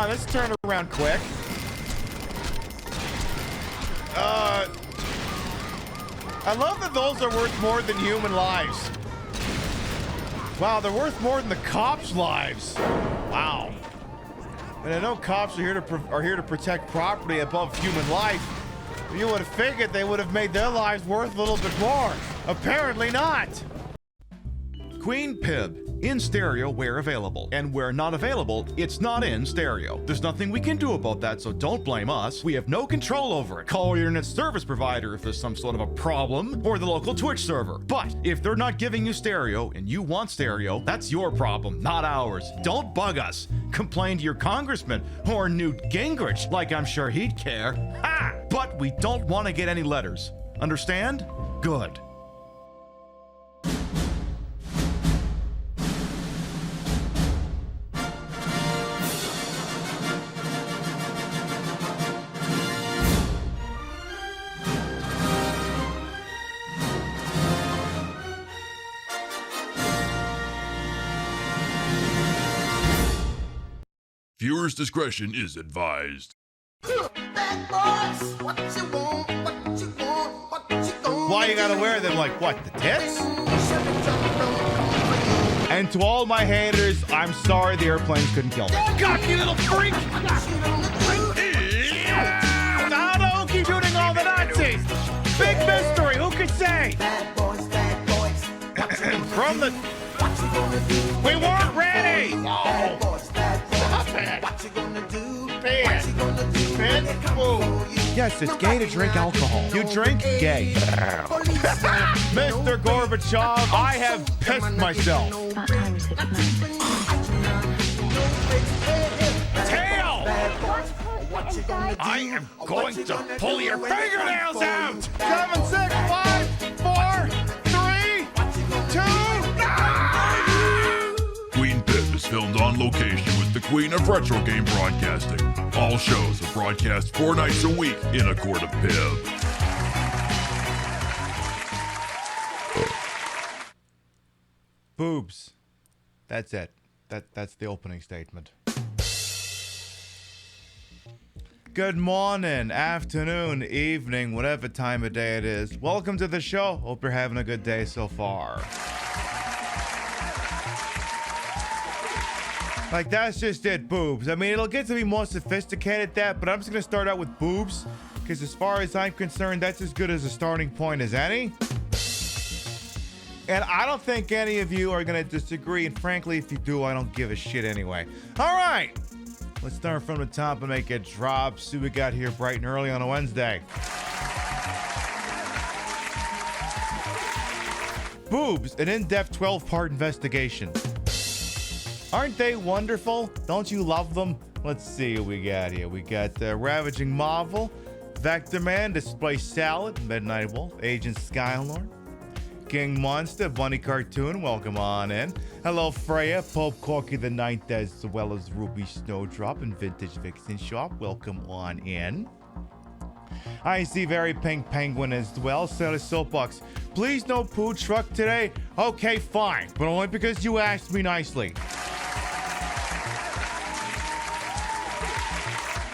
let's turn around quick. I love that those are worth more than human lives. Wow, they're worth more than the cops' lives. Wow. And I know cops are here to protect property above human life. You would have figured they would have made their lives worth a little bit more. Apparently not. Queen Pib, in stereo where available. And where not available, it's not in stereo. There's nothing we can do about that, so don't blame us. We have no control over it. Call your internet service provider if there's some sort of a problem, or the local Twitch server. But if they're not giving you stereo and you want stereo, that's your problem, not ours. Don't bug us. Complain to your congressman or Newt Gingrich, like I'm sure he'd care. Ha! But we don't want to get any letters. Understand? Good. Viewers' discretion is advised. Why you gotta wear them like what, the tits? And to all my haters, I'm sorry the airplanes couldn't kill me. Cocky little freak! How keep shooting all the Nazis? Big mystery, who could say? From the... We weren't ready! Oh. What you gonna do? Ben. Yes, it's gay to drink alcohol. You drink gay. Mr. Gorbachev, I have pissed myself. Tail! I am going to pull your fingernails out! 7, 6, 5, 4, 3, 2... Queen Pip is filmed on location with the Queen of Retro Game Broadcasting. All shows are broadcast 4 nights a week in a court of Pib. Boobs. That's it. That's the opening statement. Good morning, afternoon, evening, whatever time of day it is. Welcome to the show. Hope you're having a good day so far. Like, that's just it, boobs. I mean, it'll get to be more sophisticated that, but I'm just gonna start out with boobs, because as far as I'm concerned, that's as good as a starting point as any. And I don't think any of you are gonna disagree, and frankly, if you do, I don't give a shit anyway. All right, let's start from the top and make it drop. See what we got here bright and early on a Wednesday. Boobs, an in-depth 12-part investigation. Aren't they wonderful? Don't you love them? Let's see what we got here. We got Ravaging Marvel, Vector Man, Display Salad, Midnight Wolf, Agent Skylord, King Monster, Bunny Cartoon, welcome on in. Hello Freya, Pope Corky the Ninth, as well as Ruby Snowdrop and Vintage Vixen Shop, welcome on in. I see Very Pink Penguin as well. Sarah Soapbox, please no poo truck today. Okay, fine, but only because you asked me nicely.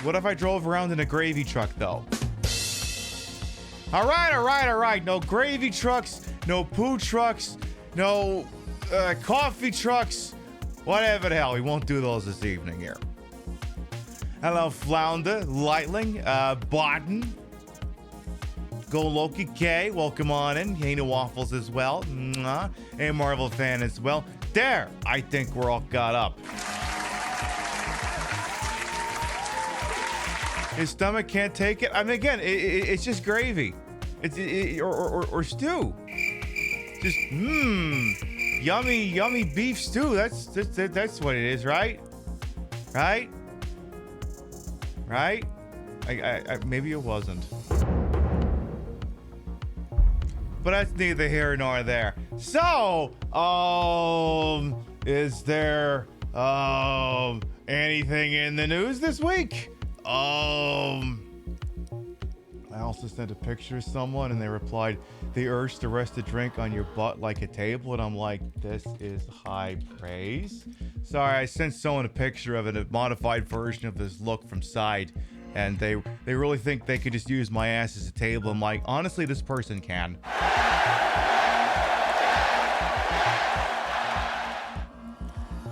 What if I drove around in a gravy truck, though? All right. No gravy trucks, no poo trucks, no coffee trucks, whatever the hell. We won't do those this evening here. Hello, Flounder, Lightling, Barton, Go Loki K, welcome on in. Hana Waffles as well. Mwah. A Marvel fan as well. There, I think we're all caught up. His stomach can't take it. I mean, again, it's just gravy. Or stew. Just yummy beef stew. That's what it is, right? Right? I maybe it wasn't. But that's neither here nor there. So, is there anything in the news this week? I also sent a picture of someone and they replied, "The urge to rest a drink on your butt like a table." And I'm like, this is high praise. Sorry, I sent someone a picture of it, a modified version of this look from side. And they really think they could just use my ass as a table. I'm like, honestly, this person can.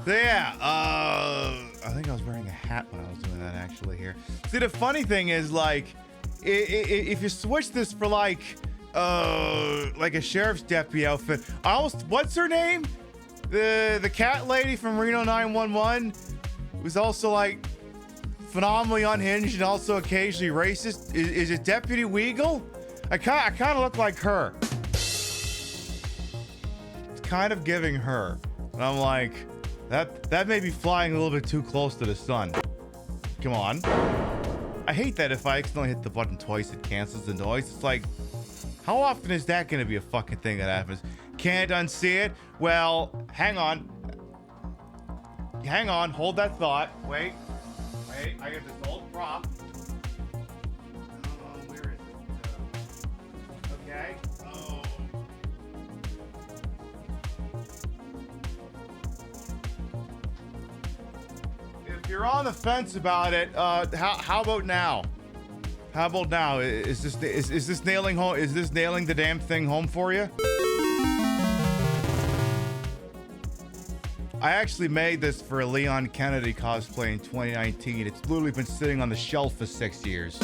So yeah, I think I was wearing a hat when I was doing that actually here. See, the funny thing is, like, if you switch this for like a sheriff's deputy outfit, what's her name? The cat lady from Reno 911 was also like phenomenally unhinged and also occasionally racist. Is it Deputy Weagle? I kind of look like her. It's kind of giving her, and I'm like, that may be flying a little bit too close to the sun. Come on. I hate that if I accidentally hit the button twice, it cancels the noise. It's like, how often is that going to be a fucking thing that happens? Can't unsee it? Well, hang on. Hang on. Hold that thought. Wait. I got this old prop. Where is it? Okay. Oh. If you're on the fence about it, how about now? How about now? Is this nailing home? Is this nailing the damn thing home for you? I actually made this for a Leon Kennedy cosplay in 2019. It's literally been sitting on the shelf for 6 years.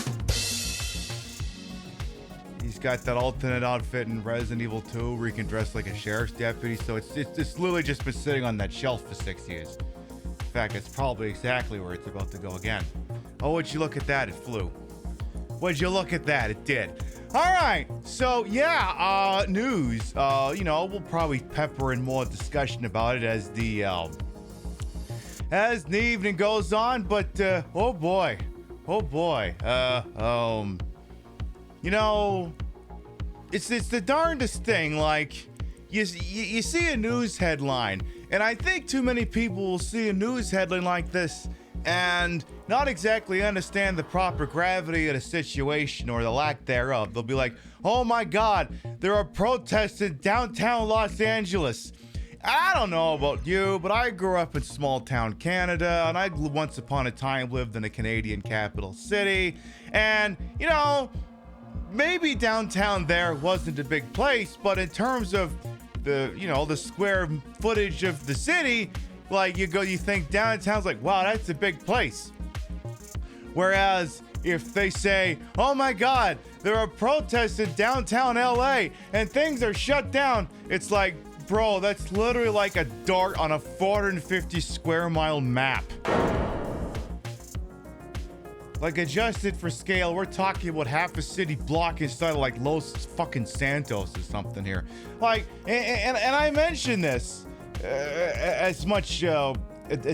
He's got that alternate outfit in Resident Evil 2 where he can dress like a sheriff's deputy. So it's literally just been sitting on that shelf for 6 years. In fact, it's probably exactly where it's about to go again. Oh, would you look at that? It flew. Would you look at that? It did. All right, so yeah, news. We'll probably pepper in more discussion about it as the evening goes on. But oh boy, it's the darndest thing. Like, you see a news headline, and I think too many people will see a news headline like this and not exactly understand the proper gravity of the situation or the lack thereof. They'll be like, oh my God, there are protests in downtown Los Angeles. I don't know about you, but I grew up in small town Canada, and I once upon a time lived in a Canadian capital city. And, maybe downtown there wasn't a big place, but in terms of the square footage of the city, like, you think downtown's like, wow, that's a big place. Whereas if they say, oh my God, there are protests in downtown LA and things are shut down, it's like, bro, that's literally like a dart on a 450 square mile map. Like, adjusted for scale, we're talking about half a city block inside of like Los fucking Santos or something here. Like, and I mentioned this as much a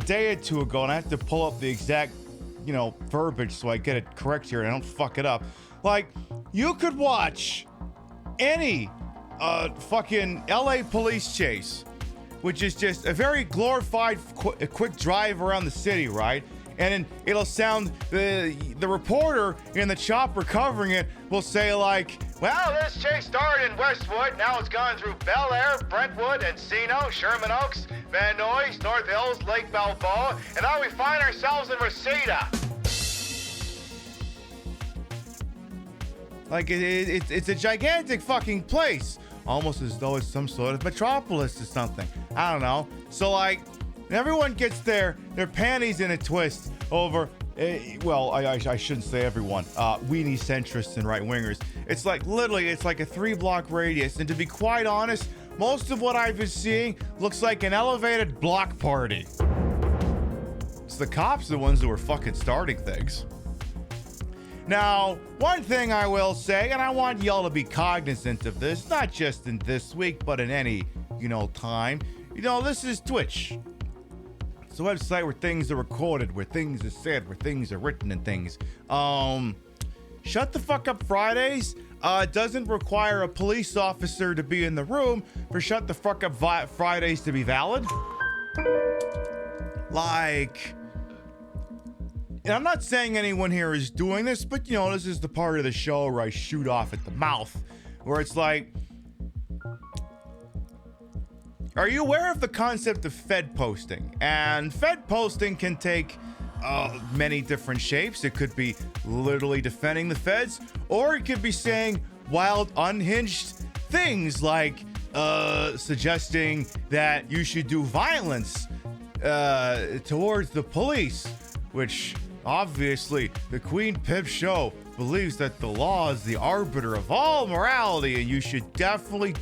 day or two ago, and I have to pull up the exact verbiage so I get it correct here and I don't fuck it up. Like, you could watch any fucking LA police chase, which is just a very glorified quick drive around the city, right? And then it'll sound, the reporter in the chopper covering it will say like, well, this chase started in Westwood, now it's gone through Bel Air, Brentwood, Encino, Sherman Oaks, Van Nuys, North Hills, Lake Balboa, and now we find ourselves in Reseda. Like, it's a gigantic fucking place, almost as though it's some sort of metropolis or something. I don't know. So like, everyone gets their panties in a twist over, I shouldn't say everyone, weenie centrists and right-wingers. It's like, literally, it's like a 3-block radius. And to be quite honest, most of what I've been seeing looks like an elevated block party. It's the cops the ones who are fucking starting things. Now, one thing I will say, and I want y'all to be cognizant of this, not just in this week, but in any, time. This is Twitch. It's a website where things are recorded, where things are said, where things are written and things. Shut the fuck up Fridays doesn't require a police officer to be in the room for Shut the fuck up Fridays to be valid. Like, and I'm not saying anyone here is doing this, but you know, this is the part of the show where I shoot off at the mouth, where it's like, are you aware of the concept of Fed posting? And Fed posting can take many different shapes. It could be literally defending the feds, or it could be saying wild, unhinged things like suggesting that you should do violence towards the police, which obviously the Queen Pip show believes that the law is the arbiter of all morality, and you should definitely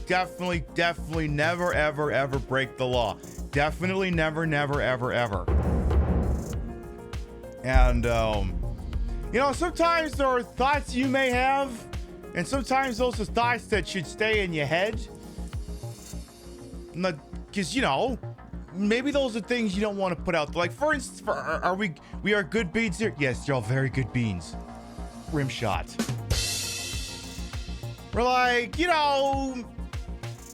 never, ever break the law. Definitely never, ever. And, you know, sometimes there are thoughts you may have, and sometimes those are thoughts that should stay in your head. Because, you know, maybe those are things you don't want to put out there. Like, for instance, we are good beans here? Yes, you're all very good beans. Rim shot. We're like, you know,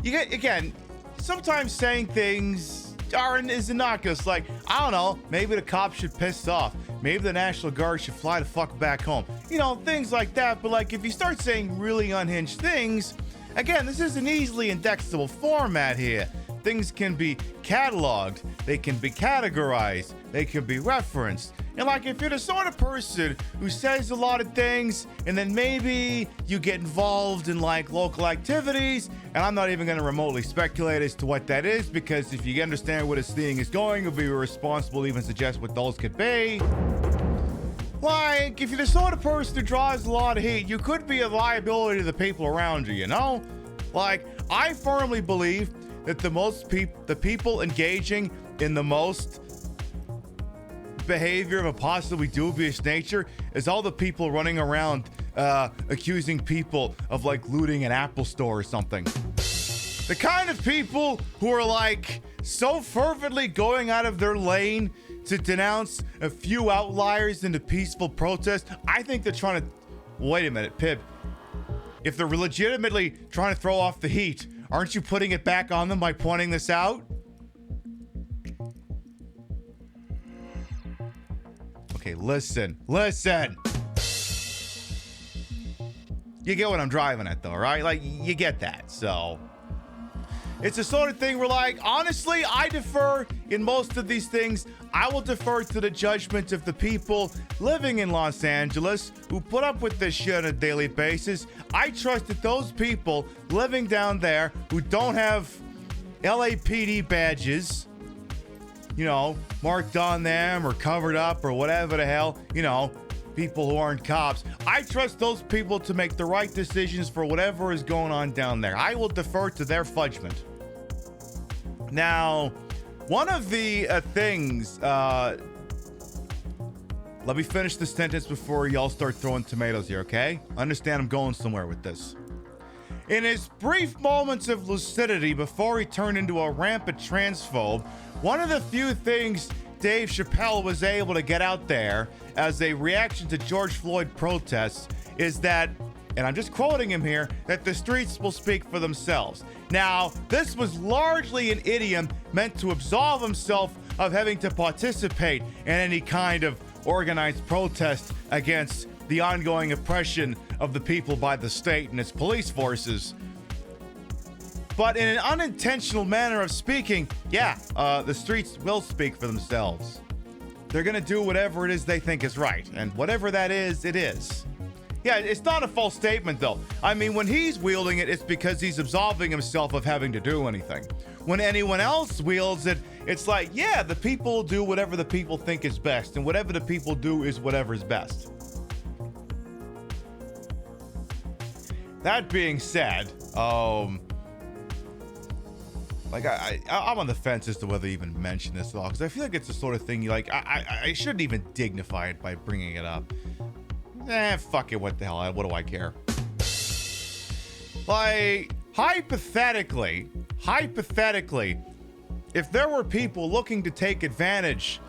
you get, again, sometimes saying things is innocuous. Like, I don't know, maybe the cops should piss off. Maybe the National Guard should fly the fuck back home. You know, things like that. But like, if you start saying really unhinged things, again, this is an easily indexable format here. Things can be cataloged, they can be categorized, they can be referenced. And like, if you're the sort of person who says a lot of things and then maybe you get involved in like local activities, and I'm not even going to remotely speculate as to what that is, because if you understand where this thing is going, it would be irresponsible to even suggest what those could be. Like, if you're the sort of person who draws a lot of heat, you could be a liability to the people around you, you know? Like, I firmly believe that the people engaging in the most behavior of a possibly dubious nature is all the people running around accusing people of like looting an Apple store or something. The kind of people who are like so fervently going out of their lane to denounce a few outliers in the peaceful protest. I think they're trying to, wait a minute, Pip, if they're legitimately trying to throw off the heat, aren't you putting it back on them by pointing this out? Okay, listen. You get what I'm driving at though, right? Like, you get that, so. It's the sort of thing where, like, honestly, I defer in most of these things. I will defer to the judgment of the people living in Los Angeles who put up with this shit on a daily basis. I trust that those people living down there who don't have LAPD badges, you know, marked on them or covered up or whatever the hell, you know, people who aren't cops. I trust those people to make the right decisions for whatever is going on down there. I will defer to their fudgment. Now, one of the things, let me finish this sentence before y'all start throwing tomatoes here, okay? Understand I'm going somewhere with this. In his brief moments of lucidity before he turned into a rampant transphobe, one of the few things Dave Chappelle was able to get out there as a reaction to George Floyd protests is that, and I'm just quoting him here, that the streets will speak for themselves. Now, this was largely an idiom meant to absolve himself of having to participate in any kind of organized protest against the ongoing oppression of the people by the state and its police forces. But in an unintentional manner of speaking, yeah, the streets will speak for themselves. They're gonna do whatever it is they think is right, and whatever that is, it is. Yeah, it's not a false statement, though. I mean, when he's wielding it, it's because he's absolving himself of having to do anything. When anyone else wields it, it's like, yeah, the people do whatever the people think is best, and whatever the people do is whatever is best. That being said, like, I'm on the fence as to whether to even mention this at all, because I feel like it's the sort of thing you like, I shouldn't even dignify it by bringing it up. Fuck it, what the hell, what do I care? Like, hypothetically, if there were people looking to take advantage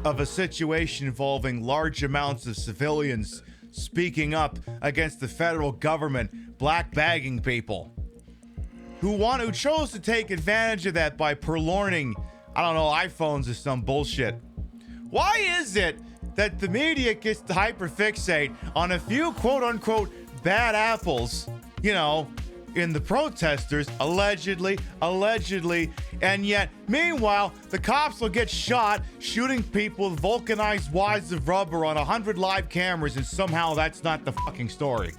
of a situation involving large amounts of civilians speaking up against the federal government black bagging people, who chose to take advantage of that by purloining, I don't know, iPhones or some bullshit. Why is it that the media gets to hyperfixate on a few quote-unquote bad apples, you know, in the protesters, allegedly, and yet, meanwhile, the cops will get shot shooting people with vulcanized wads of rubber on 100 live cameras, and somehow that's not the fucking story.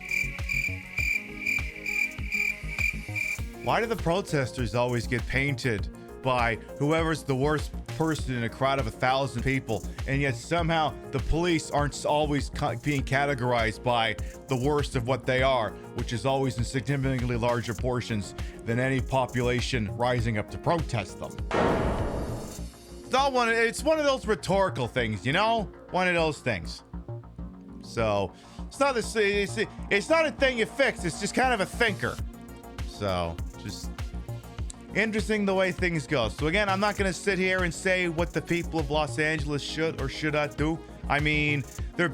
Why do the protesters always get painted by whoever's the worst person in a crowd of 1,000 people, and yet somehow the police aren't always being categorized by the worst of what they are, which is always in significantly larger portions than any population rising up to protest them? It's one of those rhetorical things, you know? One of those things. So it's not a thing you fix, it's just kind of a thinker. So just interesting the way things go. So again, I'm not going to sit here and say what the people of Los Angeles should or should not do. I mean, they're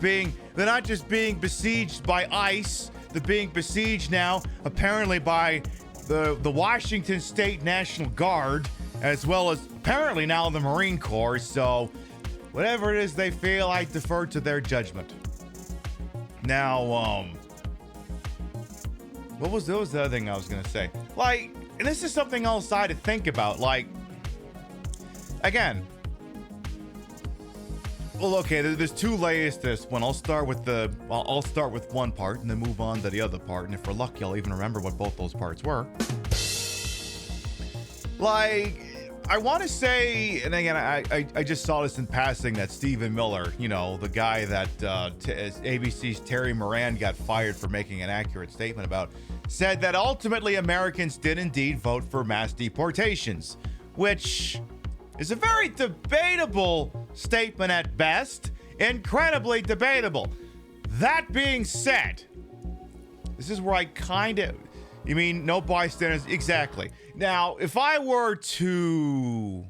not just being besieged by ICE, they're being besieged now apparently by the Washington State National Guard, as well as apparently now the Marine Corps. So whatever it is they feel, I defer to their judgment. Now, what was the other thing I was going to say? Like, and this is something else I had to think about. Like, again, well, okay, there's two layers to this one. I'll start with one part and then move on to the other part. And if we're lucky, I'll even remember what both those parts were. Like, I want to say, and again, I just saw this in passing, that Stephen Miller, you know, the guy that ABC's Terry Moran got fired for making an accurate statement about, said that ultimately Americans did indeed vote for mass deportations, which is a very debatable statement at best, incredibly debatable. That being said, this is where I kind of, you mean no bystanders? Exactly. Now, if I were to,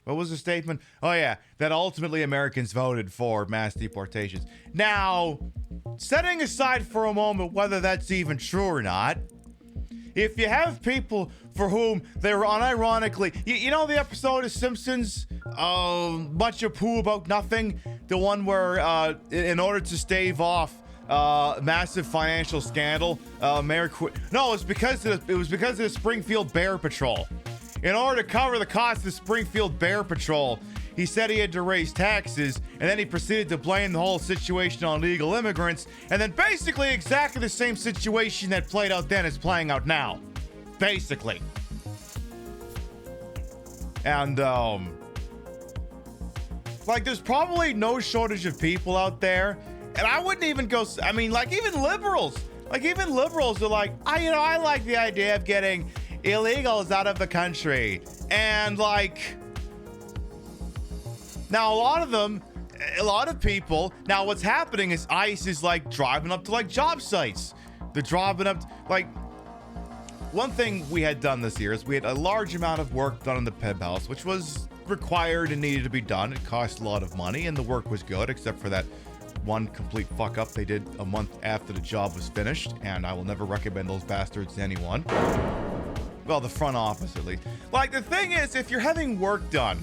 what was the statement? Oh yeah, that ultimately Americans voted for mass deportations. Now, setting aside for a moment whether that's even true or not, if you have people for whom they were unironically, you know the episode of Simpsons, Much of Pooh About Nothing, the one where in order to stave off massive financial scandal, Mayor quit. No, it was because of the Springfield Bear Patrol. In order to cover the cost of the Springfield Bear Patrol, he said he had to raise taxes, and then he proceeded to blame the whole situation on illegal immigrants, and then basically exactly the same situation that played out then is playing out now. Basically. And, like, there's probably no shortage of people out there, and I wouldn't even go, I mean, like, even liberals are like, I like the idea of getting illegals out of the country. And, like, now a lot of people, now what's happening is ICE is, like, driving up to, like, job sites. They're driving up, like, one thing we had done this year is we had a large amount of work done in the PIB house, which was required and needed to be done. It cost a lot of money, and the work was good, except for that one complete fuck up they did a month after the job was finished, and I will never recommend those bastards to anyone. Well, the front office at least. Like, the thing is, if you're having work done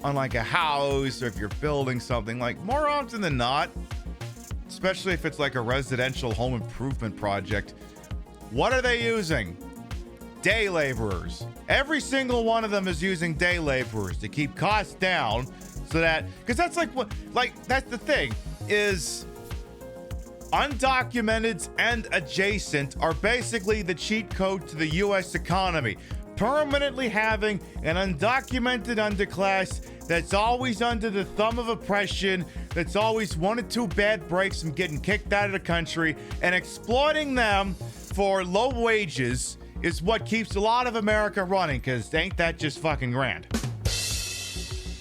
on like a house, or if you're building something, like, more often than not, especially if it's like a residential home improvement project, what are they using? Day laborers. Every single one of them is using day laborers to keep costs down, so that, because that's like what, like, that's the thing, is undocumented and adjacent are basically the cheat code to the U.S. economy. Permanently having an undocumented underclass that's always under the thumb of oppression, that's always one or two bad breaks from getting kicked out of the country, and exploiting them for low wages is what keeps a lot of America running, because ain't that just fucking grand?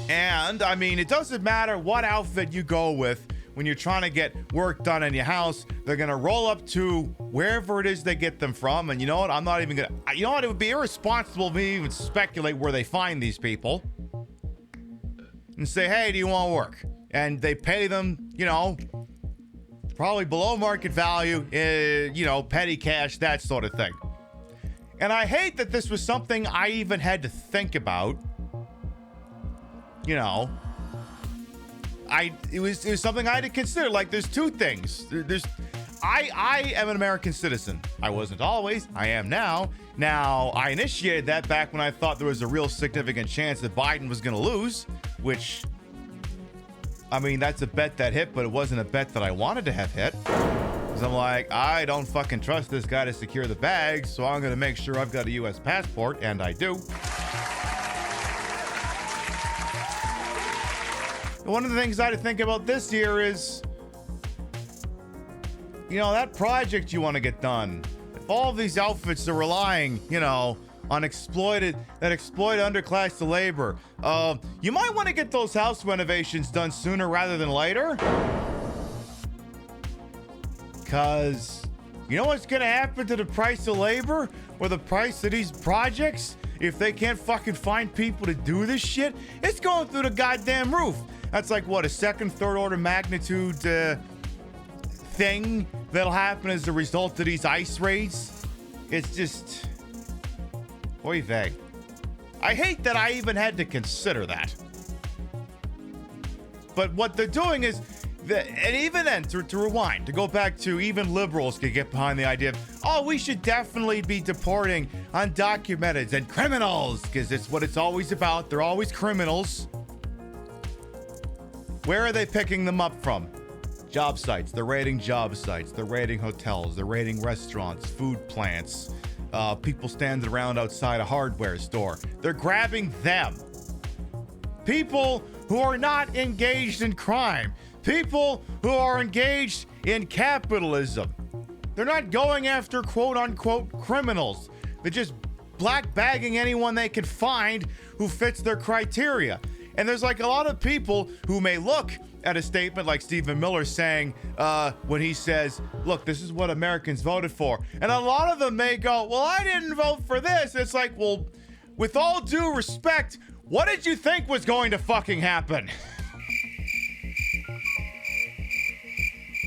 And, I mean, it doesn't matter what outfit you go with when you're trying to get work done in your house. They're going to roll up to wherever it is they get them from. And you know what? I'm not even going to... You know what? It would be irresponsible of me to even speculate where they find these people. And say, hey, do you want work? And they pay them, you know, probably below market value, you know, petty cash, that sort of thing. And I hate that this was something I even had to think about. You know, it was something I had to consider. Like, there's two things. I am an American citizen. I wasn't always. I am now. Now, I initiated that back when I thought there was a real significant chance that Biden was going to lose, which, I mean, that's a bet that hit, but it wasn't a bet that I wanted to have hit. Because I'm like, I don't fucking trust this guy to secure the bags, so I'm going to make sure I've got a U.S. passport, and I do. One of the things I had to think about this year is, you know, that project you want to get done. If all of these outfits are relying, you know, on exploit underclass to labor, you might want to get those house renovations done sooner rather than later. Because you know what's going to happen to the price of labor or the price of these projects if they can't fucking find people to do this shit? It's going through the goddamn roof. That's like, what, a second, third order magnitude thing that'll happen as a result of these ICE raids? It's just, oy vey. I hate that I even had to consider that. But what they're doing is, and even then, to rewind, to go back to, even liberals could get behind the idea of, oh, we should definitely be deporting undocumented and criminals, because it's what it's always about. They're always criminals. Where are they picking them up from? Job sites. They're raiding job sites. They're raiding hotels. They're raiding restaurants, food plants, people standing around outside a hardware store. They're grabbing them. People who are not engaged in crime. People who are engaged in capitalism. They're not going after quote-unquote criminals. They're just black bagging anyone they can find who fits their criteria. And there's like a lot of people who may look at a statement like Stephen Miller saying, when he says, look, this is what Americans voted for. And a lot of them may go, well, I didn't vote for this. It's like, well, with all due respect, what did you think was going to fucking happen?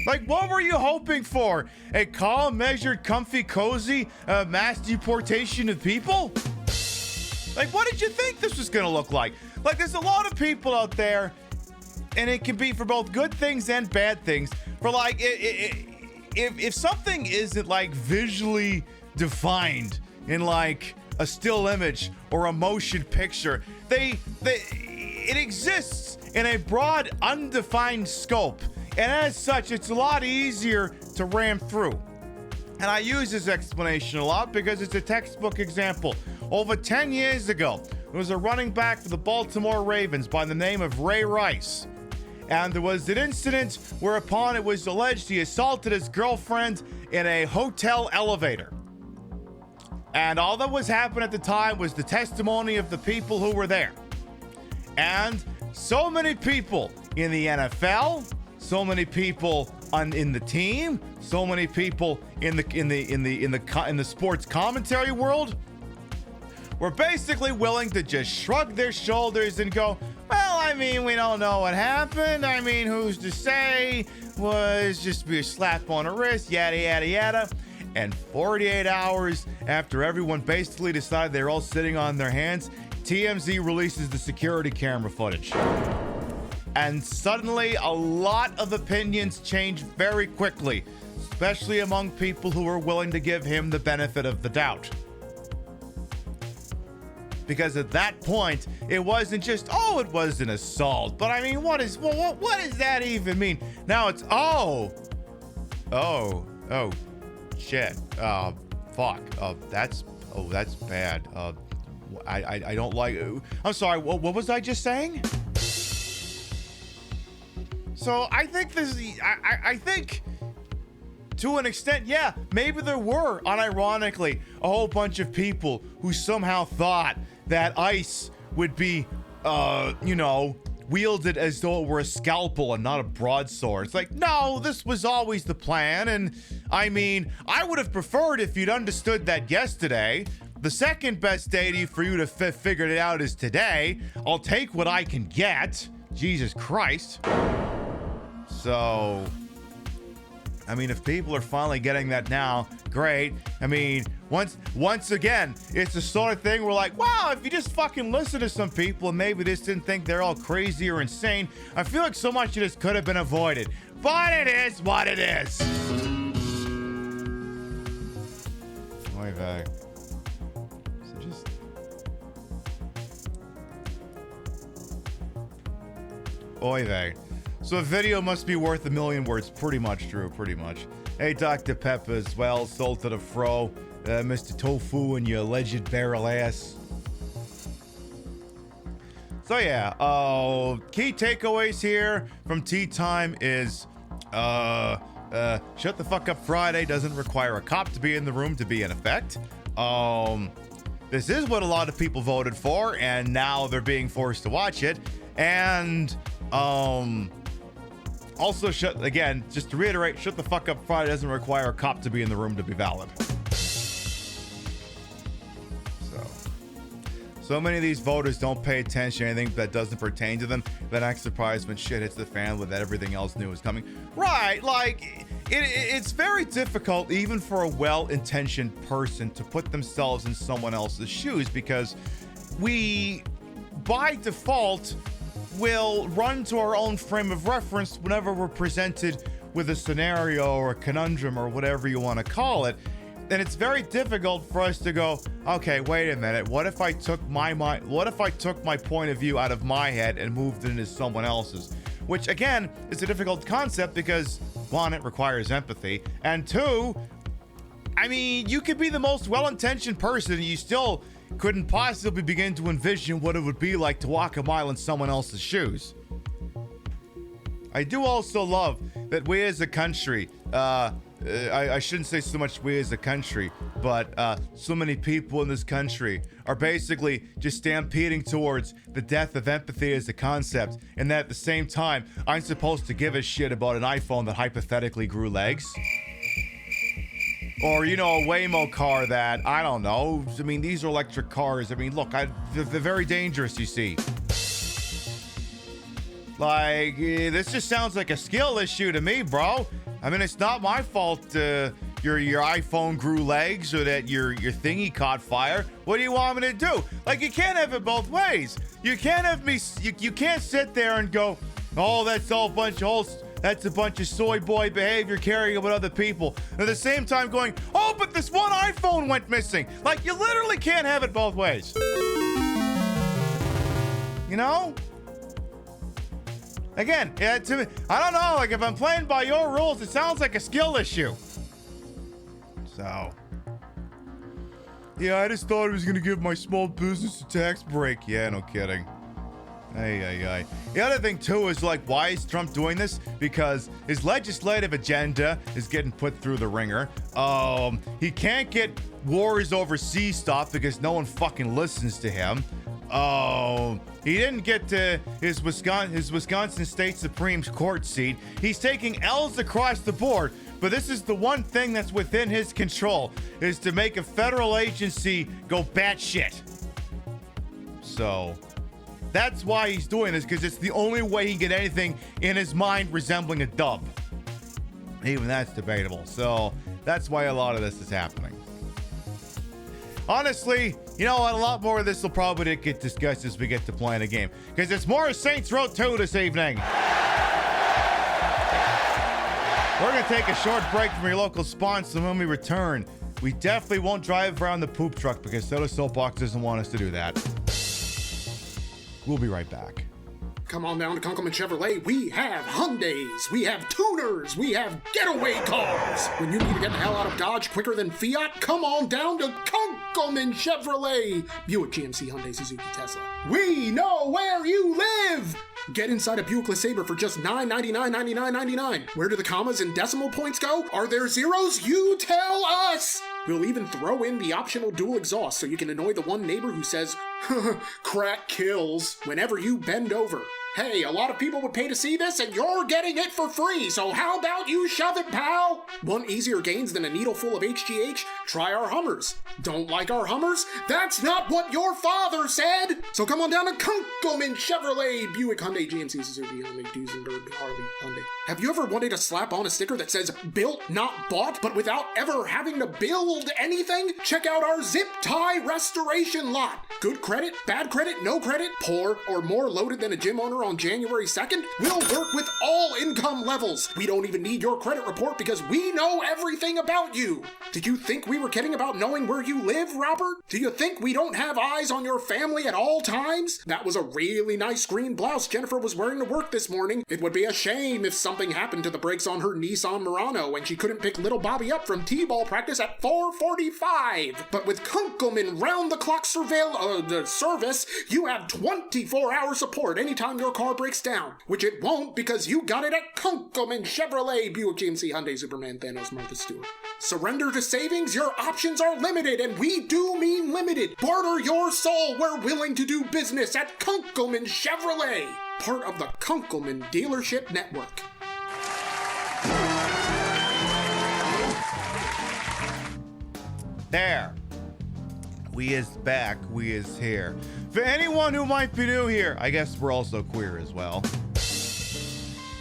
Like, what were you hoping for? A calm, measured, comfy, cozy mass deportation of people? Like, what did you think this was going to look like? Like, there's a lot of people out there, and it can be for both good things and bad things. For like, if something isn't like visually defined in like a still image or a motion picture, it exists in a broad, undefined scope. And as such, it's a lot easier to ram through. And I use this explanation a lot because it's a textbook example. Over 10 years ago, there was a running back for the Baltimore Ravens by the name of Ray Rice. And there was an incident whereupon it was alleged he assaulted his girlfriend in a hotel elevator. And all that was happening at the time was the testimony of the people who were there. And so many people in the NFL, so many people in the team, so many people in the sports commentary world were basically willing to just shrug their shoulders and go, well, I mean, we don't know what happened. I mean, who's to say? Was just be a slap on the wrist, yada, yada, yada. And 48 hours after everyone basically decided they're all sitting on their hands, TMZ releases the security camera footage. And suddenly, a lot of opinions change very quickly, especially among people who are willing to give him the benefit of the doubt. Because at that point, it wasn't just, oh, it was an assault. But I mean, what does that even mean? Now it's, oh, shit. Fuck. That's bad. I don't like. I'm sorry. What was I just saying? So I think I think to an extent, yeah, maybe there were, unironically, a whole bunch of people who somehow thought that ICE would be, wielded as though it were a scalpel and not a broadsword. It's like, no, this was always the plan. And I mean, I would have preferred if you'd understood that yesterday. The second best day for you to figure it out is today. I'll take what I can get. Jesus Christ. So, I mean, if people are finally getting that now, great. I mean, once again, it's the sort of thing where like, wow, if you just fucking listen to some people and maybe just didn't think they're all crazy or insane, I feel like so much of this could have been avoided. But it is what it is. Oy vey. So just... Oy vey. So a video must be worth a million words. Pretty much, Drew. Pretty much. Hey, Dr. Pepper as well. Sold to the fro. Mr. Tofu and your alleged barrel ass. So yeah, key takeaways here from Tea Time is, Shut the Fuck Up Friday doesn't require a cop to be in the room to be in effect. This is what a lot of people voted for, and now they're being forced to watch it. And, also, just to reiterate, Shut the Fuck Up Friday doesn't require a cop to be in the room to be valid. So many of these voters don't pay attention to anything that doesn't pertain to them. Then act surprised when shit hits the fan with that everything else new is coming. Right, like, it's very difficult even for a well-intentioned person to put themselves in someone else's shoes, because we, by default, will run to our own frame of reference whenever we're presented with a scenario or a conundrum or whatever you want to call it. And it's very difficult for us to go, okay, wait a minute. What if I took my point of view out of my head and moved it into someone else's? Which again is a difficult concept because one, it requires empathy, and two, I mean, you could be the most well-intentioned person and you still couldn't possibly begin to envision what it would be like to walk a mile in someone else's shoes. I do also love that we as a country, I shouldn't say so much we as a country, but so many people in this country are basically just stampeding towards the death of empathy as a concept, and that at the same time, I'm supposed to give a shit about an iPhone that hypothetically grew legs. Or, you know, a Waymo car that, I don't know. I mean, these are electric cars. I mean, look, they're very dangerous, you see. Like, this just sounds like a skill issue to me, bro. I mean, it's not my fault your iPhone grew legs or that your thingy caught fire. What do you want me to do? Like, you can't have it both ways. You can't have me, you can't sit there and go, oh, that's all a bunch of soy boy behavior caring about other people. At the same time going, oh, but this one iPhone went missing. Like, you literally can't have it both ways. You know? Again, yeah, to me, I don't know, like if I'm playing by your rules, it sounds like a skill issue. So, yeah, I just thought I was gonna give my small business a tax break. Yeah, no kidding. Ay. The other thing too is like, why is Trump doing this? Because his legislative agenda is getting put through the ringer. He can't get wars overseas stopped because no one fucking listens to him. He didn't get to his Wisconsin State Supreme Court seat. He's taking L's across the board, but this is the one thing that's within his control, is to make a federal agency go batshit. So, that's why he's doing this, because it's the only way he can get anything in his mind resembling a dub. Even that's debatable. So, that's why a lot of this is happening. Honestly, you know what? A lot more of this will probably get discussed as we get to playing a game, because it's more Saints Row 2 this evening. We're going to take a short break from your local sponsor, and when we return, we definitely won't drive around the poop truck because Soda Soapbox doesn't want us to do that. We'll be right back. Come on down to Kunkelman Chevrolet. We have Hyundais, we have tuners, we have getaway cars. When you need to get the hell out of Dodge quicker than Fiat, come on down to Kunkelman Chevrolet. Buick, GMC, Hyundai, Suzuki, Tesla. We know where you live. Get inside a Buick LeSabre for just $999.99. Where do the commas and decimal points go? Are there zeros? You tell us! We'll even throw in the optional dual exhaust so you can annoy the one neighbor who says, Crack kills whenever you bend over. Hey, a lot of people would pay to see this, and you're getting it for free, so how about you shove it, pal? Want easier gains than a needle full of HGH? Try our Hummers. Don't like our Hummers? That's not what your father said! So come on down to Kunkelman Chevrolet, Buick, Hyundai, GMC, Suzuki, Hyundai, Duesenberg, Harley, Hyundai. Have you ever wanted to slap on a sticker that says built, not bought, but without ever having to build anything? Check out our zip tie restoration lot. Good credit, bad credit, no credit, poor, or more loaded than a gym owner on January 2nd? We'll work with all income levels. We don't even need your credit report because we know everything about you. Did you think we were kidding about knowing where you live, Robert? Do you think we don't have eyes on your family at all times? That was a really nice green blouse Jennifer was wearing to work this morning. It would be a shame if something happened to the brakes on her Nissan Murano and she couldn't pick little Bobby up from T-ball practice at 4:45. But with Kunkelman round-the-clock service, you have 24-hour support anytime your car breaks down, which it won't because you got it at Kunkelman Chevrolet, Buick, GMC, Hyundai, Superman, Thanos, Martha Stewart. Surrender to savings? Your options are limited, and we do mean limited. Barter your soul. We're willing to do business at Kunkelman Chevrolet, part of the Kunkelman Dealership Network. There. We is back. We is here. For anyone who might be new here, I guess we're also queer as well.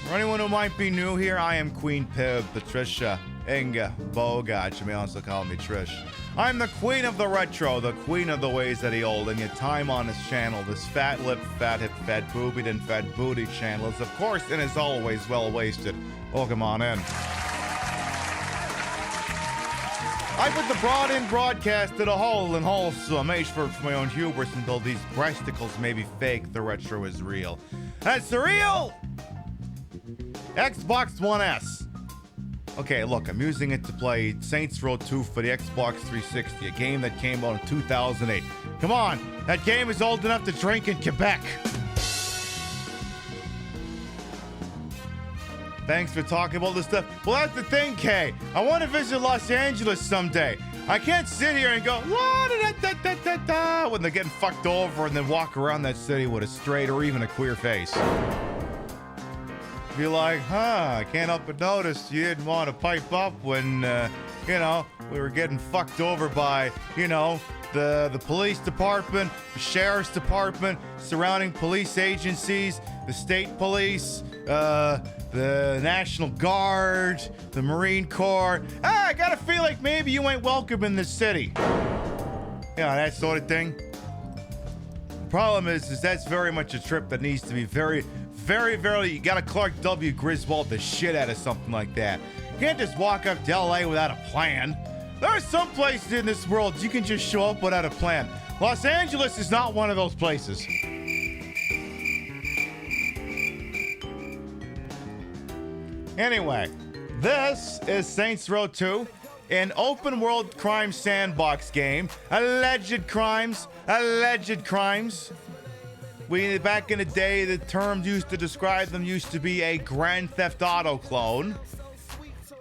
For anyone who might be new here, I am Queen Pib, Patricia Inga Bogart. You may also call me Trish. I'm the queen of the retro, the queen of the ways of the old, and your time on this channel, this fat lip, fat hip, fat boobied, and fat booty channel is, of course, and as always, well wasted. Welcome on in. I put the broad-in broadcast to the whole and wholesome age for my own hubris until these breasticles may be fake, the retro is real. That's the real Xbox One S. Okay, look, I'm using it to play Saints Row 2 for the Xbox 360, a game that came out in 2008. Come on, that game is old enough to drink in Quebec. Thanks for talking about this stuff. Well, that's the thing, Kay. I want to visit Los Angeles someday. I can't sit here and go, la-da-da-da-da-da-da, when they're getting fucked over and then walk around that city with a straight or even a queer face. Be like, I can't help but notice you didn't want to pipe up when, we were getting fucked over by, the police department, the sheriff's department, surrounding police agencies, the state police, the National Guard, the Marine Corps. I gotta feel like maybe you ain't welcome in this city. That sort of thing. The problem is that's very much a trip that needs to be very, very, very, you gotta Clark W. Griswold the shit out of something like that. You can't just walk up to LA without a plan. There are some places in this world you can just show up without a plan. Los Angeles is not one of those places. Anyway, this is Saints Row 2, an open world crime sandbox game. Alleged crimes. Back in the day, the terms used to describe them used to be a Grand Theft Auto clone.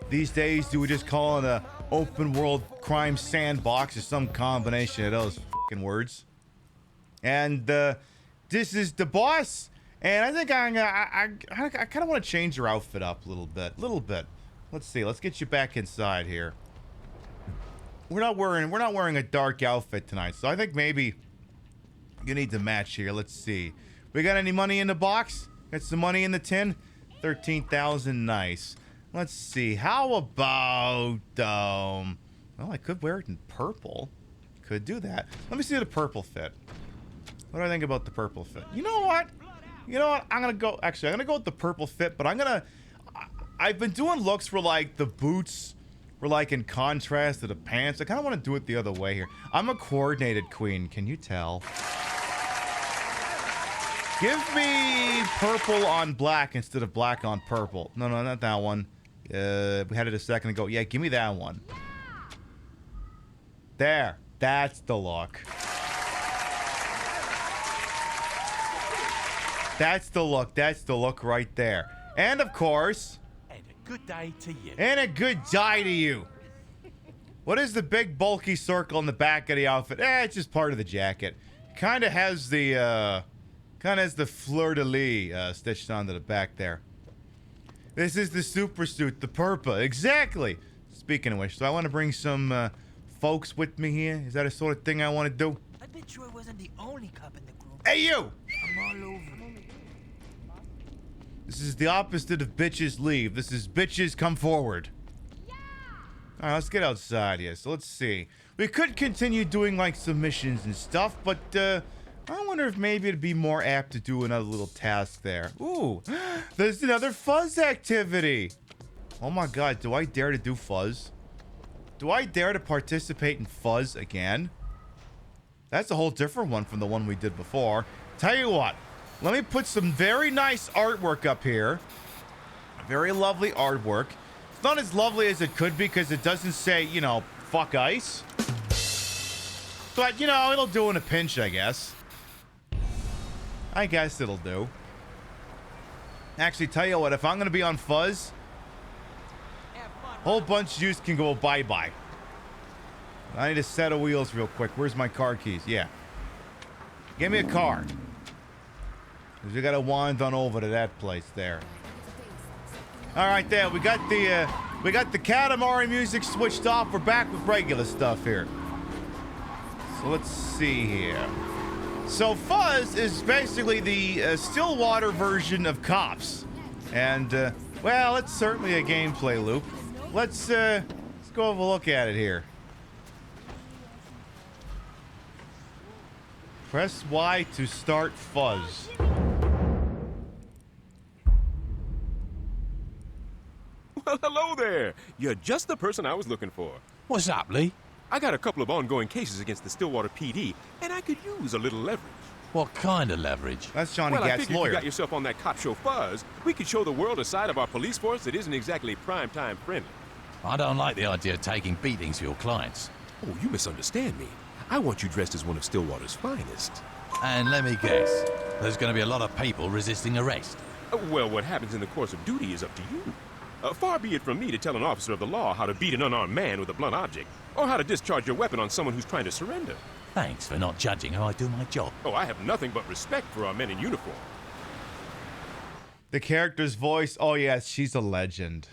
These days, do we just call it a open world crime sandbox or some combination of those fucking words? And this is the boss. And I think I kind of want to change your outfit up a little bit. Let's see. Let's get you back inside here. We're not wearing a dark outfit tonight, so I think maybe you need to match here. Let's see. We got any money in the box? Got some money in the tin? 13,000. Nice. Let's see. How about well, I could wear it in purple. Could do that. Let me see the purple fit. What do I think about the purple fit? You know what? I'm gonna go with the purple fit, but I've been doing looks where like the boots were like in contrast to the pants. I kind of want to do it the other way here. I'm a coordinated queen, can you tell? Give me purple on black instead of black on purple. No, not that one. We had it a second ago. Yeah, give me that one. There, that's the look. That's the look right there. And of course... And a good day to you. And a good day to you. What is the big bulky circle in the back of the outfit? It's just part of the jacket. kind of has the fleur-de-lis stitched onto the back there. This is the super suit, the Purpa. Exactly. Speaking of which, so I want to bring some folks with me here. Is that a sort of thing I want to do? I bet you I wasn't the only cop in the group. Hey, you! I'm all over. This is the opposite of bitches leave. This is bitches come forward. Yeah! Alright, let's get outside here. So let's see. We could continue doing like submissions and stuff, but I wonder if maybe it'd be more apt to do another little task there. Ooh, there's another fuzz activity. Oh my god, do I dare to do fuzz? Do I dare to participate in fuzz again? That's a whole different one from the one we did before. Tell you what, let me put some very nice artwork up here. Very lovely artwork. It's not as lovely as it could be because it doesn't say, you know, fuck ice. But, you know, it'll do in a pinch, I guess. I guess it'll do. Actually, tell you what, if I'm going to be on fuzz, whole bunch of you can go bye-bye. I need a set of wheels real quick. Where's my car keys? Yeah. Give me a car. Because we got to wind on over to that place there. All right, there. We got the Katamari music switched off. We're back with regular stuff here. So let's see here. So Fuzz is basically the Stillwater version of Cops. And, well, it's certainly a gameplay loop. Let's go have a look at it here. Press Y to start Fuzz. Well, hello there. You're just the person I was looking for. What's up, Lee? I got a couple of ongoing cases against the Stillwater PD, and I could use a little leverage. What kind of leverage? That's Johnny Well, I Gat's figured lawyer. you got yourself on that cop show Fuzz. We could show the world a side of our police force that isn't exactly primetime friendly. I don't like the idea of taking beatings for your clients. Oh, you misunderstand me. I want you dressed as one of Stillwater's finest. And let me guess, there's going to be a lot of people resisting arrest. Well, what happens in the course of duty is up to you. Far be it from me to tell an officer of the law how to beat an unarmed man with a blunt object, or how to discharge your weapon on someone who's trying to surrender. Thanks for not judging how I do my job. Oh, I have nothing but respect for our men in uniform. The character's voice, oh yes, she's a legend.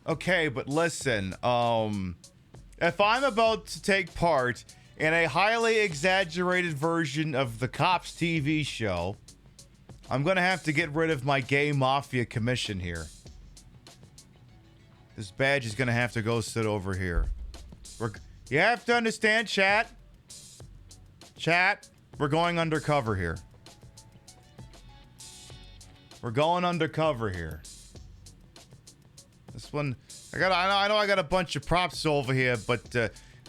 Okay, but listen, if I'm about to take part in a highly exaggerated version of the Cops TV show, I'm gonna have to get rid of my gay mafia commission here. This badge is gonna have to go sit over here. You have to understand, chat. Chat, we're going undercover here. We're going undercover here. This one, I know I got a bunch of props over here, but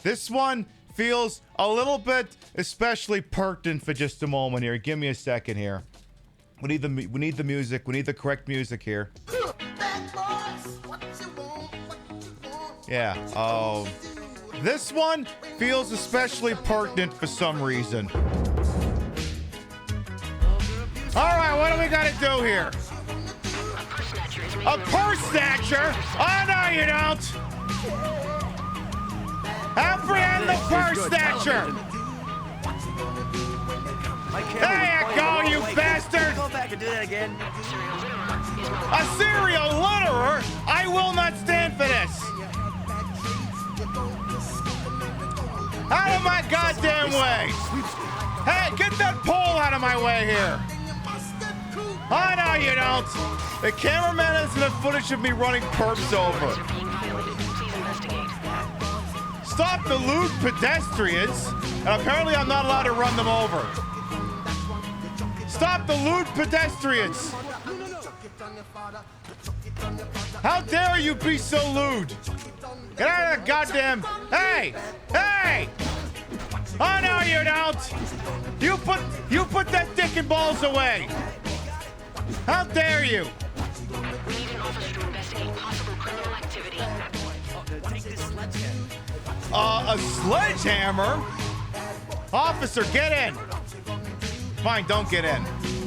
this one feels a little bit especially pertinent for just a moment here. Give me a second here. We need the music. We need the correct music here. Yeah. This one feels especially pertinent for some reason. All right, what do we got to do here? A purse snatcher? Oh, no, you don't. Apprehend the purse snatcher. There you go, you bastard. Go back and do that again. A serial litterer? I will not stand for this. Out of my goddamn way. Hey, get that pole out of my way here. Oh, no, you don't. The cameraman has enough footage of me running perps over. Stop the lewd pedestrians. And apparently I'm not allowed to run them over. Stop the lewd pedestrians. How dare you be so lewd? Get out of the goddamn... Hey! Hey! Oh, no, you don't. You put that dick and balls away. How dare you? We need an officer to investigate possible criminal activity. Take this sledgehammer. A sledgehammer? Officer, get in. Fine, don't get in.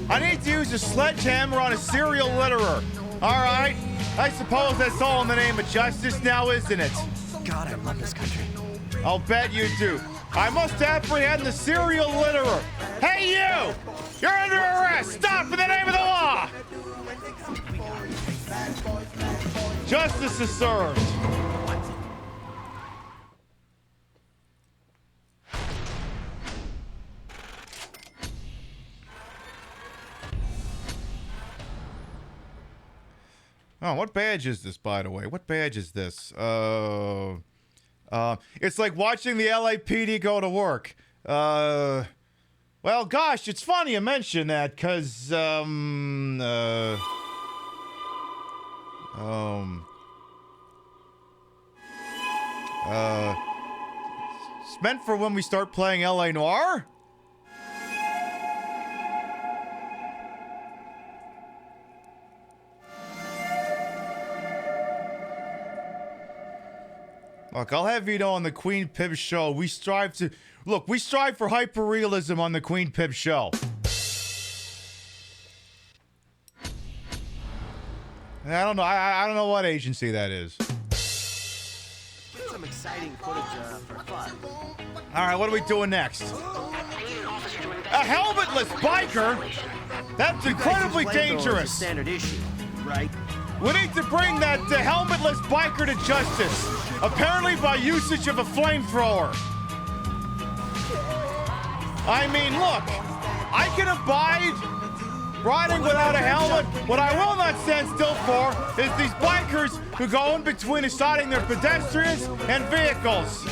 I need to use a sledgehammer on a serial litterer. All right? I suppose that's all in the name of justice now, isn't it? God, I love this country. I'll bet you do. I must apprehend the serial litterer. Hey, you! You're under arrest! Stop in the name of the law! Justice is served. Oh, what badge is this, by the way? What badge is this? It's like watching the LAPD go to work. Well, gosh, it's funny you mention that, because, it's meant for when we start playing LA Noire? Look, I'll have you know on the Queen Pib show, we strive for hyperrealism on the Queen Pib show. I don't know. I don't know what agency that is. Get some exciting footage for fun. All right, what are we doing next? A helmetless biker? That's incredibly dangerous. Standard issue, right? We need to bring that helmetless biker to justice. Apparently by usage of a flamethrower. I mean, look, I can abide riding without a helmet. What I will not stand still for is these bikers who go in between deciding their pedestrians and vehicles.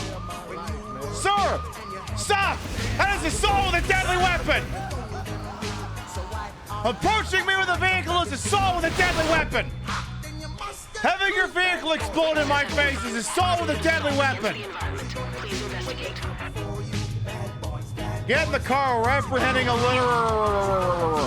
Sir, stop! That is assault with a deadly weapon! Approaching me with a vehicle is assault with a deadly weapon! Having your vehicle explode in my face is assault with a deadly weapon! Get in the car, we're apprehending a litterer.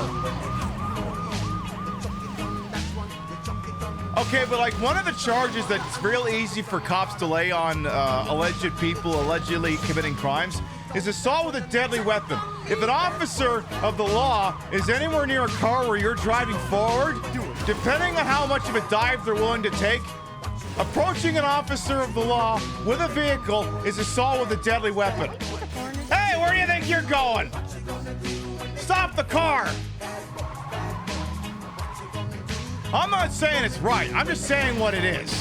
Okay, but like one of the charges that's real easy for cops to lay on alleged people allegedly committing crimes is assault with a deadly weapon. If an officer of the law is anywhere near a car where you're driving forward, depending on how much of a dive they're willing to take, approaching an officer of the law with a vehicle is assault with a deadly weapon. Hey, where do you think you're going? Stop the car! I'm not saying it's right. I'm just saying what it is.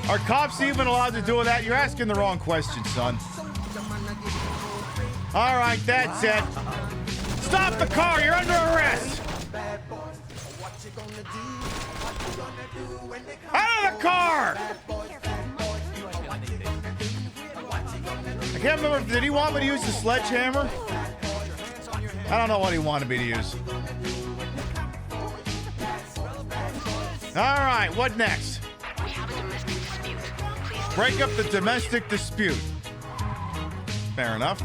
Are cops even allowed to do that? You're asking the wrong question, son. All right, that's it. Stop the car. You're under arrest. Out of the car. I can't remember. Did he want me to use the sledgehammer? I don't know what he wanted me to use. All right, what next? Break up the domestic dispute. Fair enough.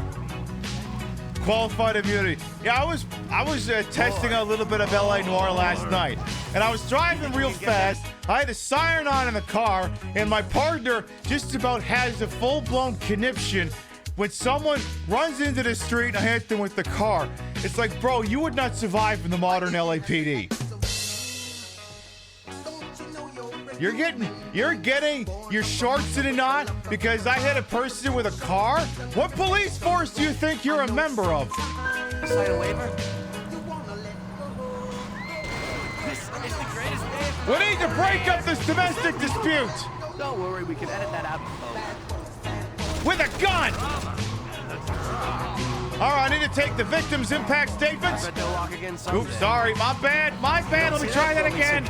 Qualified immunity. Yeah, I was testing a little bit of LA Noire last night, and I was driving real fast. I had a siren on in the car, and my partner just about has a full-blown conniption when someone runs into the street and I hit them with the car. It's like, bro, you would not survive in the modern LAPD. You're getting your shorts in a knot because I hit a person with a car? What police force do you think you're a member of? Sign a waiver? This is the greatest day. We need to break up this domestic dispute. Don't worry, we can edit that out. With a gun. All right, I need to take the victim's impact statements. Oops, sorry, my bad. Let me try that again.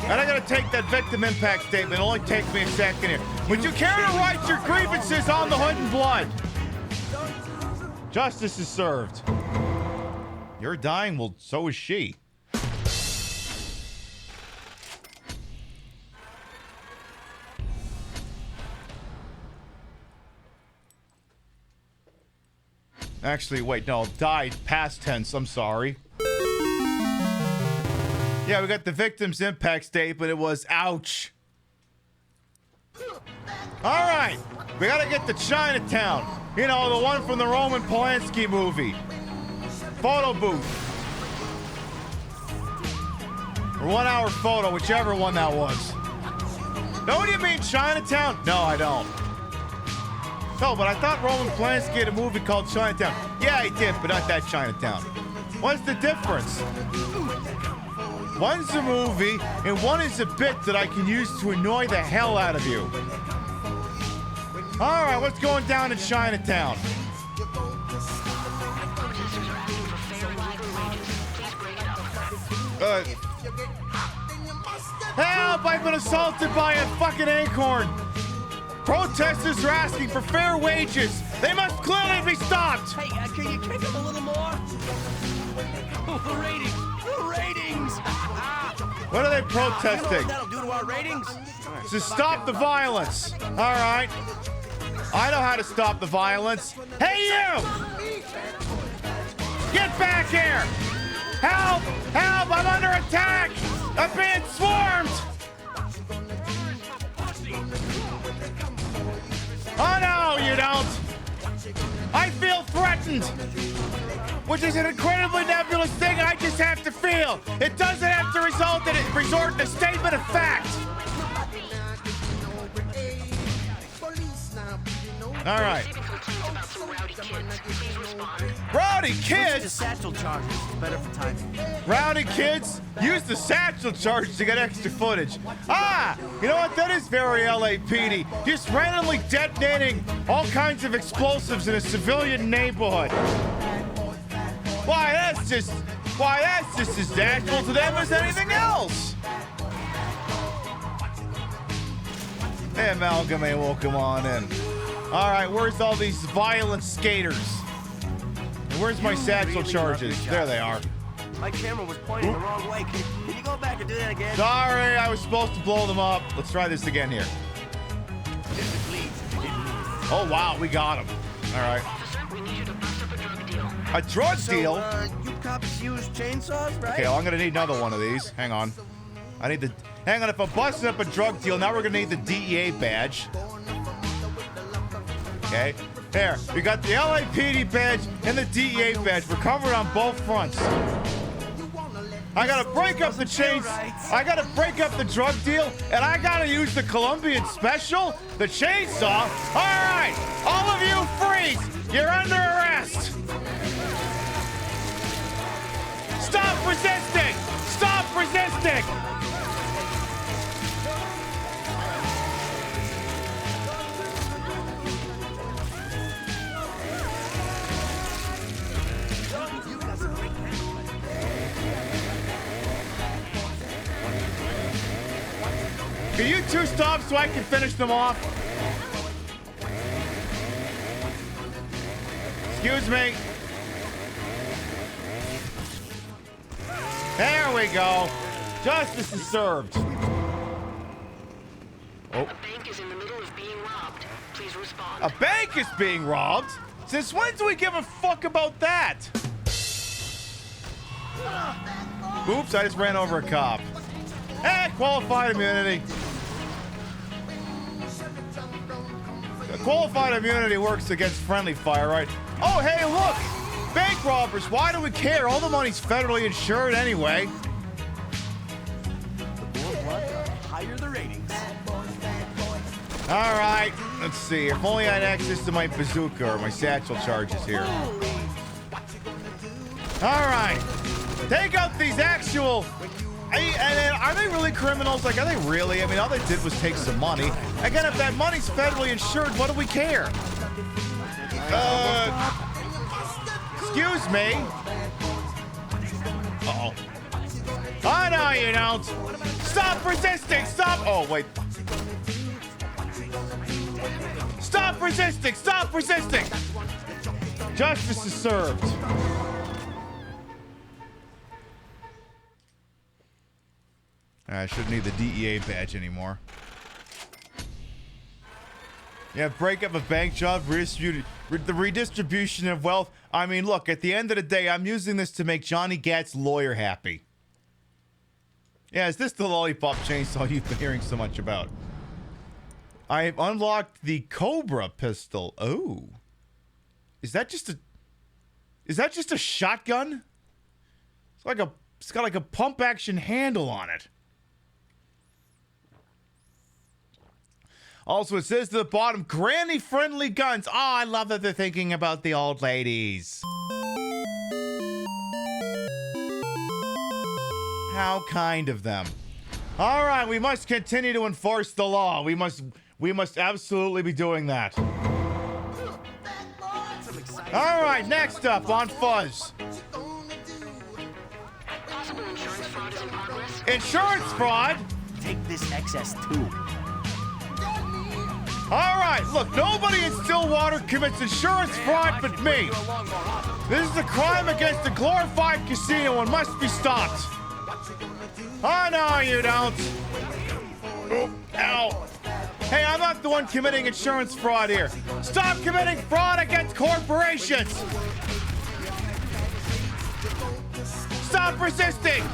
And I gotta take that victim impact statement. It'll only take me a second here. Would you care to write your grievances on the hood in blood? Justice is served. You're dying, well, so is she. Actually, wait, no, died, past tense, I'm sorry. Yeah, we got the victim's impact statement. It was ouch. All right, we gotta get to Chinatown. You know, the one from the Roman Polanski movie. Photo booth. Or 1 hour photo, whichever one that was. Know what you mean, Chinatown? No, I don't. No, but I thought Roman Polanski had a movie called Chinatown. Yeah, he did, but not that Chinatown. What's the difference? One's a movie, and one is a bit that I can use to annoy the hell out of you. All right, what's going down in Chinatown? Help! I've been assaulted by a fucking acorn! Protesters are asking for fair wages! They must clearly be stopped! Hey, can you kick him a little more? The ratings! The ratings! What are they You know protesting? what that'll do to our ratings? To stop the violence! Alright. I know how to stop the violence. Hey, you! Get back here! Help! Help! I'm under attack! I'm being swarmed! Oh no, you don't! I feel threatened! Which is an incredibly nebulous thing I just have to feel! It doesn't have to resort in a statement of fact! Alright. Rowdy The kids? satchel charges. It's better for timing. Rowdy kids? Use the satchel charge to get extra footage. Ah! You know what? That is very LAPD. Just randomly detonating all kinds of explosives in a civilian neighborhood. Why, that's just as natural to them as anything else. Hey, Amalgamate, welcome on in. All right, where's all these violent skaters? And where's my satchel charges? There they are. My camera was pointing the wrong way. Can you go back and do that again? Sorry, I was supposed to blow them up. Let's try this again here. Oh, wow, we got him. All right. Officer, we need you to bust up a drug deal. A drug deal? You cops use chainsaws, right? Okay, well, I'm gonna need another one of these. Hang on. Hang on, if I'm busting up a drug deal, now we're gonna need the DEA badge. Okay, there. We got the LAPD badge and the DEA badge. We're covered on both fronts. I gotta break up the chains. I gotta break up the drug deal, and I gotta use the Colombian special, the chainsaw. All right, all of you freeze. You're under arrest. Stop resisting. Stop resisting. Can you two stop so I can finish them off? Excuse me. There we go. Justice is served. Oh. A bank is in the middle of being robbed. Please respond. A bank is being robbed? Since when do we give a fuck about that? Oops, I just ran over a cop. Hey, qualified immunity. Qualified immunity works against friendly fire, right? Oh, hey, look! Bank robbers, why do we care? All the money's federally insured anyway. Higher the ratings. All right, let's see. If only I had access to my bazooka or my satchel charges here. All right. Take out these actual... And are they really criminals? Like, are they really? I mean, all they did was take some money. Again, if that money's federally insured, what do we care? Excuse me. Uh-oh. Oh, no, you don't. Stop resisting. Stop. Oh, wait. Stop resisting. Stop resisting. Justice is served. I shouldn't need the DEA badge anymore. Yeah, break up a bank job, the redistribution of wealth. I mean, look, at the end of the day, I'm using this to make Johnny Gat's lawyer happy. Yeah, is this the lollipop chainsaw you've been hearing so much about? I've unlocked the Cobra pistol. Oh. Is that just a shotgun? It's got like a pump action handle on it. Also, it says to the bottom, granny-friendly guns. Oh, I love that they're thinking about the old ladies. How kind of them. All right, we must continue to enforce the law. We must absolutely be doing that. All right, next up on Fuzz. Possible insurance fraud is in progress. Insurance fraud? Take this excess too. All right, look, nobody in Stillwater commits insurance fraud but me. This is a crime against a glorified casino and must be stopped. Oh, no, you don't. Oh, ow. Hey, I'm not the one committing insurance fraud here. Stop committing fraud against corporations. Stop resisting.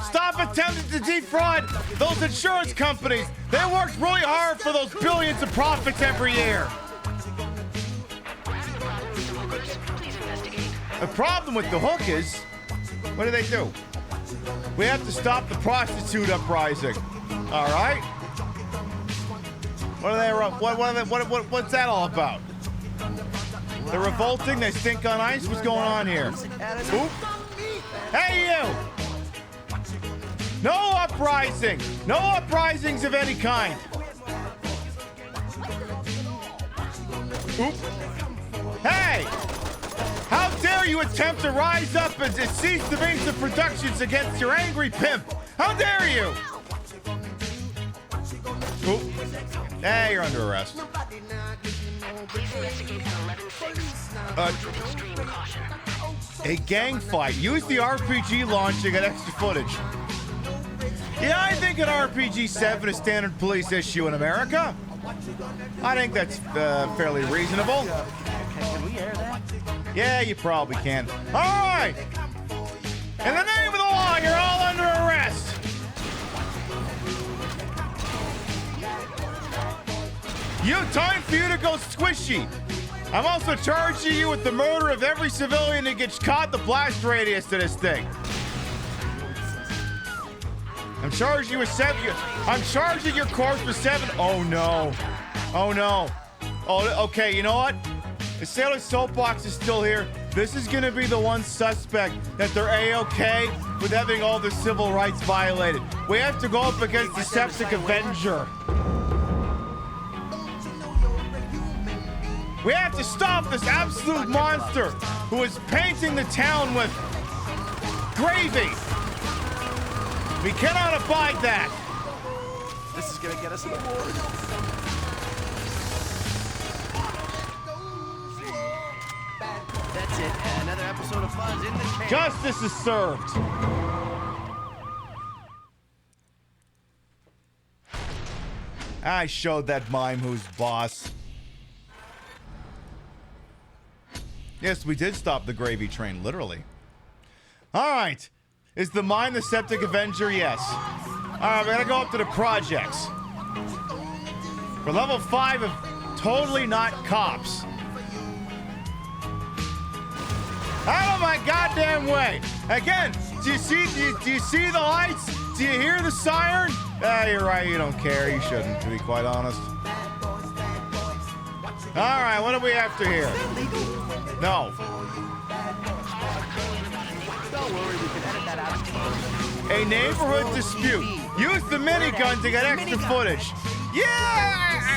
Stop attempting to defraud those insurance companies. They worked really hard for those billions of profits every year. The problem with the hookers, what do? We have to stop the prostitute uprising. All right? What's that all about? They're revolting, they stink on ice. What's going on here? Oop. Hey, you! No uprising! No uprisings of any kind! Oop. Hey! How dare you attempt to rise up and seize the means of productions against your angry pimp? How dare you? Oop. Hey, you're under arrest. A gang fight. Use the RPG launch to get extra footage. Yeah, I think an RPG 7 is standard police issue in America. I think that's fairly reasonable. Can we air that? Yeah, you probably can. All right. In the name of the law, you're all under arrest. Time for you to go squishy. I'm also charging you with the murder of every civilian that gets caught the blast radius to this thing. I'm charging you with 7. I'm charging your corpse with 7. Oh no. Oh no. Oh, okay, you know what? The Sailor Soapbox is still here. This is gonna be the one suspect that they're A-okay with having all their civil rights violated. We have to go up against the Septic Avenger. We have to stop this absolute monster who is painting the town with gravy. We cannot abide that. This is gonna get us an award. That's it. Another episode of Fuzz in the can. Justice is served. I showed that mime who's boss. Yes, we did stop the gravy train, literally. All right. Is the mime the Septic Avenger? Yes. All right, we're going to go up to the projects. For level 5 of totally not cops. Out of my goddamn way. Again, do you see the lights? Do you hear the siren? You're right, you don't care. You shouldn't, to be quite honest. All right, what are we after here? No. Don't worry, we can edit that out. A neighborhood dispute. Use the minigun to get extra footage. Yeah,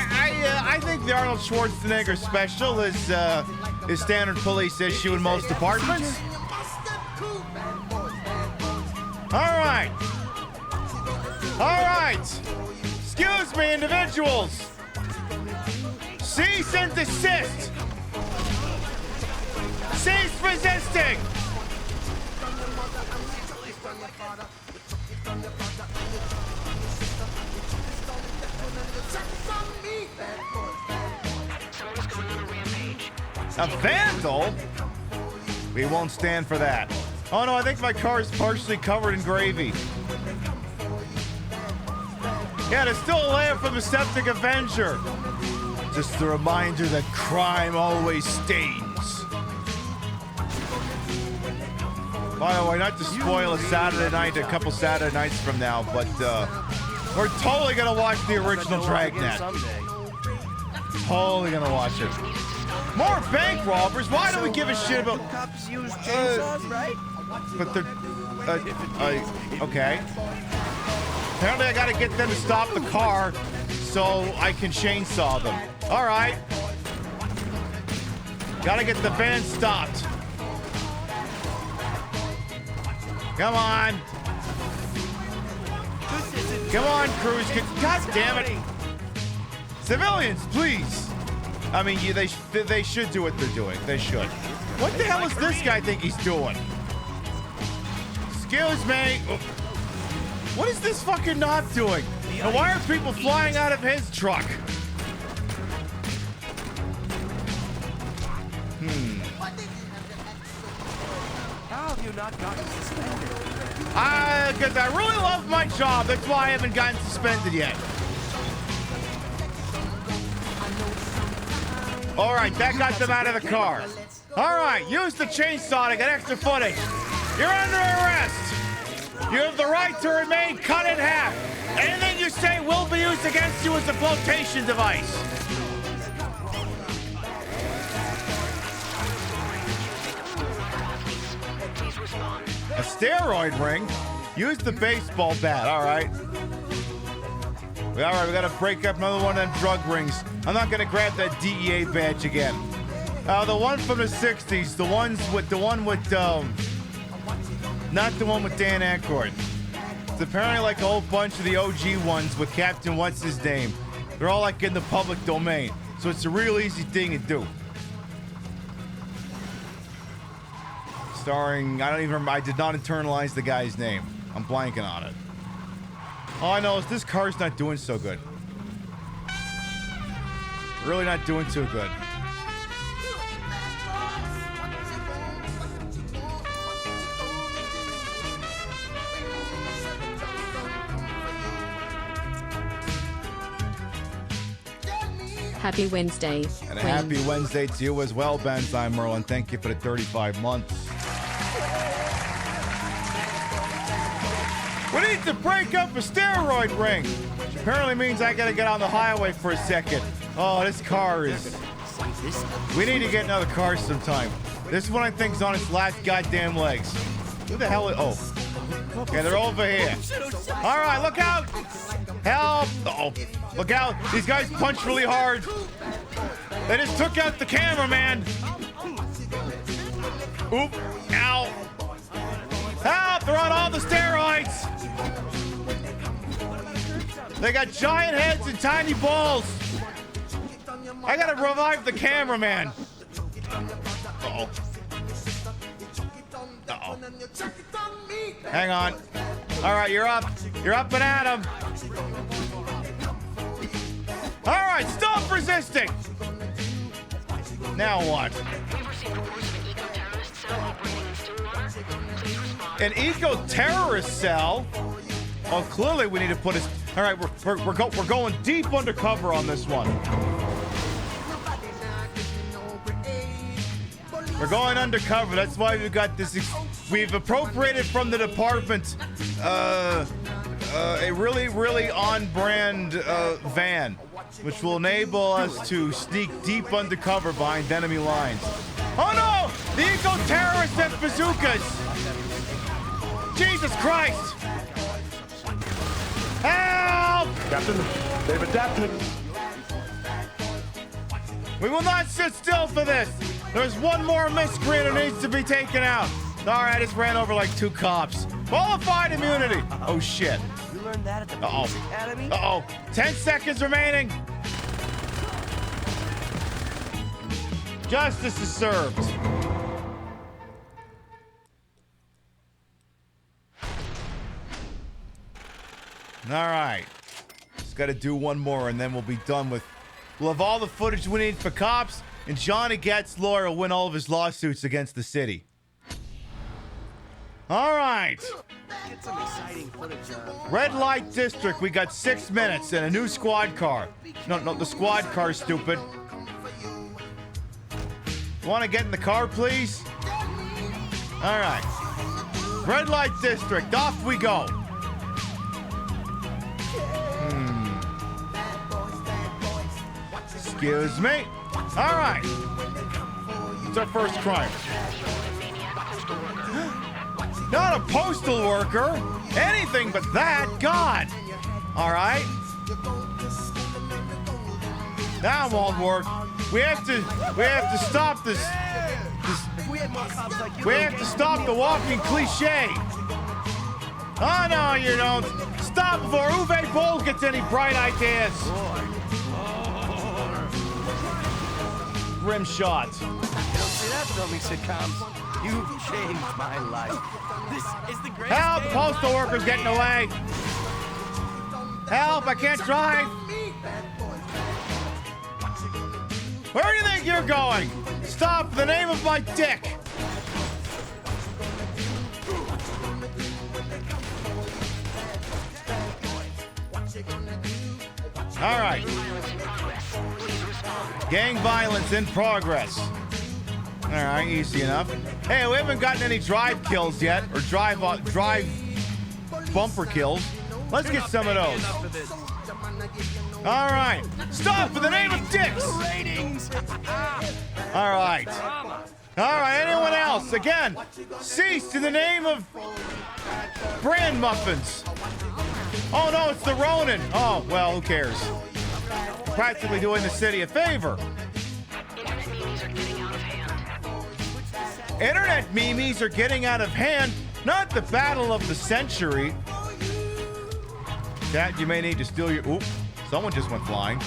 I think the Arnold Schwarzenegger special is standard police issue in most departments. All right. All right. Excuse me, individuals. Cease and desist. Cease resisting. A vandal? We won't stand for that. Oh no, I think my car is partially covered in gravy. Yeah, there's still a layer from the Septic Avenger. Just a reminder that crime always stains. By the way, not to spoil a Saturday night, a couple Saturday nights from now, but We're totally gonna watch the original Dragnet. Totally gonna watch it. More bank robbers? Why do we give a shit about... Cops use chainsaws, right? But they're... okay. Apparently I gotta get them to stop the car so I can chainsaw them. Alright. Gotta get the van stopped. Come on. Come on, Cruz. God damn it. Civilians, please. I mean, they should do what they're doing. They should. What the hell does this guy think he's doing? Excuse me. What is this fucking knob doing? And why are people flying out of his truck? How have you not gotten suspended? Because I really love my job. That's why I haven't gotten suspended yet. All right, that got them out of the car. All right, use the chainsaw to get extra footage. You're under arrest. You have the right to remain cut in half. Anything you say will be used against you as a flotation device. A steroid ring? Use the baseball bat, all right. All right, we gotta break up another one of them drug rings. I'm not gonna grab that DEA badge again. The one from the 60s, the one with, not the one with Dan Aykroyd. It's apparently like a whole bunch of the OG ones with Captain What's His Name. They're all like in the public domain, so it's a real easy thing to do. Starring, I don't even remember, I did not internalize the guy's name. I'm blanking on it. All I know is this car's not doing so good. Really not doing too good. Happy Wednesday. And a happy Wednesday to you as well, Benzyme Merlin. Thank you for the 35 months. We need to break up a steroid ring, which apparently means I gotta get on the highway for a second. Oh, this car is... We need to get another car sometime. This one I think is on its last goddamn legs. Who the hell is... Oh. Yeah, they're over here. All right, look out! Help! Uh-oh. Look out! These guys punch really hard. They just took out the cameraman. Oop! Ow! Help! They're on all the steroids. They got giant heads and tiny balls. I gotta revive the cameraman. Uh-oh. Uh-oh. Hang on. All right, you're up. You're up and at him. All right, stop resisting. Now what? An eco-terrorist cell? Oh, clearly we need to put us... All right, we're going deep undercover on this one. We're going undercover. That's why we've got this... We've appropriated from the department a really, really on-brand van, which will enable us to sneak deep undercover behind enemy lines. Oh no! The eco-terrorists have bazookas! Jesus Christ! Help! Captain, they've adapted. We will not sit still for this! There's one more miscreant who needs to be taken out. Alright, I just ran over like 2 cops. Qualified immunity! Oh shit. You learned that at the police academy? Uh-oh. 10 seconds remaining. Justice is served. Alright. Just gotta do one more and then we'll be done with... We'll have all the footage we need for cops, and Johnny Gat's lawyer will win all of his lawsuits against the city. Alright. Get some exciting footage. Red light district, we got 6 minutes and a new squad car. No, the squad car's stupid. Want to get in the car, please? Alright. Red light district, off we go. Excuse me. All right. It's our first crime. Not a postal worker. Anything but that. God. All right. That won't work. We have to stop this. We have to stop the walking cliche. Oh no, you don't. Stop before Uwe Boll gets any bright ideas. Grim shot. You don't see that filming sitcoms. You've changed my life. This is the greatest. Help! Postal workers getting away. Help! I can't drive. Where do you think you're going? Stop! The name of my dick. All right. Gang violence in progress. All right, easy enough. Hey, we haven't gotten any drive kills yet, or drive bumper kills. Let's get some of those. All right. Stop for the name of dicks. All right. All right, anyone else? Again, cease in the name of brand muffins. Oh, no, it's the Ronin. Oh, well, who cares? Practically doing the city a favor. Internet memes are getting out of hand, not the battle of the century. That you may need to steal your... Oop, someone just went flying.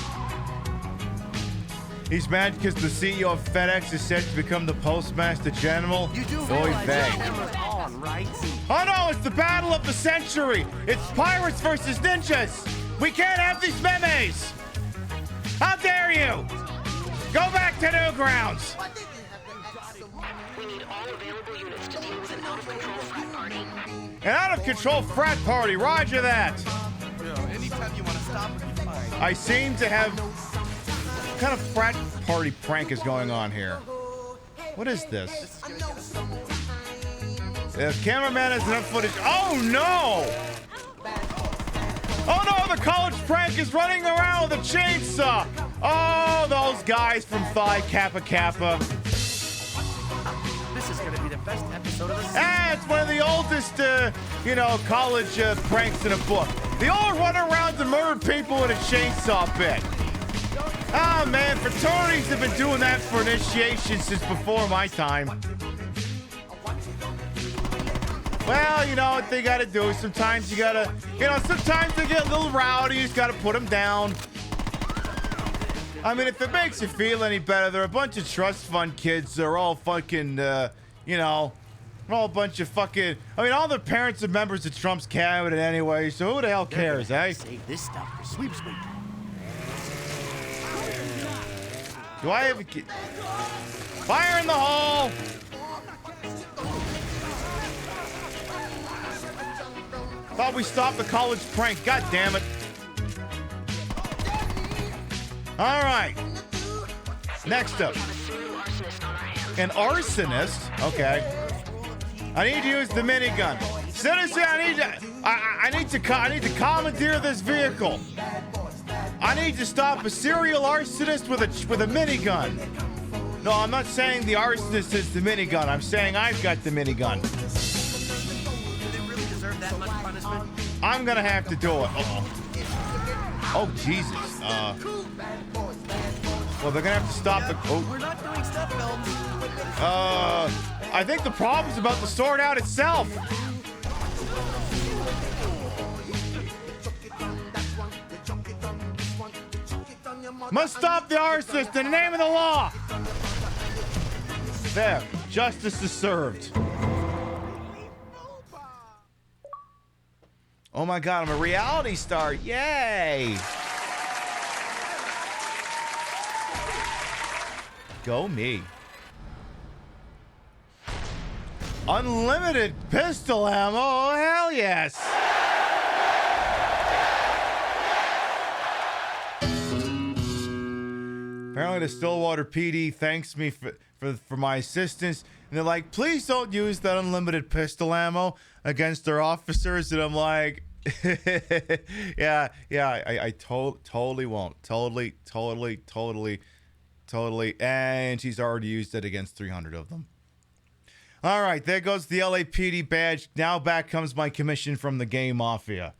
He's mad because the CEO of FedEx is set to become the Postmaster General. You do Oy realize vey. that camera's on, right? Oh no, it's the battle of the century. It's pirates versus ninjas. We can't have these memes. How dare you? Go back to Newgrounds. We need all available units to deal with an out-of-control frat party. An out-of-control frat party. Roger that. Anytime you want to stop, you're fine. I seem to have... What kind of frat party prank is going on here? What is this? The cameraman has enough footage. Oh no! Oh no, the college prank is running around with a chainsaw. Oh, those guys from Phi Kappa Kappa. This is going to be the best episode of the season. It's one of the oldest, college pranks in a book. They all run around and murder people with a chainsaw bit. Ah, man, fraternities have been doing that for initiation since before my time. Well, you know what they gotta do. Sometimes you gotta, sometimes they get a little rowdy. You just gotta put them down. I mean, if it makes you feel any better, they're a bunch of trust fund kids. They're all fucking, they're all a bunch of fucking, all their parents are members of Trump's cabinet anyway, so who the hell cares, eh? Save this stuff for sweepsweep. Do I have a kid? Fire in the hole! Thought we stopped the college prank. God damn it. All right. Next up. An arsonist? Okay. I need to use the minigun. Citizen, I need to commandeer this vehicle. I need to stop a serial arsonist with a minigun. No, I'm not saying the arsonist is the minigun. I'm saying I've got the minigun. Do they really deserve that much punishment? I'm gonna have to do it. Uh-oh. Oh, Jesus. Well, they're gonna have to stop the... Oh. We're not doing stuff films. I think the problem's about to sort out itself. Must stop the arsonist in the name of the law. There, justice is served. Oh my God, I'm a reality star. Yay. Go me. Unlimited pistol ammo. Oh, hell yes. Apparently the Stillwater PD thanks me for my assistance. And they're like, please don't use that unlimited pistol ammo against their officers. And I'm like, I totally won't. Totally. And she's already used it against 300 of them. All right, there goes the LAPD badge. Now back comes my commission from the Gay Mafia.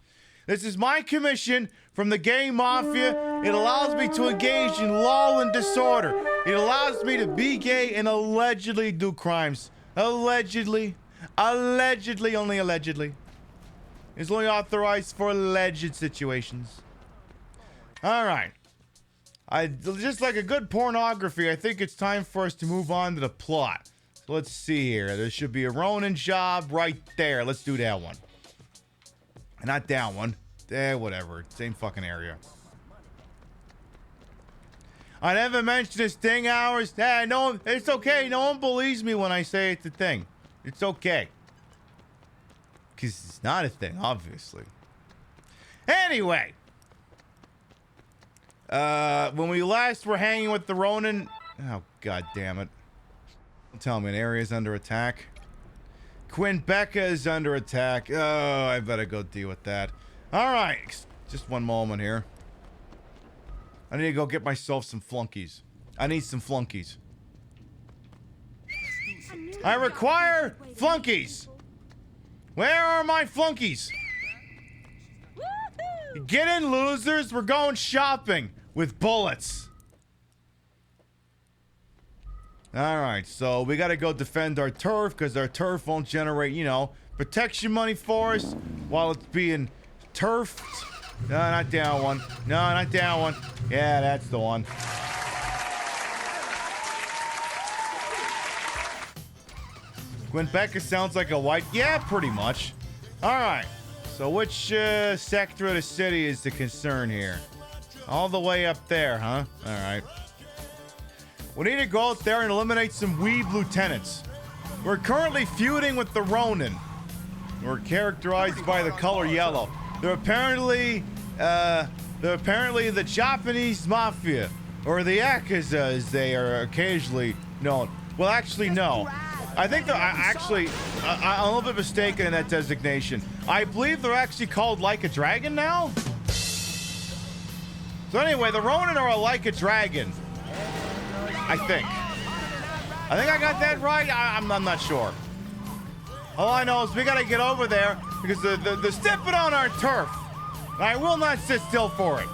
This is my commission from the Gay Mafia. It allows me to engage in law and disorder. It allows me to be gay and allegedly do crimes. Allegedly, only allegedly. It's only authorized for alleged situations. All right. Just like a good pornography, I think it's time for us to move on to the plot. So let's see here. There should be a Ronin job right there. Let's do that one. Not that one. Whatever. Same fucking area. I never mentioned this thing hours. No, it's okay. No one believes me when I say it's a thing. It's okay. Because it's not a thing, obviously. Anyway. When we last were hanging with the Ronin... Oh, god damn it. Don't tell me an area's under attack. Quinbeca is under attack. Oh, I better go deal with that. Alright. Just one moment here. I need to go get myself some flunkies. I need some flunkies. I require flunkies! Where are my flunkies? Get in, losers! We're going shopping with bullets. Alright, so we gotta go defend our turf because our turf won't generate, you know, protection money for us while it's being turfed. No, not that one. No, not that one. Yeah, that's the one. Quinbeca sounds like a white... Yeah, pretty much. Alright. So which sector of the city is the concern here? All the way up there, huh? Alright. We need to go out there and eliminate some weeb lieutenants. We're currently feuding with the Ronin. We're characterized by the color yellow. They're apparently the Japanese mafia, or the Yakuza as they are occasionally known. Well, actually, no. I think they're I'm a little bit mistaken in that designation. I believe they're actually called Like a Dragon now? So anyway, the Ronin are like a dragon. I think I got that right. I'm not sure. All I know is we gotta get over there because they're stepping on our turf. And I will not sit still for it.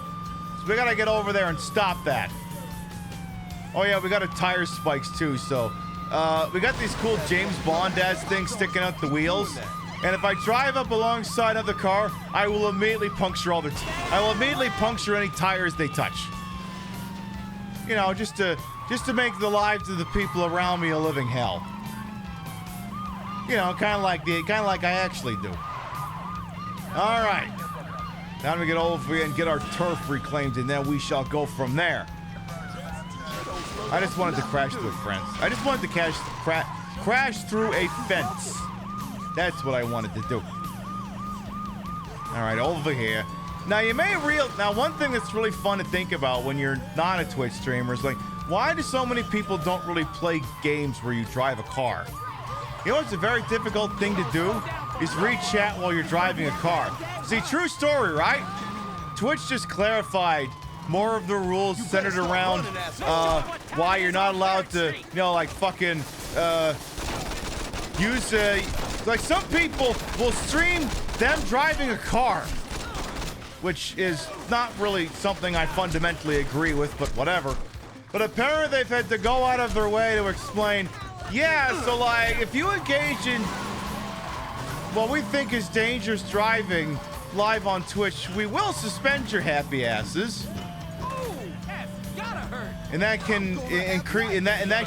So we gotta get over there and stop that. Oh yeah, we got a tire spikes too, so we got these cool James Bond-ass things sticking out the wheels. And if I drive up alongside of the car, I will immediately puncture any tires they touch. You know, just to make the lives of the people around me a living hell. You know, kind of like I actually do. All right. Now we get over here and get our turf reclaimed, and then we shall go from there. I just wanted to crash through friends. I just wanted to crash through a fence. That's what I wanted to do. All right, over here. Now now one thing that's really fun to think about when you're not a Twitch streamer is like, why do so many people don't really play games where you drive a car? You know what's a very difficult thing to do? Is read chat while you're driving a car. See, true story, right? Twitch just clarified more of the rules centered around why you're not allowed to, you know, like fucking use like some people will stream them driving a car, which is not really something I fundamentally agree with, but whatever. But apparently they've had to go out of their way to explain, yeah, so like if you engage in what we think is dangerous driving live on Twitch, we will suspend your happy asses. And that can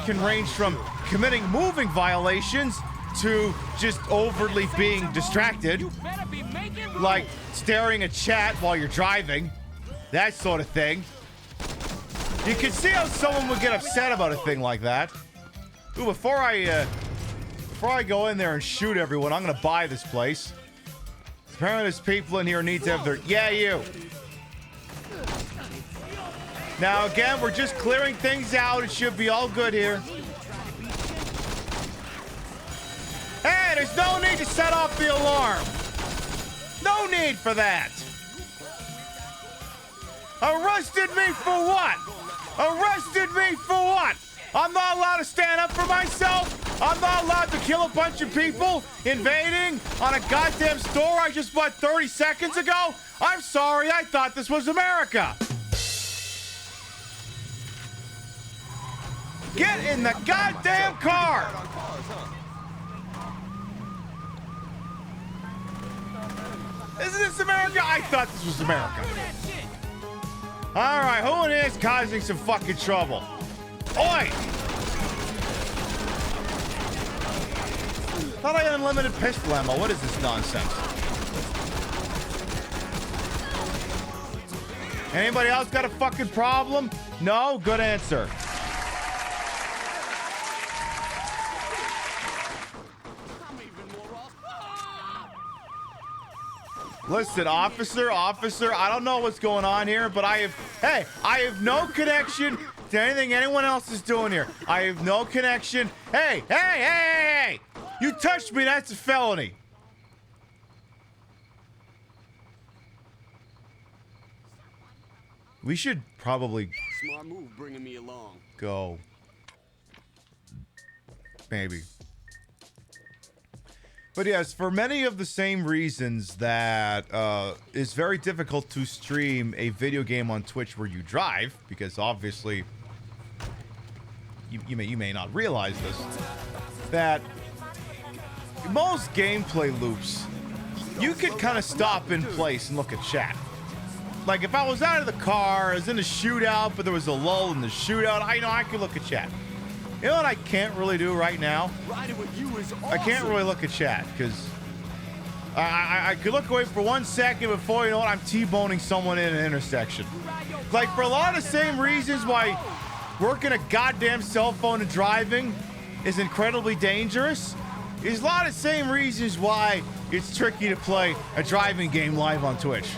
can range from committing moving violations to just overtly being distracted, like staring at chat while you're driving, that sort of thing. You can see how someone would get upset about a thing like that. Ooh, before I go in there and shoot everyone, I'm gonna buy this place. Apparently there's people in here who need to have their... Yeah, you! Now, again, we're just clearing things out. It should be all good here. Hey, there's no need to set off the alarm. No need for that. Arrested me for what? Arrested me for what? I'm not allowed to stand up for myself. I'm not allowed to kill a bunch of people invading on a goddamn store I just bought 30 seconds ago. I'm sorry, I thought this was America. Get in the goddamn car. Isn't this America? I thought this was America. All right, who in here is causing some fucking trouble? Oi! Thought I had unlimited pistol ammo. What is this nonsense? Anybody else got a fucking problem? No? Good answer. Listen, officer, I don't know what's going on here, but I have no connection to anything anyone else is doing here. I have no connection. Hey! You touched me, that's a felony. We should probably Smart move bringing me along. go. Maybe. But yes, for many of the same reasons that it's very difficult to stream a video game on Twitch where you drive, because obviously you may not realize this, that most gameplay loops, you could kind of stop in place and look at chat. Like if I was out of the car, I was in a shootout, but there was a lull in the shootout, I could look at chat. You know what I can't really do right now? Riding with you is awesome. I can't really look at chat because I could look away for 1 second before, you know what, I'm T-boning someone in an intersection. Like for a lot of the same reasons why working a goddamn cell phone and driving is incredibly dangerous, there's a lot of the same reasons why it's tricky to play a driving game live on Twitch.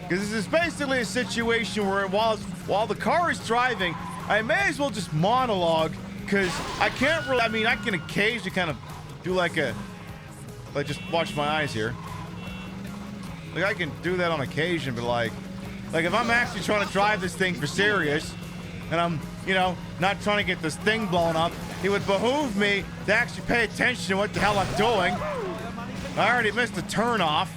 Because this is basically a situation where while the car is driving, I may as well just monologue, because I can't really, I can occasionally kind of do like just watch my eyes here. Like I can do that on occasion, but like if I'm actually trying to drive this thing for serious, and I'm, not trying to get this thing blown up, it would behoove me to actually pay attention to what the hell I'm doing. I already missed a turnoff.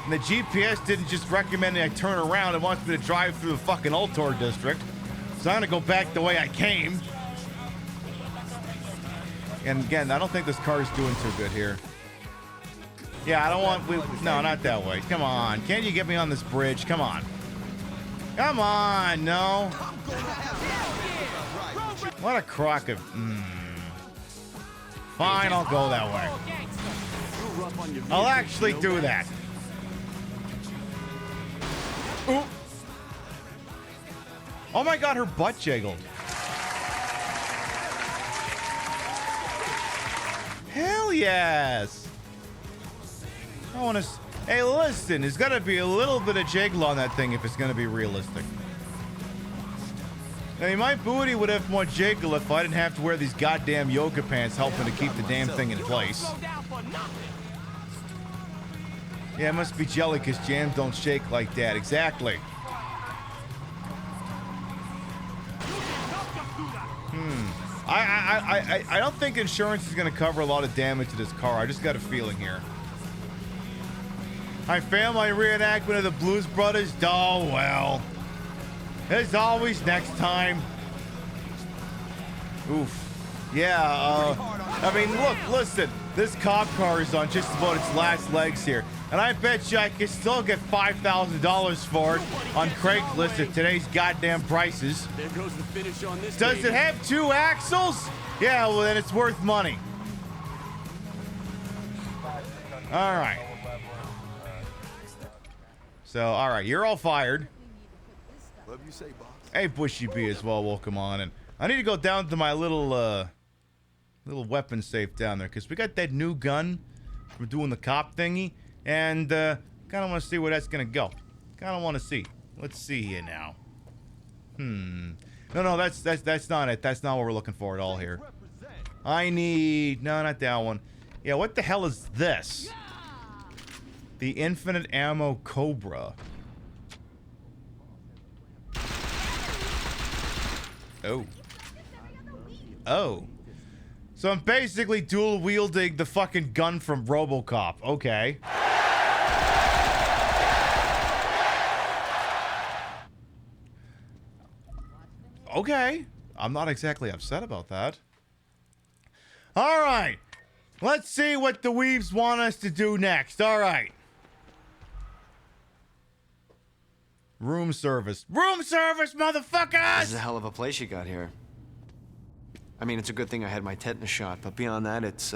And the GPS didn't just recommend that I turn around. It wants me to drive through the fucking Ultor district. So I'm gonna go back the way I came. And again, I don't think this car is doing too good here. Yeah, I don't want, no, not that way. Come on, can't you get me on this bridge? Come on. Come on, no. What a crock of, Fine, I'll go that way. I'll actually do that. Ooh. Oh my god, her butt jiggled. Hell yes. I want to. Hey, listen, there's got to be a little bit of jiggle on that thing if it's going to be realistic. I mean, my booty would have more jiggle if I didn't have to wear these goddamn yoga pants helping to keep the damn thing in place. Yeah, it must be jelly because jams don't shake like that. Exactly. I don't think insurance is going to cover a lot of damage to this car. I just got a feeling here. I failed my reenactment of the Blues Brothers. Oh, well. There's always next time. Oof. Yeah, look, listen. This cop car is on just about its last legs here. And I bet you I could still get $5,000 for it on Craigslist at today's goddamn prices. There goes the finish on this. Does it have 2 axles? Yeah, well then it's worth money. All right. So, all right, you're all fired. Love you say, boss. Hey, Bushy B as well, welcome on. And I need to go down to my little weapon safe down there because we got that new gun. We're doing the cop thingy. And kind of want to see where that's going to go. Kind of want to see. Let's see here now. No, that's not it. That's not what we're looking for at all here. I need... No, not that one. Yeah, what the hell is this? The infinite ammo Cobra. Oh. Oh. So I'm basically dual wielding the fucking gun from RoboCop. Okay. Okay. I'm not exactly upset about that. All right. Let's see what the weebs want us to do next. All right. Room service. Room service, motherfuckers! This is a hell of a place you got here. I mean, it's a good thing I had my tetanus shot, but beyond that, it's,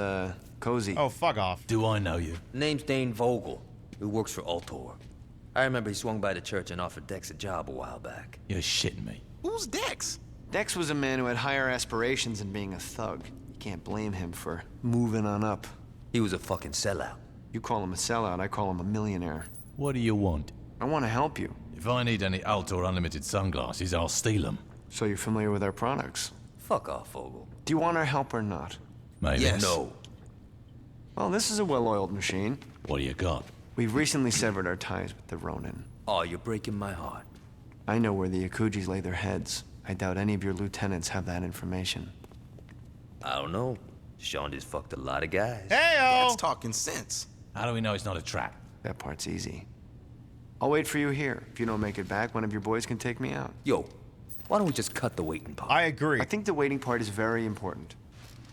cozy. Oh, fuck off. Do I know you? Name's Dane Vogel, who works for Altor. I remember he swung by the church and offered Dex a job a while back. You're shitting me. Who's Dex? Dex was a man who had higher aspirations than being a thug. You can't blame him for moving on up. He was a fucking sellout. You call him a sellout, I call him a millionaire. What do you want? I want to help you. If I need any Altor Unlimited sunglasses, I'll steal them. So you're familiar with our products? Fuck off, Vogel. Do you want our help or not? Maybe. Yes. No. Well, this is a well-oiled machine. What do you got? We've recently severed our ties with the Ronin. Oh, you're breaking my heart. I know where the Yakujis lay their heads. I doubt any of your lieutenants have that information. I don't know. Sean just fucked a lot of guys. Hey-o! That's talking sense. How do we know it's not a trap? That part's easy. I'll wait for you here. If you don't make it back, one of your boys can take me out. Yo, why don't we just cut the waiting part? I agree. I think the waiting part is very important.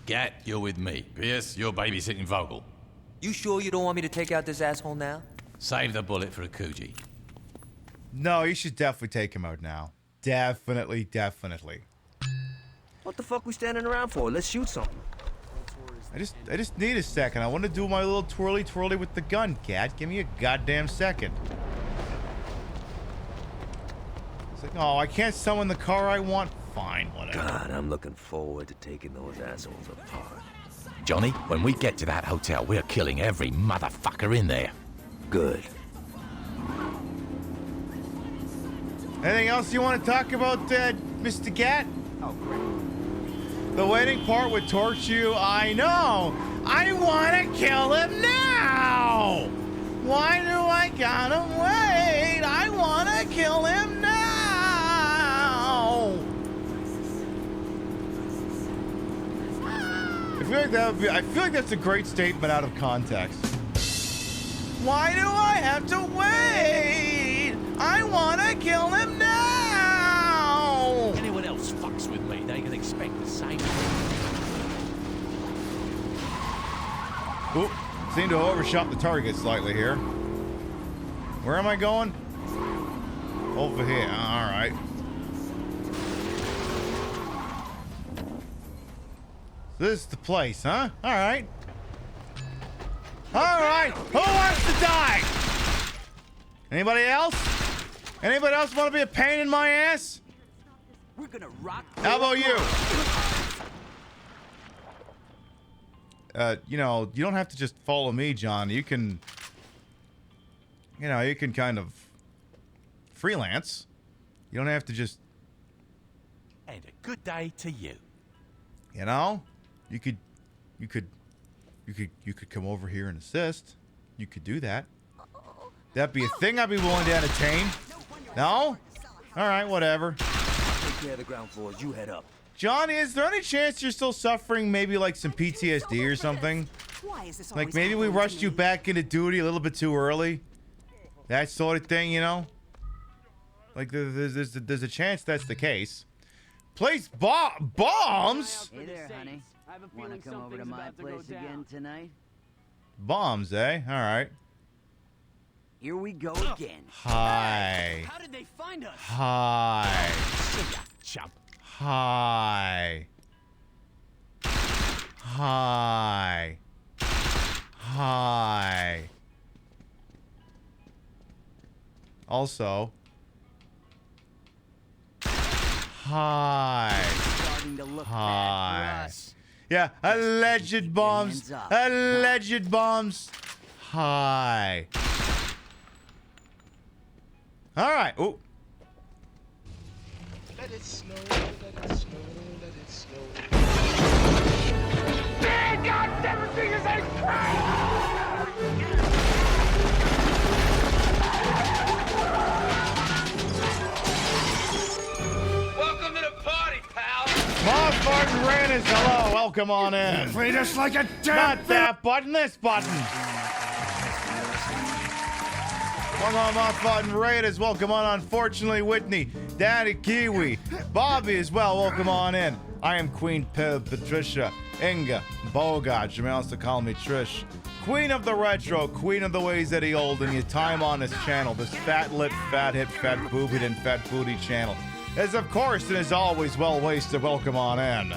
Gat, you're with me. Pierce, you're babysitting Vogel. You sure you don't want me to take out this asshole now? Save the bullet for a Kuji. No, you should definitely take him out now. Definitely, definitely. What the fuck we standing around for? Let's shoot something. I just need a second. I want to do my little twirly with the gun, Cat. Give me a goddamn second. It's like, oh, I can't summon the car I want. Fine, whatever. God, I'm looking forward to taking those assholes apart. Johnny, when we get to that hotel, we're killing every motherfucker in there. Good. Anything else you want to talk about, Mr. Cat? Oh, great. The waiting part would torture you. I know. I want to kill him now. Why do I gotta wait? I want to kill him now. I feel like that's a great statement out of context. Why do I have to wait? I want to kill him now. Anyone else fucks with me, they can expect the same thing. Oop, seem to have overshot the target slightly here. Where am I going? Over here. All right. This is the place, huh? All right. All right. Who wants to die? Anybody else? Anybody else want to be a pain in my ass? We're gonna rock. How about you? You know, you don't have to just follow me, John. You can, you know, you can kind of freelance. You don't have to just. And a good day to you. You know, you could come over here and assist. You could do that. That'd be a thing I'd be willing to entertain. No? All right, whatever. Take care of the ground floors. You head up. Johnny, is there any chance you're still suffering maybe like some PTSD or something? Like maybe we rushed you back into duty a little bit too early? That sort of thing, you know? Like there's a chance that's the case. Place bombs? Hey there, honey. Wanna come over to my place again tonight? Bombs, eh? All right. Here we go again. Hi. How did they find us? Hi. See ya, chump. Hi. Hi. Hi. Also. Hi. Starting to look bad for Hi. us. Yeah, alleged bombs. hands up. Alleged bombs. Hi. All right. Oh. Let it snow, let it snow, let it snow. Man, God, everything is a crap! Raiders, hello, welcome on in. Treat us like a Not that button, this button. Welcome on, button Raiders, welcome on. Unfortunately, Whitney, Daddy Kiwi, Bobby as well, welcome on in. I am Queen Pib, Patricia, Inga, Bogart. You may also call me Trish. Queen of the retro, queen of the ways that he old, and your time on this channel, this fat lip, fat hip, fat boobied, and fat booty channel, is of course and is always well wasted. Welcome on in.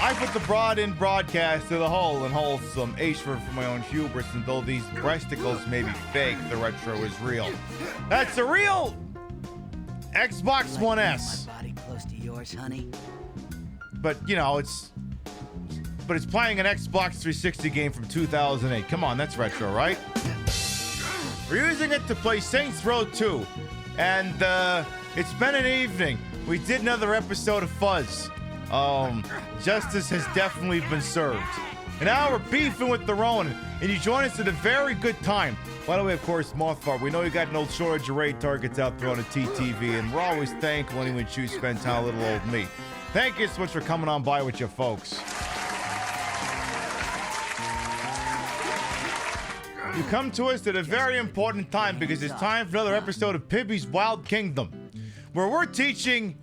I put the broad in broadcast to the whole and wholesome H for my own hubris, and though these breasticles may be fake, the retro is real. That's a real Xbox One S. My body close to yours, honey. But you know, it's playing an Xbox 360 game from 2008. Come on, that's retro, right? We're using it to play Saints Row 2, and it's been an evening. We did another episode of Fuzz. Justice has definitely been served. And now we're beefing with the Ronin, and you join us at a very good time. By the way, of course, Mothbar, we know you got no shortage of raid targets out there on the TTV, and we're always thankful when you choose to spend time with little old me. Thank you so much for coming on by with your folks. You come to us at a very important time because it's time for another episode of Pibby's Wild Kingdom, where we're teaching,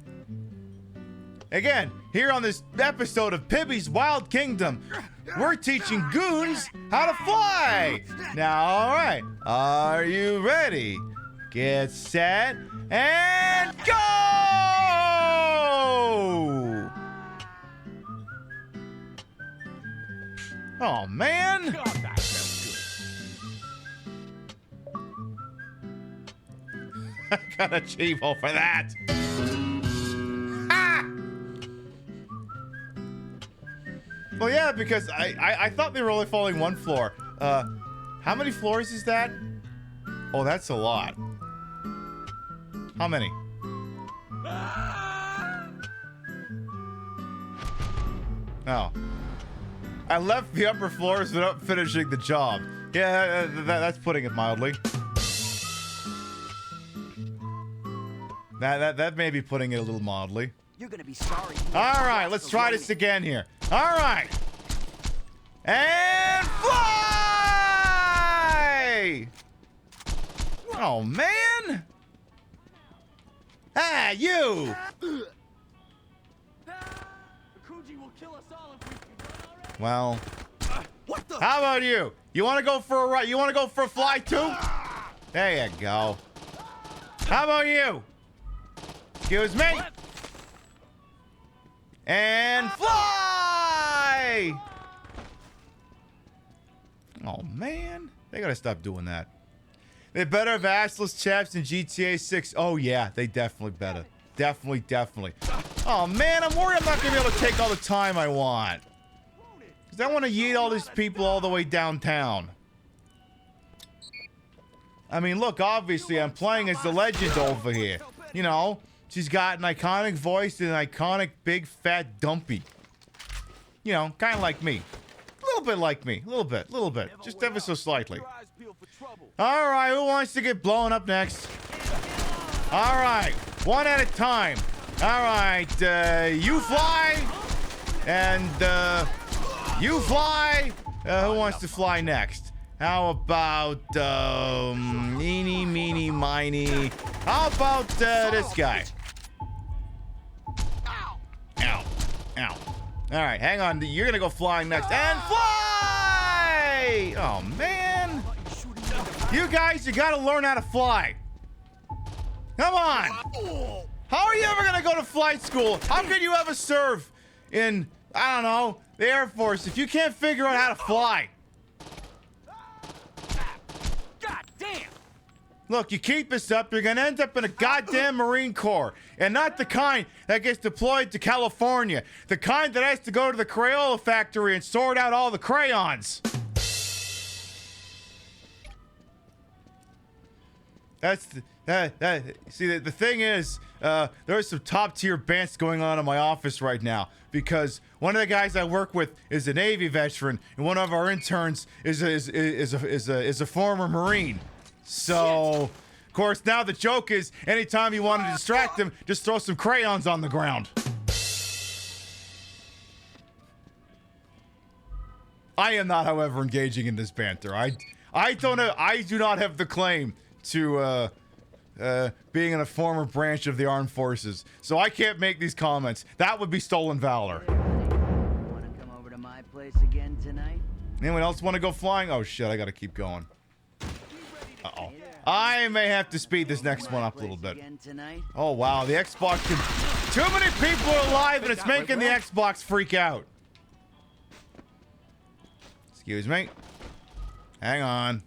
again, here on this episode of Pibby's Wild Kingdom, we're teaching goons how to fly. Now, all right, are you ready? Get set and go! Oh, man. I got a Chivo for that. Ah! Well, yeah, because I thought they were only falling one floor. How many floors is that? Oh, that's a lot. How many? Oh. I left the upper floors without finishing the job. Yeah, that's putting it mildly. That may be putting it a little mildly. You're gonna be sorry. All right, let's try this again here. All right. And fly! Oh, man. Ah, you. Well, how about you? You want to go for a ride? You want to go for a fly too? There you go. How about you? Excuse me. And fly! Oh, man. They gotta stop doing that. They better have assless chaps in GTA 6. Oh, yeah. They definitely better. Definitely. Oh, man. I'm worried I'm not gonna be able to take all the time I want. Because I want to yeet all these people all the way downtown. I mean, look, obviously, I'm playing as the legend over here. You know, she's got an iconic voice and an iconic big fat dumpy. You know, kind of like me. A little bit like me. A little bit. Just ever so slightly. All right, who wants to get blown up next? All right, one at a time. All right, you fly. And, you fly. Who wants to fly next? How about, eeny, meeny, miny. How about, this guy? Ow. All right, hang on. You're gonna go flying next. And fly! Oh, man. You guys, you gotta learn how to fly. Come on. How are you ever gonna go to flight school? How can you ever serve in, I don't know, the Air Force if you can't figure out how to fly? God damn! Look, you keep this up, you're gonna end up in a goddamn Marine Corps. And not the kind that gets deployed to California. The kind that has to go to the Crayola factory and sort out all the crayons. That's see, the thing is, there's some top tier bants going on in my office right now because one of the guys I work with is a Navy veteran, and one of our interns is a former Marine. So Of course, now the joke is anytime you want to distract him, just throw some crayons on the ground. I am not, however, engaging in this banter. I do not have the claim to being in a former branch of the armed forces, so I can't make these comments. That would be stolen valor. Want to come over to my place again tonight? Anyone else want to go flying? Oh shit, I gotta keep going. Uh-oh. I may have to speed this next one up a little bit. Oh wow, the Xbox can... Too many people are alive and it's making the Xbox freak out. Excuse me. Hang on.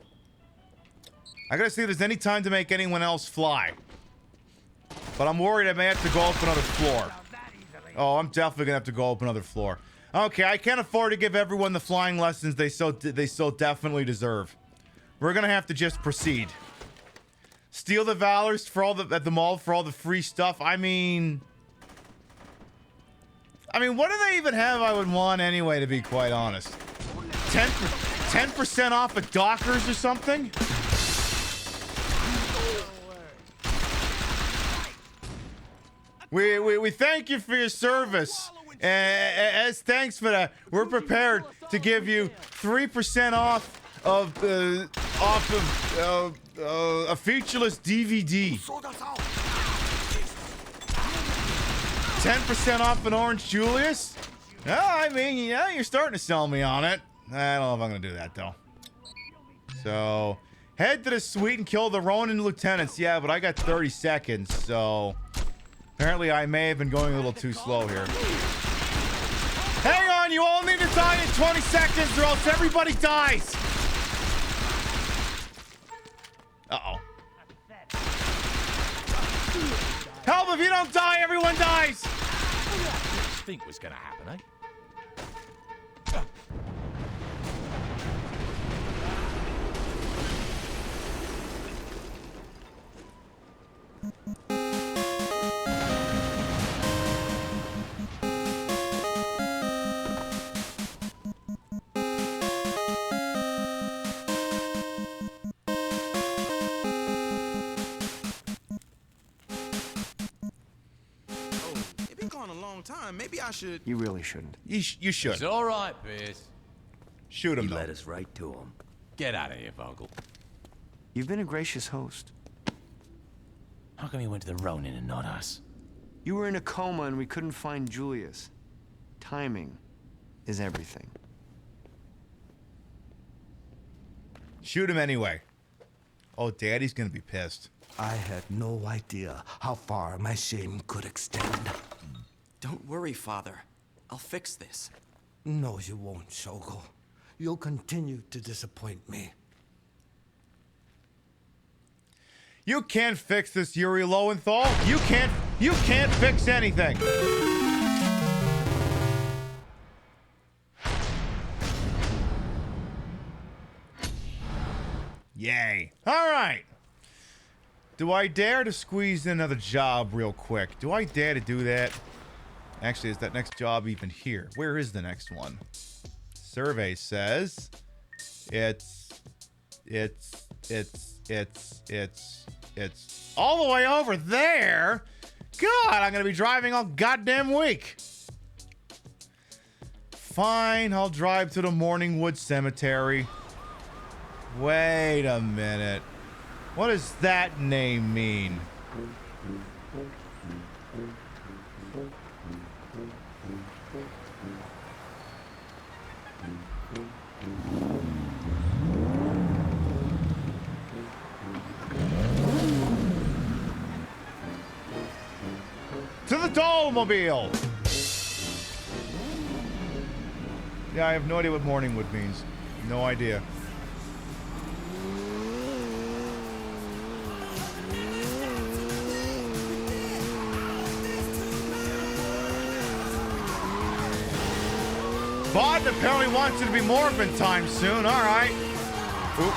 I gotta see if there's any time to make anyone else fly. But I'm worried I may have to go up another floor. Oh, I'm definitely gonna have to go up another floor. Okay, I can't afford to give everyone the flying lessons they so definitely deserve. We're gonna have to just proceed. Steal the Valors for all at the mall for all the free stuff. I mean, what do they even have I would want anyway, to be quite honest? 10% off at Dockers or something? We thank you for your service. As thanks for that, we're prepared to give you 3% off of a featureless DVD. 10% off an Orange Julius? Oh, I mean, yeah, you're starting to sell me on it. I don't know if I'm gonna do that though. So, head to the suite and kill the Ronin lieutenants. Yeah, but I got 30 seconds, so apparently I may have been going a little too slow here. Hang on, you all need to die in 20 seconds or else everybody dies. Uh-oh. Help, if you don't die, everyone dies. What did you think was gonna happen, eh? Time. Maybe I should. You really shouldn't. You should. It's all right, Pierce. Shoot him, You though. led us right to him. Get out of here, Vogel. You've been a gracious host. How come you went to the Ronin and not us? You were in a coma and we couldn't find Julius. Timing is everything. Shoot him anyway. Oh, Daddy's gonna be pissed. I had no idea how far my shame could extend. Don't worry, Father. I'll fix this. No, you won't, Shogol. You'll continue to disappoint me. You can't fix this, Yuri Lowenthal. You can't fix anything. Yay. All right. Do I dare to squeeze in another job real quick? Do I dare to do that? Actually, is that next job even here? Where is the next one? Survey says it's all the way over there. God, I'm gonna be driving all goddamn week. Fine, I'll drive to the Morningwood Cemetery. Wait a minute. What does that name mean? To the Dollmobile! Yeah, I have no idea what Morningwood means. No idea. Bond apparently wants it to be Morphin time soon. All right. Oop.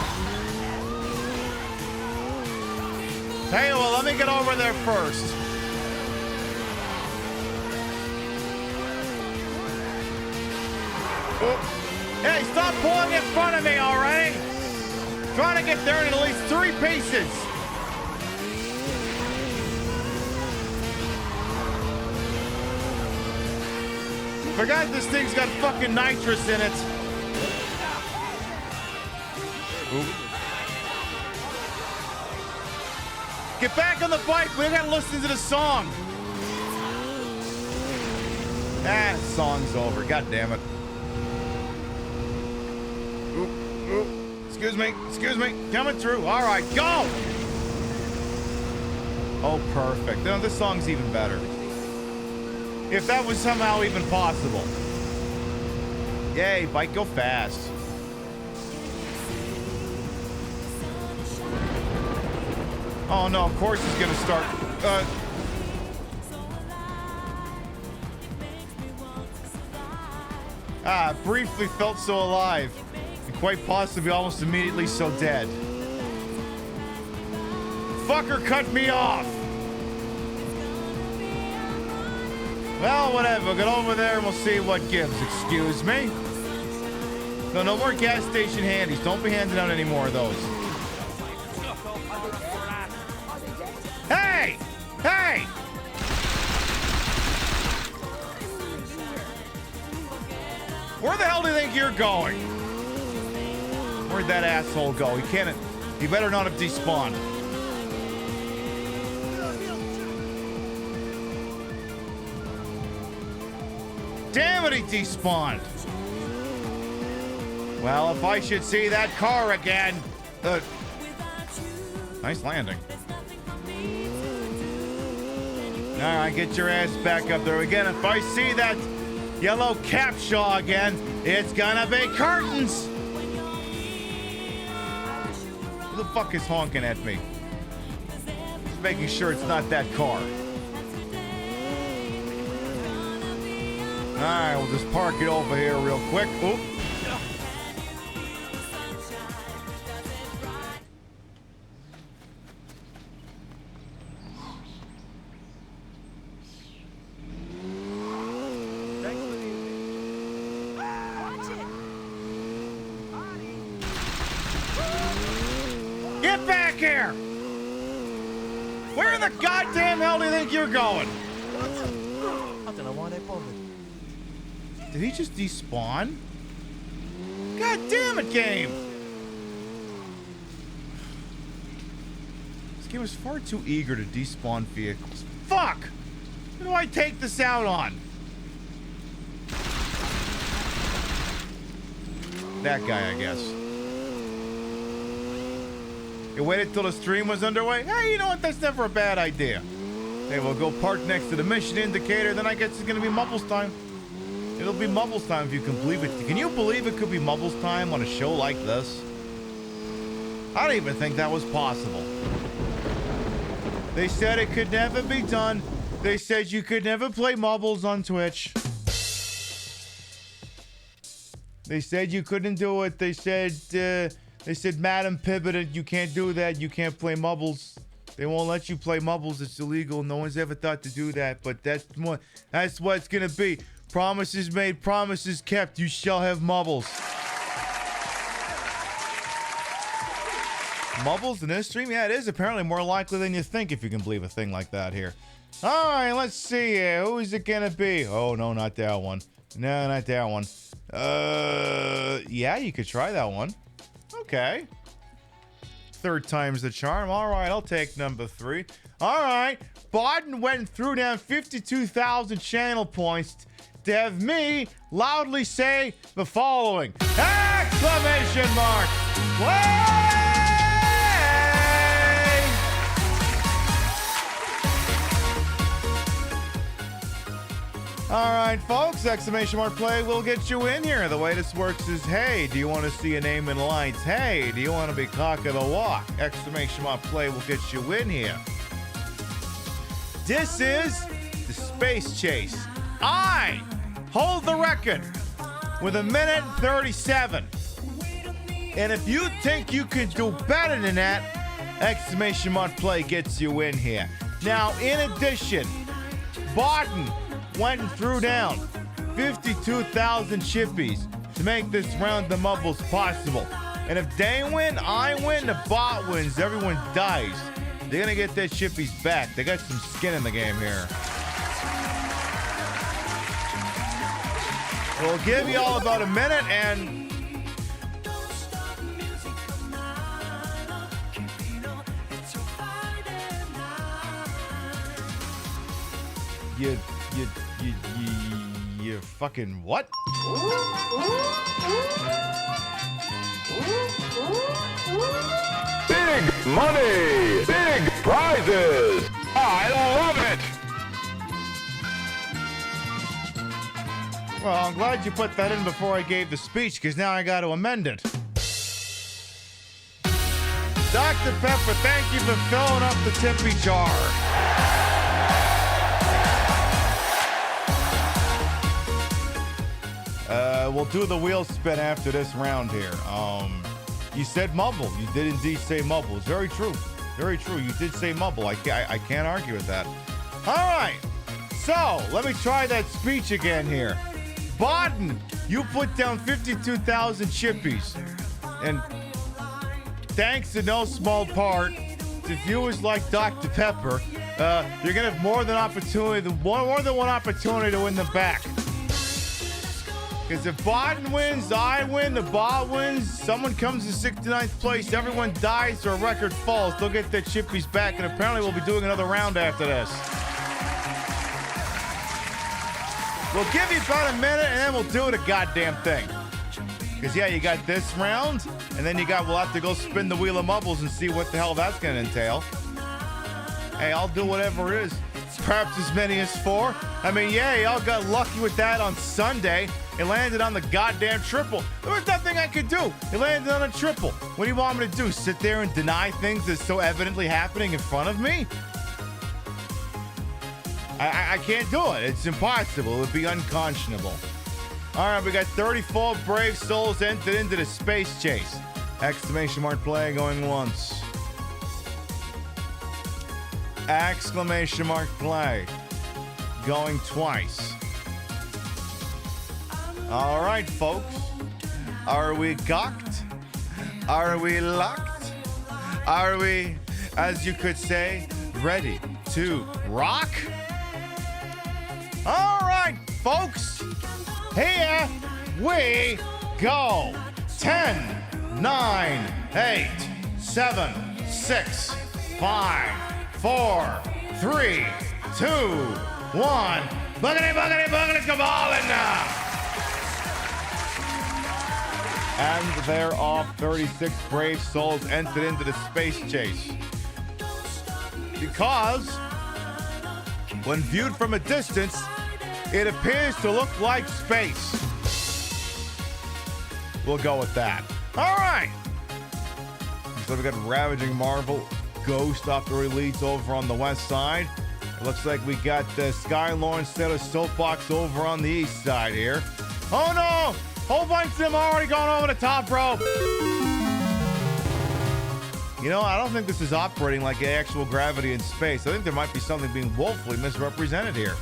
Hey, well, let me get over there first. Oop. Hey, stop pulling in front of me already. Trying to get there in at least 3 pieces. Forgot this thing's got fucking nitrous in it. Ooh. Get back on the bike. We gotta listen to the song. Ah, song's over. God damn it. Ooh. Excuse me. Coming through. All right, go. Oh, perfect. No, this song's even better. If that was somehow even possible. Yay, bike, go fast. Oh no, of course he's gonna start. Briefly felt so alive. And quite possibly almost immediately so dead. Fucker cut me off! Well, whatever. We'll get over there and we'll see what gives. Excuse me? No more gas station handies. Don't be handing out any more of those. Hey! Hey! Where the hell do you think you're going? Where'd that asshole go? He better not have despawned. Damn it, he despawned. Well, if I should see that car again. Nice landing. All right, get your ass back up there again. If I see that yellow capshaw again, it's gonna be curtains. Who the fuck is honking at me? Just making sure it's not that car. All right, we'll just park it over here real quick. Oop. Get back here! Where the goddamn hell do you think you're going? Did he just despawn? God damn it, game! This game is far too eager to despawn vehicles. Fuck! Who do I take this out on? That guy, I guess. You waited till the stream was underway? Hey, you know what? That's never a bad idea. Hey, we'll go park next to the mission indicator, then I guess it's gonna be Mubbles time. It'll be Mubbles time if you can believe it. Can you believe it could be Mubbles time on a show like this? I don't even think that was possible. They said it could never be done. They said you could never play Mubbles on Twitch. They said you couldn't do it. They said, Madam Pivot, you can't do that. You can't play Mubbles. They won't let you play Mubbles. It's illegal. No one's ever thought to do that. But that's what it's gonna be. Promises made, promises kept. You shall have Mubbles. Mubbles in this stream? Yeah, it is apparently more likely than you think if you can believe a thing like that here. All right, let's see here. Who is it gonna be? Oh, no, not that one. No, not that one. Yeah, you could try that one. Okay. Third time's the charm. All right, I'll take number 3. All right. Biden went and threw down 52,000 channel points to have me loudly say the following. Exclamation mark. Play! All right, folks, exclamation mark play will get you in here. The way this works is, hey, do you want to see a name in lights? Hey, do you want to be cock of the walk? Exclamation mark play will get you in here. This is the Space Chase. I hold the record with 1:37. And if you think you can do better than that, exclamation mark play gets you in here. Now, in addition, Barton went and threw down 52,000 chippies to make this round of Mubbles possible. And if they win, I win, the bot wins, everyone dies. They're gonna get their chippies back. They got some skin in the game here. We'll give you all about a minute and you fucking what? Big money! Big prizes! I love it! Well, I'm glad you put that in before I gave the speech, because now I got to amend it. Dr. Pepper, thank you for filling up the tippy jar. We'll do the wheel spin after this round here. You said mumble. You did indeed say mumble. It's very true. Very true. You did say mumble. I can't argue with that. All right. So, let me try that speech again here. Baden, you put down 52,000 chippies. And thanks to no small part to viewers like Dr. Pepper, you're going to have more than one opportunity to win them back. Because if Baden wins, I win, the bot wins, someone comes in 69th place, everyone dies, or a record falls, they'll get their chippies back, and apparently we'll be doing another round after this. We'll give you about a minute, and then we'll do the goddamn thing. Because, yeah, you got this round, and then we'll have to go spin the wheel of mumbles and see what the hell that's going to entail. Hey, I'll do whatever it is. Perhaps as many as 4. I mean, yeah, y'all got lucky with that on Sunday. It landed on the goddamn triple. There was nothing I could do. It landed on a triple. What do you want me to do? Sit there and deny things that's so evidently happening in front of me? I can't do it. It's impossible. It would be unconscionable. All right, we got 34 brave souls entered into the space chase. Exclamation mark play going once. Exclamation mark play going twice. All right, folks. Are we cocked? Are we locked? Are we, as you could say, ready to rock? All right, folks. Here we go. 10, 9, 8, 7, 6, 5, 4, 3, 2, 1. Boogity, boogity, boogity, caballing now. And they're off. 36 brave souls entered into the space chase. Because when viewed from a distance, it appears to look like space. We'll go with that. All right. So we got Ravaging Marvel, Ghost off the release over on the west side. It looks like we got Skylorn instead of Soapbox over on the east side here. Oh no! Whole bunch of them already gone over the top rope. You know, I don't think this is operating like actual gravity in space. I think there might be something being woefully misrepresented here.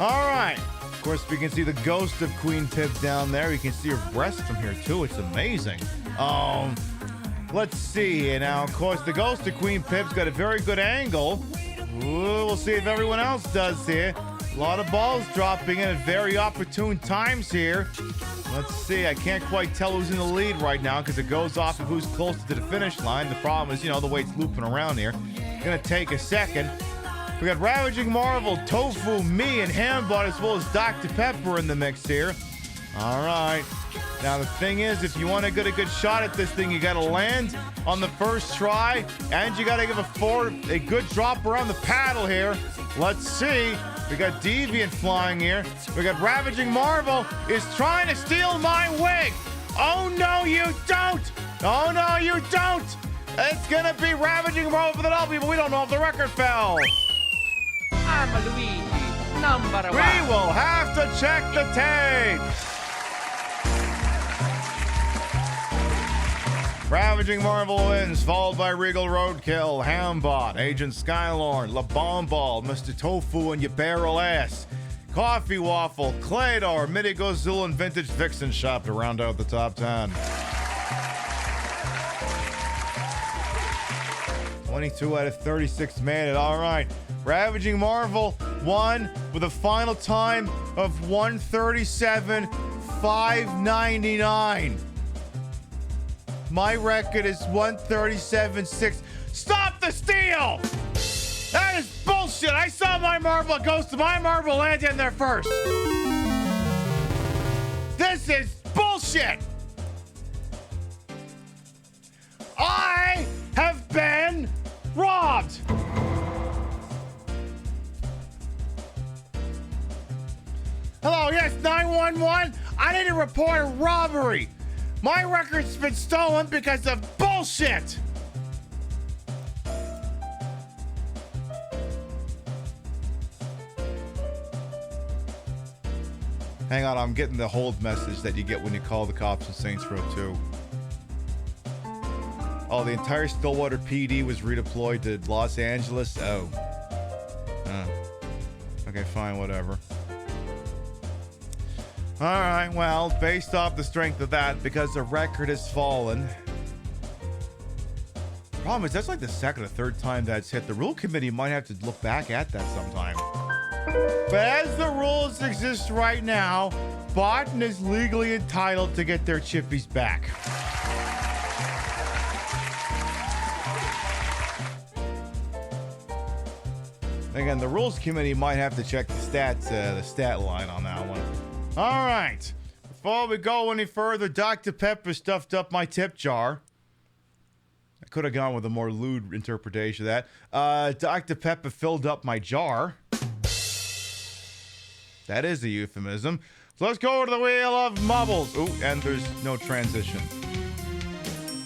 All right. Of course, we can see the ghost of Queen Pib down there. You can see her breast from here, too. It's amazing. Let's see here. Now, of course, the ghost of Queen Pib's got a very good angle. Ooh, we'll see if everyone else does here. A lot of balls dropping in at very opportune times here. Let's see. I can't quite tell who's in the lead right now because it goes off of who's closest to the finish line. The problem is, you know, the way it's looping around here. It's going to take a second. We got Ravaging Marvel, Tofu, me, and Hambot, as well as Dr. Pepper in the mix here. All right. Now, the thing is, if you want to get a good shot at this thing, you got to land on the first try, and you got to give a good drop around the paddle here. Let's see. We got Deviant flying here. We got Ravaging Marvel is trying to steal my wig. Oh, no, you don't. Oh, no, you don't. It's going to be Ravaging Marvel for the W, but we don't know if the record fell. I'm Luigi, number 1. We will have to check the tape. Ravaging Marvel wins, followed by Regal Roadkill, Hambot, Agent Skylorn, La Bomball, Mr. Tofu, and your barrel ass. Coffee Waffle, Claydor, Midi Gozul, and Vintage Vixen Shop to round out the top 10. 22 out of 36 made it. All right. Ravaging Marvel won with a final time of 1:37.45. $5.99. My record is 137.6. Stop the steal! That is bullshit. I saw my marble. It goes to my marble, land in there first. This is bullshit. I have been robbed. Hello, yes, 911. I need to report a robbery. My record's been stolen because of bullshit. Hang on, I'm getting the hold message that you get when you call the cops in Saints Row 2. Oh, the entire Stillwater PD was redeployed to Los Angeles? Oh. Okay, fine, whatever. Alright, well, based off the strength of that, because the record has fallen. Problem is, that's like the second or third time that's hit. The rule committee might have to look back at that sometime. But as the rules exist right now, Barton is legally entitled to get their chippies back. Again, the rules committee might have to check the stat line on that one. All right. Before we go any further, Dr. Pepper stuffed up my tip jar. I could have gone with a more lewd interpretation of that. Dr. Pepper filled up my jar. That is a euphemism. So let's go to the wheel of Mubbles. Ooh, and there's no transition.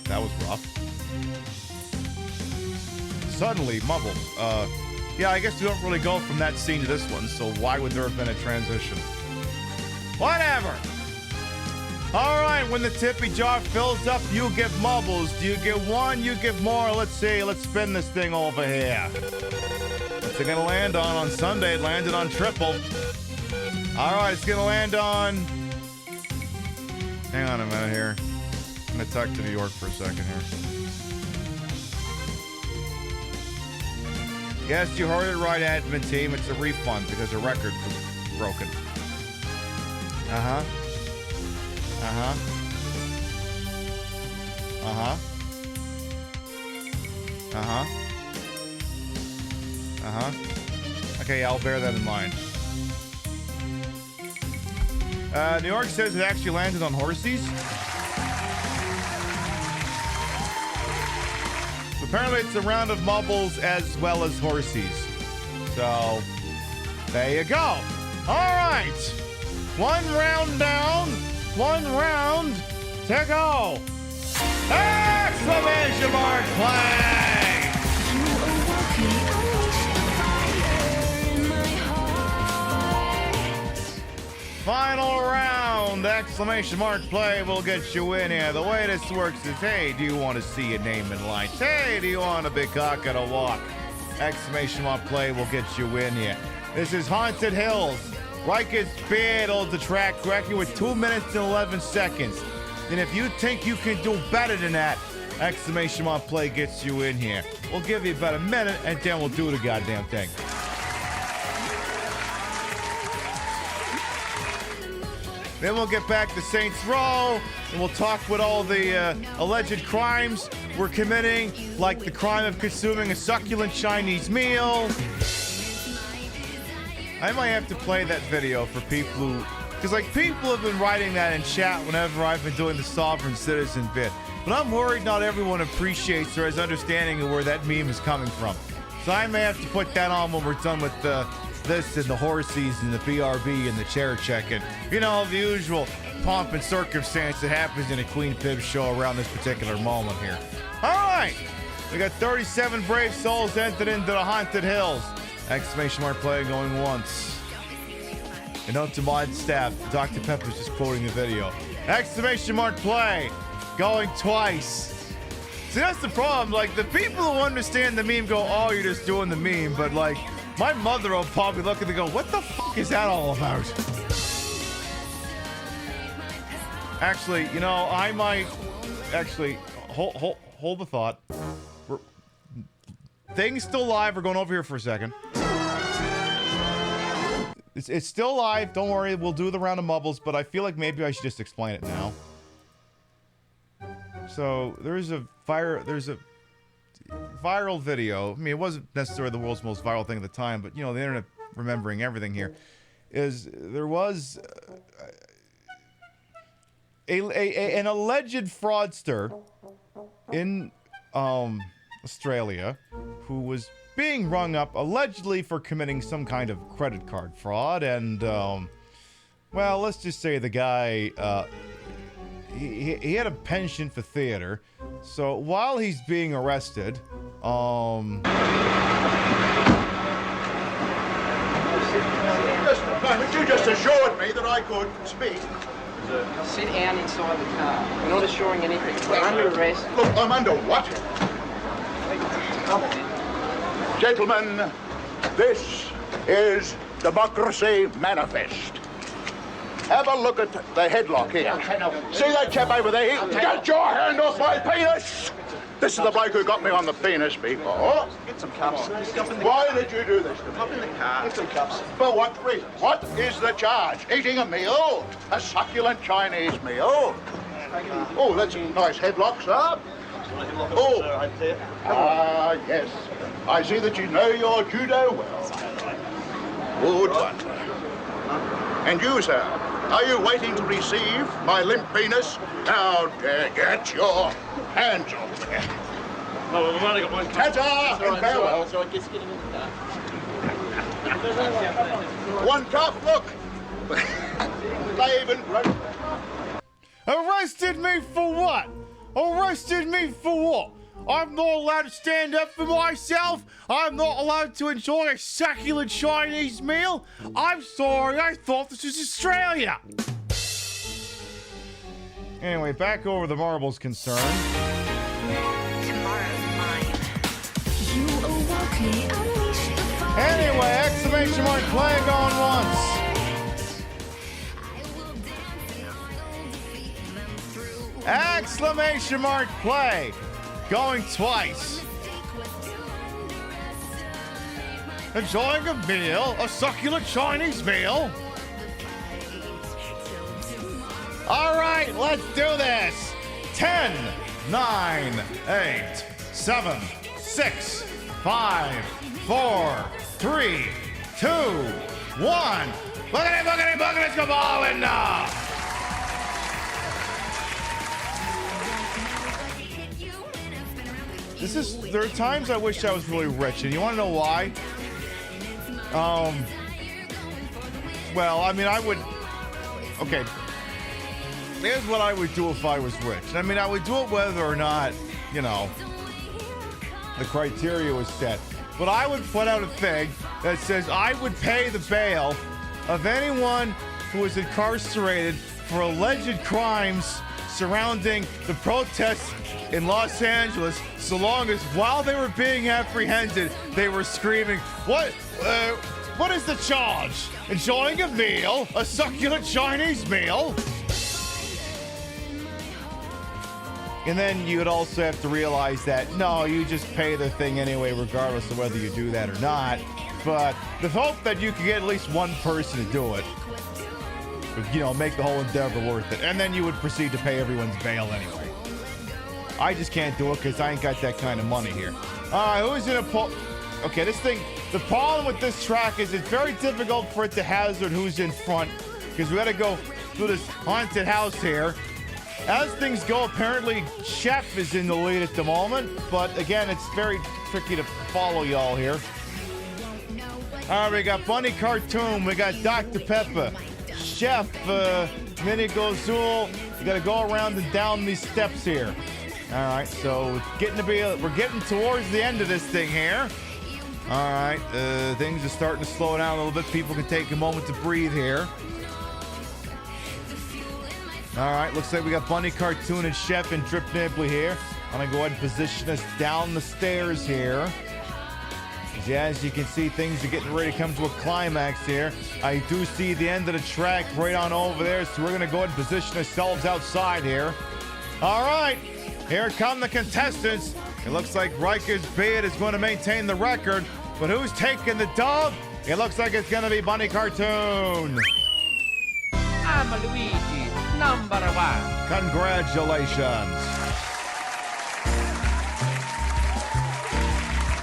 That was rough. Suddenly, Mubbles. Yeah, I guess we don't really go from that scene to this one, so why would there have been a transition? Whatever. All right, when the tippy jar fills up, you give Mubbles. Do you give one? You give more? Let's see. Let's spin this thing over here. What's it going to land on Sunday? It landed on triple. All right, it's going to land on... Hang on a minute here. I'm going to talk to New York for a second here. Yes, you heard it right, admin team. It's a refund because the record was broken. Uh-huh. Uh-huh. Uh-huh. Uh-huh. Uh-huh. Okay, I'll bear that in mind. New York says it actually landed on horsies. So apparently it's a round of Mubbles as well as horsies. So, there you go. All right. One round down, one round to go. Exclamation mark play! Final round, exclamation mark play will get you in here. The way this works is, hey, do you want to see your name in lights? Hey, do you want a big cock and a walk? Exclamation mark play will get you in here. This is Haunted Hills. Rikers Beard will detract correctly with 2 minutes and 11 seconds. And if you think you can do better than that, exclamation mark play gets you in here. We'll give you about a minute and then we'll do the goddamn thing. Then we'll get back to Saints Row, and we'll talk with all the alleged crimes we're committing, like the crime of consuming a succulent Chinese meal. I might have to play that video for people who... Because, like, people have been writing that in chat whenever I've been doing the sovereign citizen bit. But I'm worried not everyone appreciates or has understanding of where that meme is coming from. So I may have to put that on when we're done with this and the horsies and the BRB and the chair checking. You know, the usual pomp and circumstance that happens in a Queen Pib show around this particular moment here. All right. We got 37 brave souls entered into the Haunted Hills. Exclamation mark play going once. And note to mod staff, Dr. Pepper's just quoting the video. Exclamation mark play going twice. See, that's the problem. Like, the people who understand the meme go, oh, you're just doing the meme. But, like, my mother will probably look at it and go, what the fuck is that all about? Actually, you know, I might... Actually, hold the thought. Things still live. We're going over here for a second. It's still live. Don't worry. We'll do the round of mumbles, but I feel like maybe I should just explain it now. So there's a viral video. I mean, it wasn't necessarily the world's most viral thing at the time, but, you know, the internet remembering everything here, is there was an alleged fraudster in Australia who was being rung up allegedly for committing some kind of credit card fraud, and well, let's just say the guy he had a penchant for theater. So while he's being arrested, Just a moment, you just assured me that I could speak. Sit down inside the car. We're not assuring anything. We're under arrest. Look, I'm under what? Gentlemen, this is Democracy Manifest. Have a look at the headlock here. See that chap over there? Get your hand off my penis! This is the bloke who got me on the penis before. Get some cups. Why did you do this? Hop in the car. Get some cups. For what reason? What is the charge? Eating a meal? A succulent Chinese meal? Oh, that's a nice headlock, sir. Oh, yes. I see that you know your judo well. Good one. And you, sir, are you waiting to receive my limp penis? Now, get your hands off me. No, we've only got one cup. Ta-ta and farewell. So I guess getting in the car. One cup, look. They've been arrested me for what? Arrested me for what? I'm not allowed to stand up for myself. I'm not allowed to enjoy a succulent Chinese meal. I'm sorry, I thought this was Australia. Anyway, back over the marbles concern. Anyway, exclamation mark play going once. Exclamation mark play going twice. Enjoying a meal, a succulent Chinese meal. All right, let's do this. 10, 9, 8, 7, 6, 5, 4, 3, 2, 1. Boogity, boogity, boogity, let's go ballin' now. There are times I wish I was really rich, and you want to know why? Well, I mean, I would. Okay. Here's what I would do if I was rich. I mean, I would do it whether or not, you know, the criteria was set. But I would put out a thing that says I would pay the bail of anyone who was incarcerated for alleged crimes surrounding the protests in Los Angeles, so long as while they were being apprehended, they were screaming, what is the charge? Enjoying a meal? A succulent Chinese meal? And then you'd also have to realize that, no, you just pay the thing anyway, regardless of whether you do that or not. But the hope that you could get at least one person to do it would, you know, make the whole endeavor worth it. And then you would proceed to pay everyone's bail anyway. I just can't do it because I ain't got that kind of money here. Who's in a Okay, this thing, the problem with this track is it's very difficult for it to hazard who's in front because we got to go through this haunted house here. As things go, apparently Chef is in the lead at the moment, but again, it's very tricky to follow y'all here. All right, we got Bunny Cartoon, we got Dr. Pepper, Chef, Mini Gozul. You got to go around and down these steps here. All right, so we're getting towards the end of this thing here. All right, things are starting to slow down a little bit. People can take a moment to breathe here. All right, looks like we got Bunny Cartoon and Chef and Drip Nibley here. I'm gonna go ahead and position us down the stairs here. As you can see, things are getting ready to come to a climax here. I do see the end of the track right on over there, so we're gonna go ahead and position ourselves outside here. All right, here come the contestants. It looks like Riker's Beard is going to maintain the record, but who's taking the dub? It looks like it's gonna be Bunny Cartoon. I'm Luigi, number 1. Congratulations.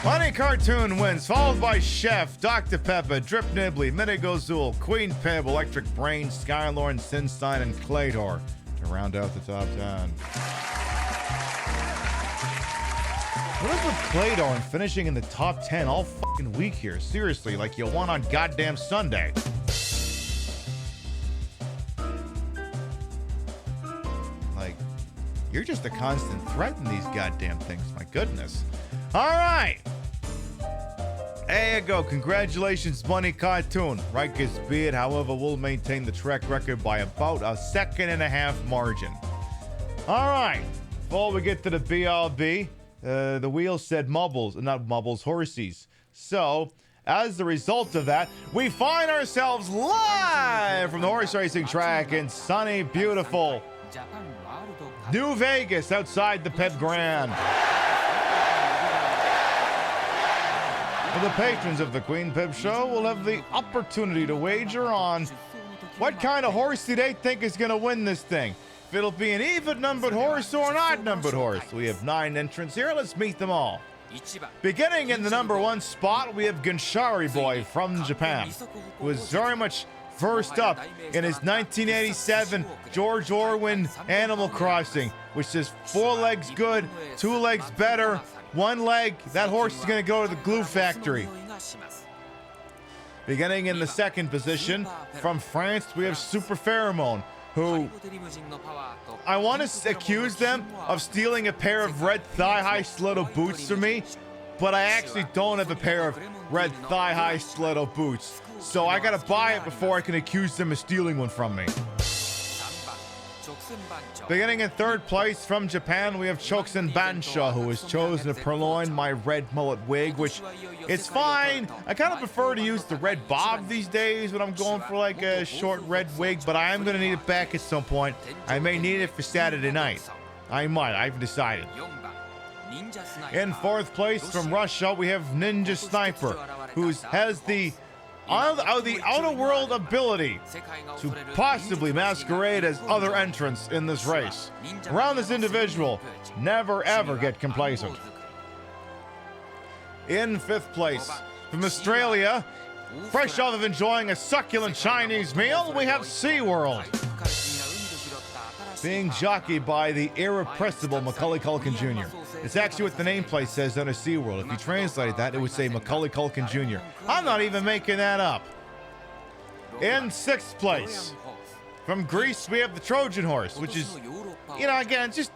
Bunny Cartoon wins, followed by Chef, Dr. Pepper, Drip Nibley, Mini Gozul, Queen Pib, Electric Brain, Skylorn, Sinstein, and Claytor to round out the top 10. What is with Claytor and finishing in the top 10 all fucking week here? Seriously, like you won on goddamn Sunday. Like, you're just a constant threat in these goddamn things, my goodness. All right. There you go. Congratulations, Bunny Cartoon. Right as be it. However, we'll maintain the track record by about a 1.5 margin. All right. Before we get to the BRB, the wheel said Mubbles, not Mubbles, Horsies. So, as the result of that, we find ourselves live from the horse racing track in sunny, beautiful New Vegas outside the Pep Grand. The patrons of the Queen Pip Show will have the opportunity to wager on what kind of horse do they think is going to win this thing. If it'll be an even-numbered horse or an odd-numbered horse. We have 9 entrants here. Let's meet them all. Beginning in the number 1 spot, we have Ginshari Boy from Japan, who is very much versed up in his 1987 George Orwell Animal Crossing, which says 4 legs good, 2 legs better, 1 leg, that horse is going to go to the glue factory. Beginning in the 2nd position, from France, we have Super Pheromone, who I want to accuse them of stealing a pair of red thigh-high stiletto boots from me, but I actually don't have a pair of red thigh-high stiletto boots. So I gotta buy it before I can accuse them of stealing one from me. Beginning in 3rd place from Japan, we have Choksen Bansha, who has chosen to purloin my red mullet wig, which it's fine. I kind of prefer to use the red bob these days when I'm going for like a short red wig, but I am going to need it back at some point. I may need it for Saturday night. I might. I've decided. In 4th place from Russia, we have Ninja Sniper, who has the outer world ability to possibly masquerade as other entrants in this race. Around this individual, never ever get complacent. In 5th place, from Australia, fresh off of enjoying a succulent Chinese meal, we have SeaWorld, being jockeyed by the irrepressible Macaulay Culkin Jr. It's actually what the nameplate says under SeaWorld. If you translated that, it would say Macaulay Culkin Jr. I'm not even making that up. In 6th place, from Greece, we have the Trojan horse, which is, you know, again, just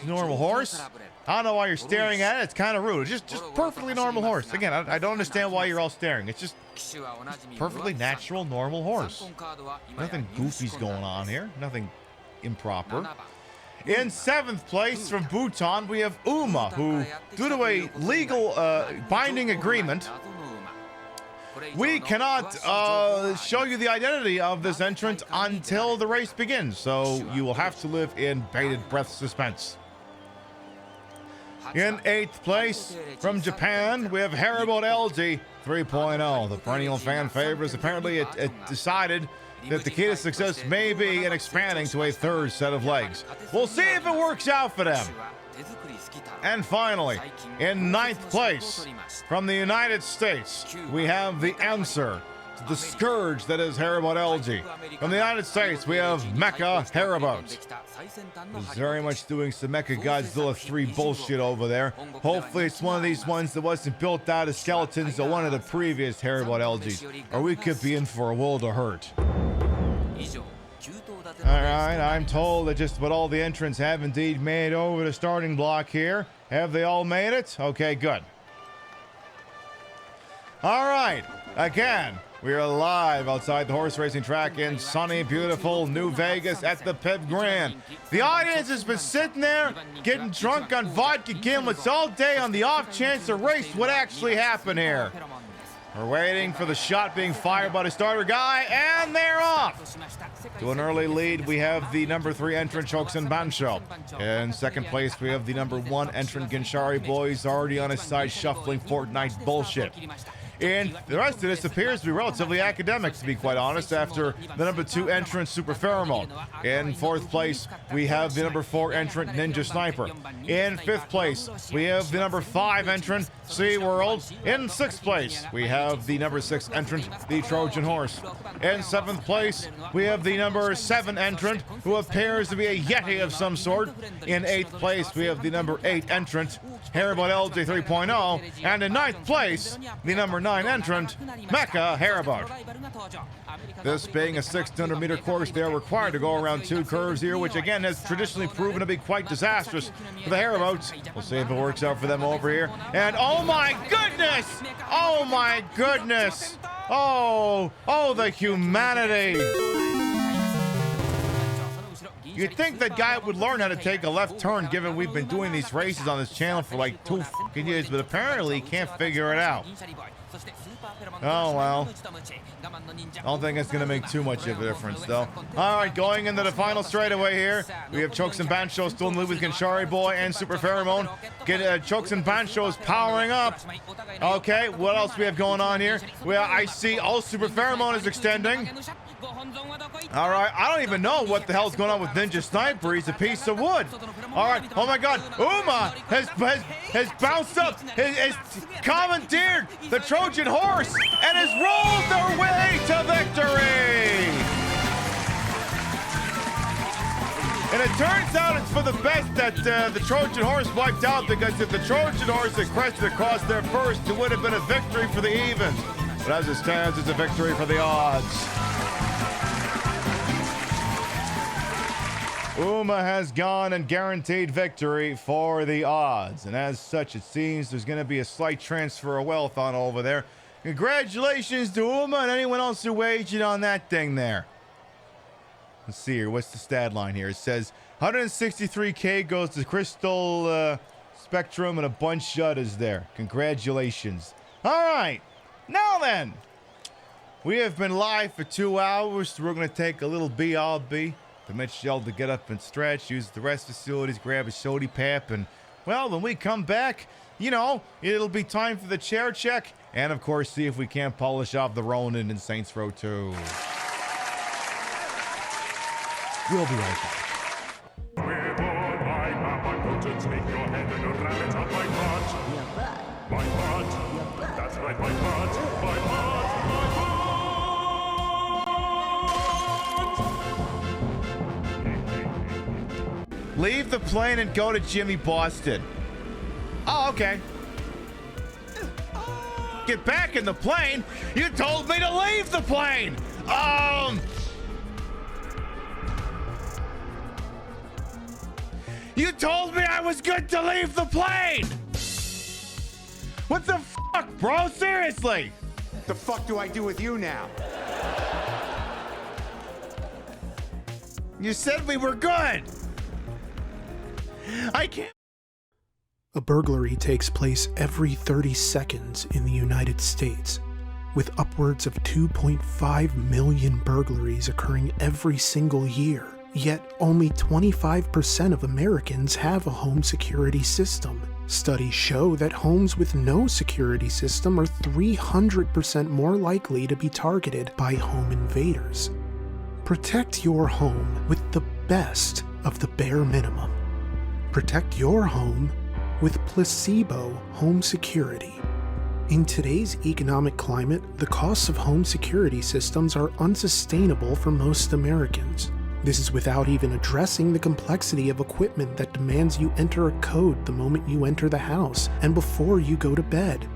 a normal horse. I don't know why you're staring at it. It's kind of rude. Just perfectly normal horse. Again, I don't understand why you're all staring. It's just perfectly natural, normal horse. Nothing goofy's going on here. Nothing improper. In 7th place from Bhutan, we have Uma, who, due to a legal binding agreement, we cannot show you the identity of this entrant until the race begins, so you will have to live in bated breath suspense. In 8th place from Japan, we have Haribo LG 3.0. The perennial fan favorites apparently it decided that the key to success may be in expanding to a 3rd set of legs. We'll see if it works out for them. And finally, in 9th place, from the United States, we have the answer to the scourge that is Haribo LG. From the United States, we have Mecha Haribo. He's very much doing some Mecha Godzilla 3 bullshit over there. Hopefully it's one of these ones that wasn't built out of skeletons or one of the previous Haribo LGs, or we could be in for a world of hurt. Alright, I'm told that just about all the entrants have indeed made over the starting block here. Have they all made it? Okay, good. Alright, again, we are live outside the horse racing track in sunny, beautiful New Vegas at the Pep Grand. The audience has been sitting there getting drunk on vodka gimlets all day on the off chance a race would actually happen here. We're waiting for the shot being fired by the starter guy, and they're off! To an early lead, we have the number 3 entrant, Choksen Bansho. In 2nd place, we have the number 1 entrant, Ginshari Boy. He's already on his side shuffling Fortnite bullshit. And the rest of this appears to be relatively academic, to be quite honest, after the number 2 entrant, Super Pheromone. In 4th place, we have the number 4 entrant, Ninja Sniper. In 5th place, we have the number 5 entrant, SeaWorld. In 6th place, we have the number 6 entrant, the Trojan Horse. In 7th place, we have the number 7 entrant, who appears to be a Yeti of some sort. In 8th place, we have the number 8 entrant, Haribo LJ 3.0. And in 9th place, the number 9 entrant, Mecha Haribo. This being a 600-meter course, they are required to go around 2 curves here, which again has traditionally proven to be quite disastrous for the Haribots. We'll see if it works out for them over here. And oh my goodness! Oh my goodness! Oh, the humanity! You'd think that guy would learn how to take a left turn, given we've been doing these races on this channel for like 2 fucking years, but apparently he can't figure it out. Oh well. I don't think it's going to make too much of a difference, though. Alright, going into the final straightaway here. We have Chokes and Bancho still in the lead with Ganchari Boy and Super Pheromone. Chokes and Bancho is powering up. Okay, what else we have going on here? Well, I see Super Pheromone is extending. Alright, I don't even know what the hell's going on with Ninja Sniper. He's a piece of wood. Alright, oh my god. Uma has bounced up, has commandeered the Trojan Horse and has rolled their way to victory! And it turns out it's for the best that the Trojan Horse wiped out, because if the Trojan Horse had crested across there first, it would have been a victory for the evens. But as it stands, it's a victory for the odds. Uma has gone and guaranteed victory for the odds. And as such, it seems there's going to be a slight transfer of wealth on over there. Congratulations to Uma and anyone else who waged on that thing there. Let's see here. What's the stat line here? It says 163K goes to Crystal Spectrum and a bunch of others there. Congratulations. All right. Now then, we have been live for 2 hours. So we're going to take a little BRB. Permit y'all to get up and stretch, use the rest facilities, grab a sody pap, and, well, when we come back, you know, it'll be time for the chair check, and, of course, see if we can't polish off the Ronin in Saints Row 2. We'll be right back. That's right, my butt, my butt. Leave the plane and go to Jimmy Boston. Oh, okay. Get back in the plane? You told me to leave the plane! You told me I was good to leave the plane! What the fuck, bro? Seriously? The fuck do I do with you now? You said we were good! I can't. A burglary takes place every 30 seconds in the United States, with upwards of 2.5 million burglaries occurring every single year. Yet only 25% of Americans have a home security system. Studies show that homes with no security system are 300% more likely to be targeted by home invaders. Protect your home with the best of the bare minimum. Protect your home with Placebo Home Security. In today's economic climate, the costs of home security systems are unsustainable for most Americans. This is without even addressing the complexity of equipment that demands you enter a code the moment you enter the house and before you go to bed.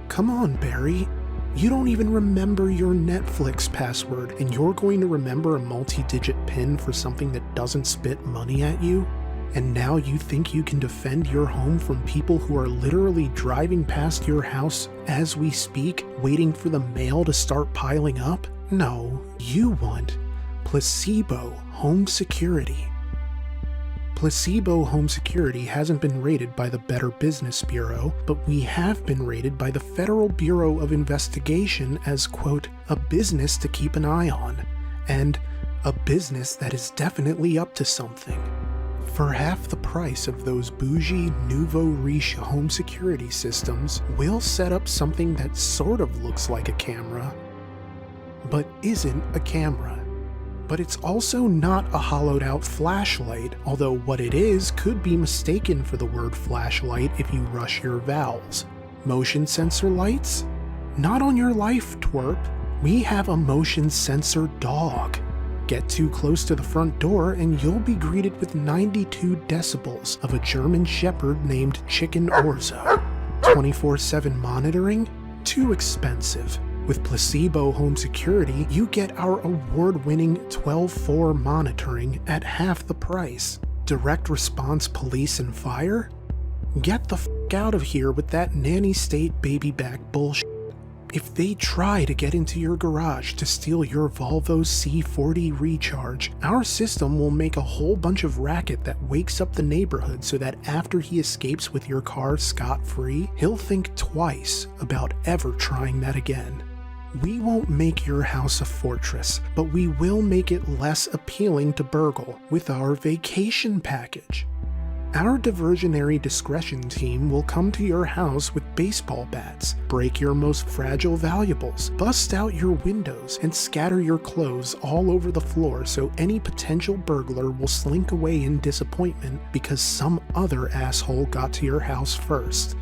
Come on, Barry. You don't even remember your Netflix password, and you're going to remember a multi-digit PIN for something that doesn't spit money at you? And now you think you can defend your home from people who are literally driving past your house as we speak, waiting for the mail to start piling up? No, you want Placebo Home Security. Placebo Home Security hasn't been rated by the Better Business Bureau, but we have been rated by the Federal Bureau of Investigation as, quote, a business to keep an eye on, and a business that is definitely up to something. For half the price of those bougie nouveau riche home security systems, we'll set up something that sort of looks like a camera, but isn't a camera. But it's also not a hollowed out flashlight, although what it is could be mistaken for the word flashlight if you rush your vowels. Motion sensor lights? Not on your life, twerp. We have a motion sensor dog. Get too close to the front door and you'll be greeted with 92 decibels of a German Shepherd named Chicken Orzo. 24/7 monitoring? Too expensive. With Placebo Home Security, you get our award-winning 12/4 monitoring at half the price. Direct response police and fire? Get the f*** out of here with that nanny state baby back bullshit. If they try to get into your garage to steal your Volvo C40 Recharge, our system will make a whole bunch of racket that wakes up the neighborhood so that after he escapes with your car scot-free, he'll think twice about ever trying that again. We won't make your house a fortress, but we will make it less appealing to burgle with our vacation package. Our diversionary discretion team will come to your house with baseball bats, break your most fragile valuables, bust out your windows, and scatter your clothes all over the floor so any potential burglar will slink away in disappointment because some other asshole got to your house first.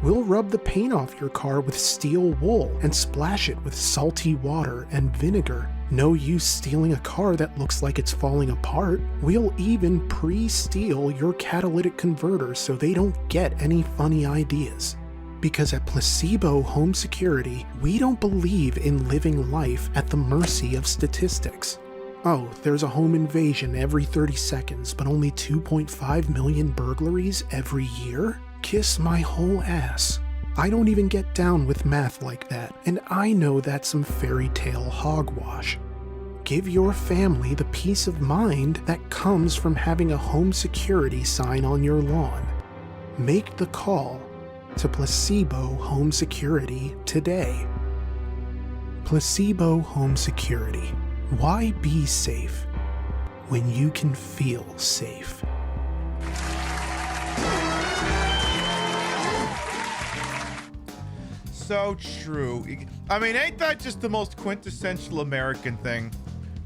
We'll rub the paint off your car with steel wool and splash it with salty water and vinegar. No use stealing a car that looks like it's falling apart. We'll even pre-steal your catalytic converter so they don't get any funny ideas. Because at Placebo Home Security, we don't believe in living life at the mercy of statistics. Oh, there's a home invasion every 30 seconds, but only 2.5 million burglaries every year? Kiss my whole ass. I don't even get down with math like that, and I know that's some fairy tale hogwash. Give your family the peace of mind that comes from having a home security sign on your lawn. Make the call to Placebo Home Security today. Placebo Home Security. Why be safe when you can feel safe? So true. I mean, ain't that just the most quintessential American thing?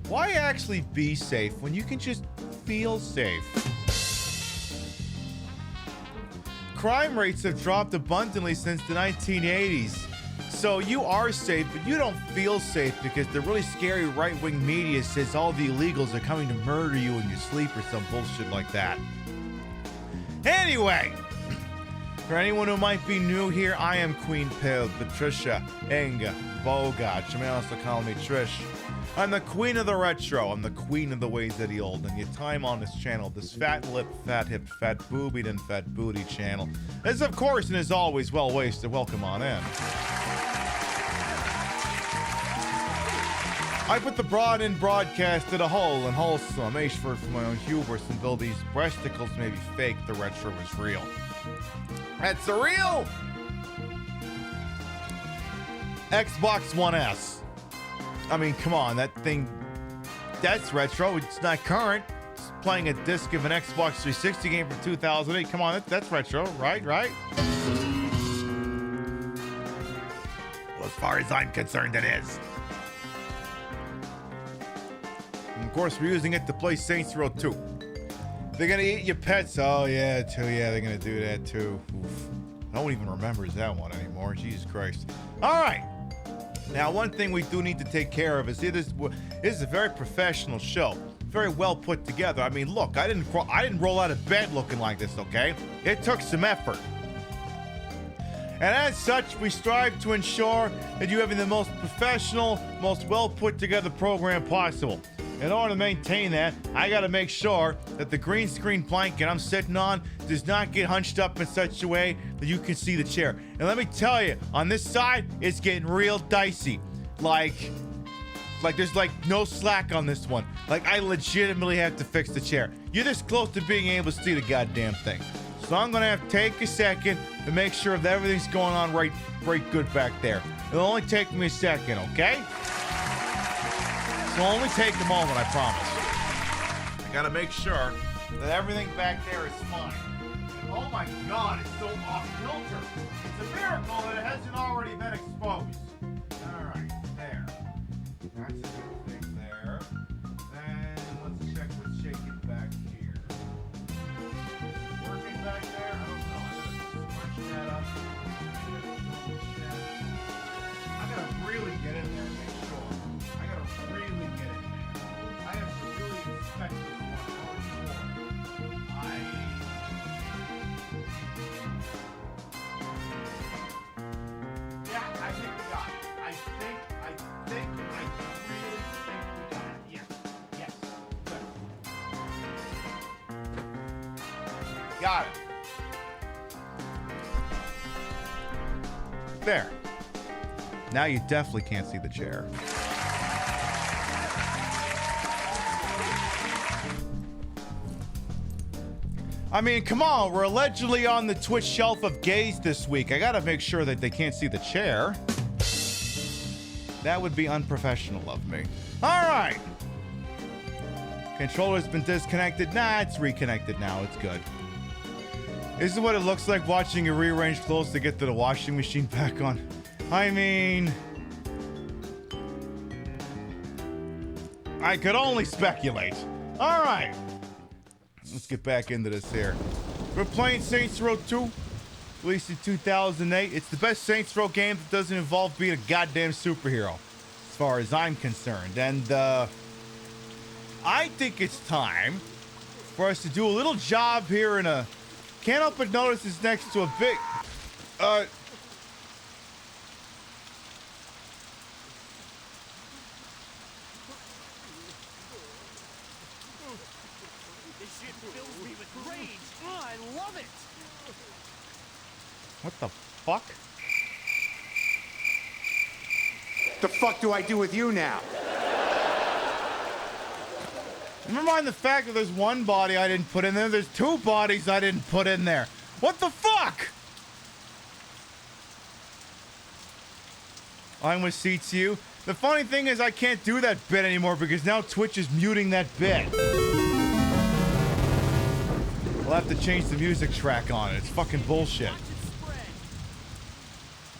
Why actually be safe when you can just feel safe? Crime rates have dropped abundantly since the 1980s. So you are safe, but you don't feel safe because the really scary right-wing media says all the illegals are coming to murder you in your sleep or some bullshit like that. Anyway, for anyone who might be new here, I am Queen Pib, Patricia Inga Bogart. You may also call me Trish. I'm the queen of the retro. I'm the queen of the ways of the old. And your time on this channel, this fat lip, fat hip, fat boobied, and fat booty channel, is of course and is always well wasted. Welcome on in. I put the broad in broadcast to the whole and wholesome. Ashford for my own hubris, and though these breasticles may be fake, the retro is real. That's the real Xbox One S. I mean, come on, that thing, that's retro. It's not current. It's playing a disc of an Xbox 360 game from 2008. Come on, that's retro, right? Well, as far as I'm concerned, it is. And of course, we're using it to play Saints Row 2. They're gonna eat your pets. Oh, yeah, too. Yeah, they're gonna do that, too. Oof. No one even remembers that one anymore. Jesus Christ. All right. Now, one thing we do need to take care of is this is a very professional show. Very well put together. I mean, look, I didn't roll out of bed looking like this, okay? It took some effort. And as such, we strive to ensure that you have the most professional, most well put together program possible. In order to maintain that, I got to make sure that the green screen blanket I'm sitting on does not get hunched up in such a way that you can see the chair. And let me tell you, on this side, it's getting real dicey. Like there's like no slack on this one. Like I legitimately have to fix the chair. You're this close to being able to see the goddamn thing. So I'm gonna have to take a second to make sure that everything's going on right good back there. It'll only take me a second, okay? It'll only take a moment, I promise. I gotta make sure that everything back there is fine. Oh my God, it's so off kilter. It's a miracle that it hasn't already been exposed. All right, there. That's a good thing there. Then let's check what's shaking back here. Working back there? I don't know. I gotta switch that up. I gotta really get in there and make sure. I gotta really get in there. I have to really inspect this one hardcore. Yeah, I think we got it. I think really think we got it. Yes. Good. Got it. There. Now you definitely can't see the chair. I mean, come on, we're allegedly on the Twitch shelf of gays this week. I gotta make sure that they can't see the chair. That would be unprofessional of me. All right. Controller's been disconnected. Nah, it's reconnected now. It's good. This is what it looks like watching you rearrange clothes to get to the washing machine back on. I mean, I could only speculate. All right. Let's get back into this here. We're playing Saints Row 2, released in 2008. It's the best Saints Row game that doesn't involve being a goddamn superhero, as far as I'm concerned. And I think it's time for us to do a little job here in a... Can't help but notice it's next to a big... This shit fills me with rage. Oh, I love it. What the fuck? The fuck do I do with you now? Never mind the fact that there's one body I didn't put in there. There's two bodies I didn't put in there. What the fuck? I'm with CTU. The funny thing is I can't do that bit anymore because now Twitch is muting that bit. We'll have to change the music track on it. It's fucking bullshit.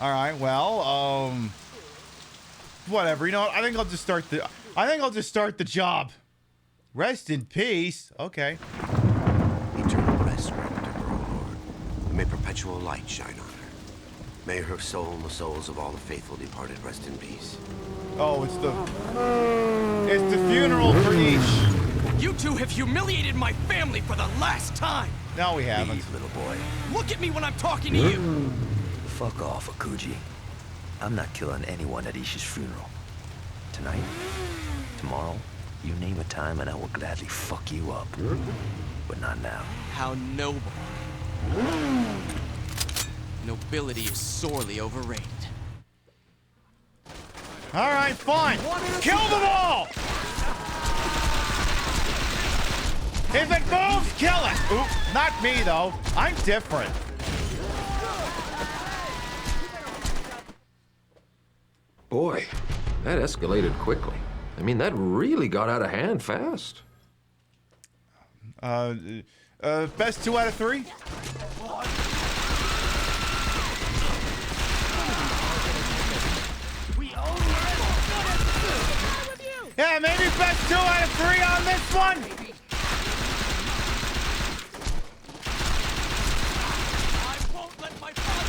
All right, well, whatever. You know what? I think I'll just start the job. Rest in peace. Okay. Eternal rest grant her, O Lord. May perpetual light shine on her. May her soul and the souls of all the faithful departed rest in peace. Oh, it's the funeral for each. You two have humiliated my family for the last time. No, we haven't. Leave, little boy. Look at me when I'm talking to you. Fuck off, Akuji. I'm not killing anyone at Isha's funeral. Tonight, tomorrow, you name a time and I will gladly fuck you up. But not now. How noble. Nobility is sorely overrated. All right, fine. Kill them all! If it moves, kill it! Oop, not me, though. I'm different. Boy, that escalated quickly. I mean, that really got out of hand fast. Best 2 out of 3? Yeah, maybe best 2 out of 3 on this one.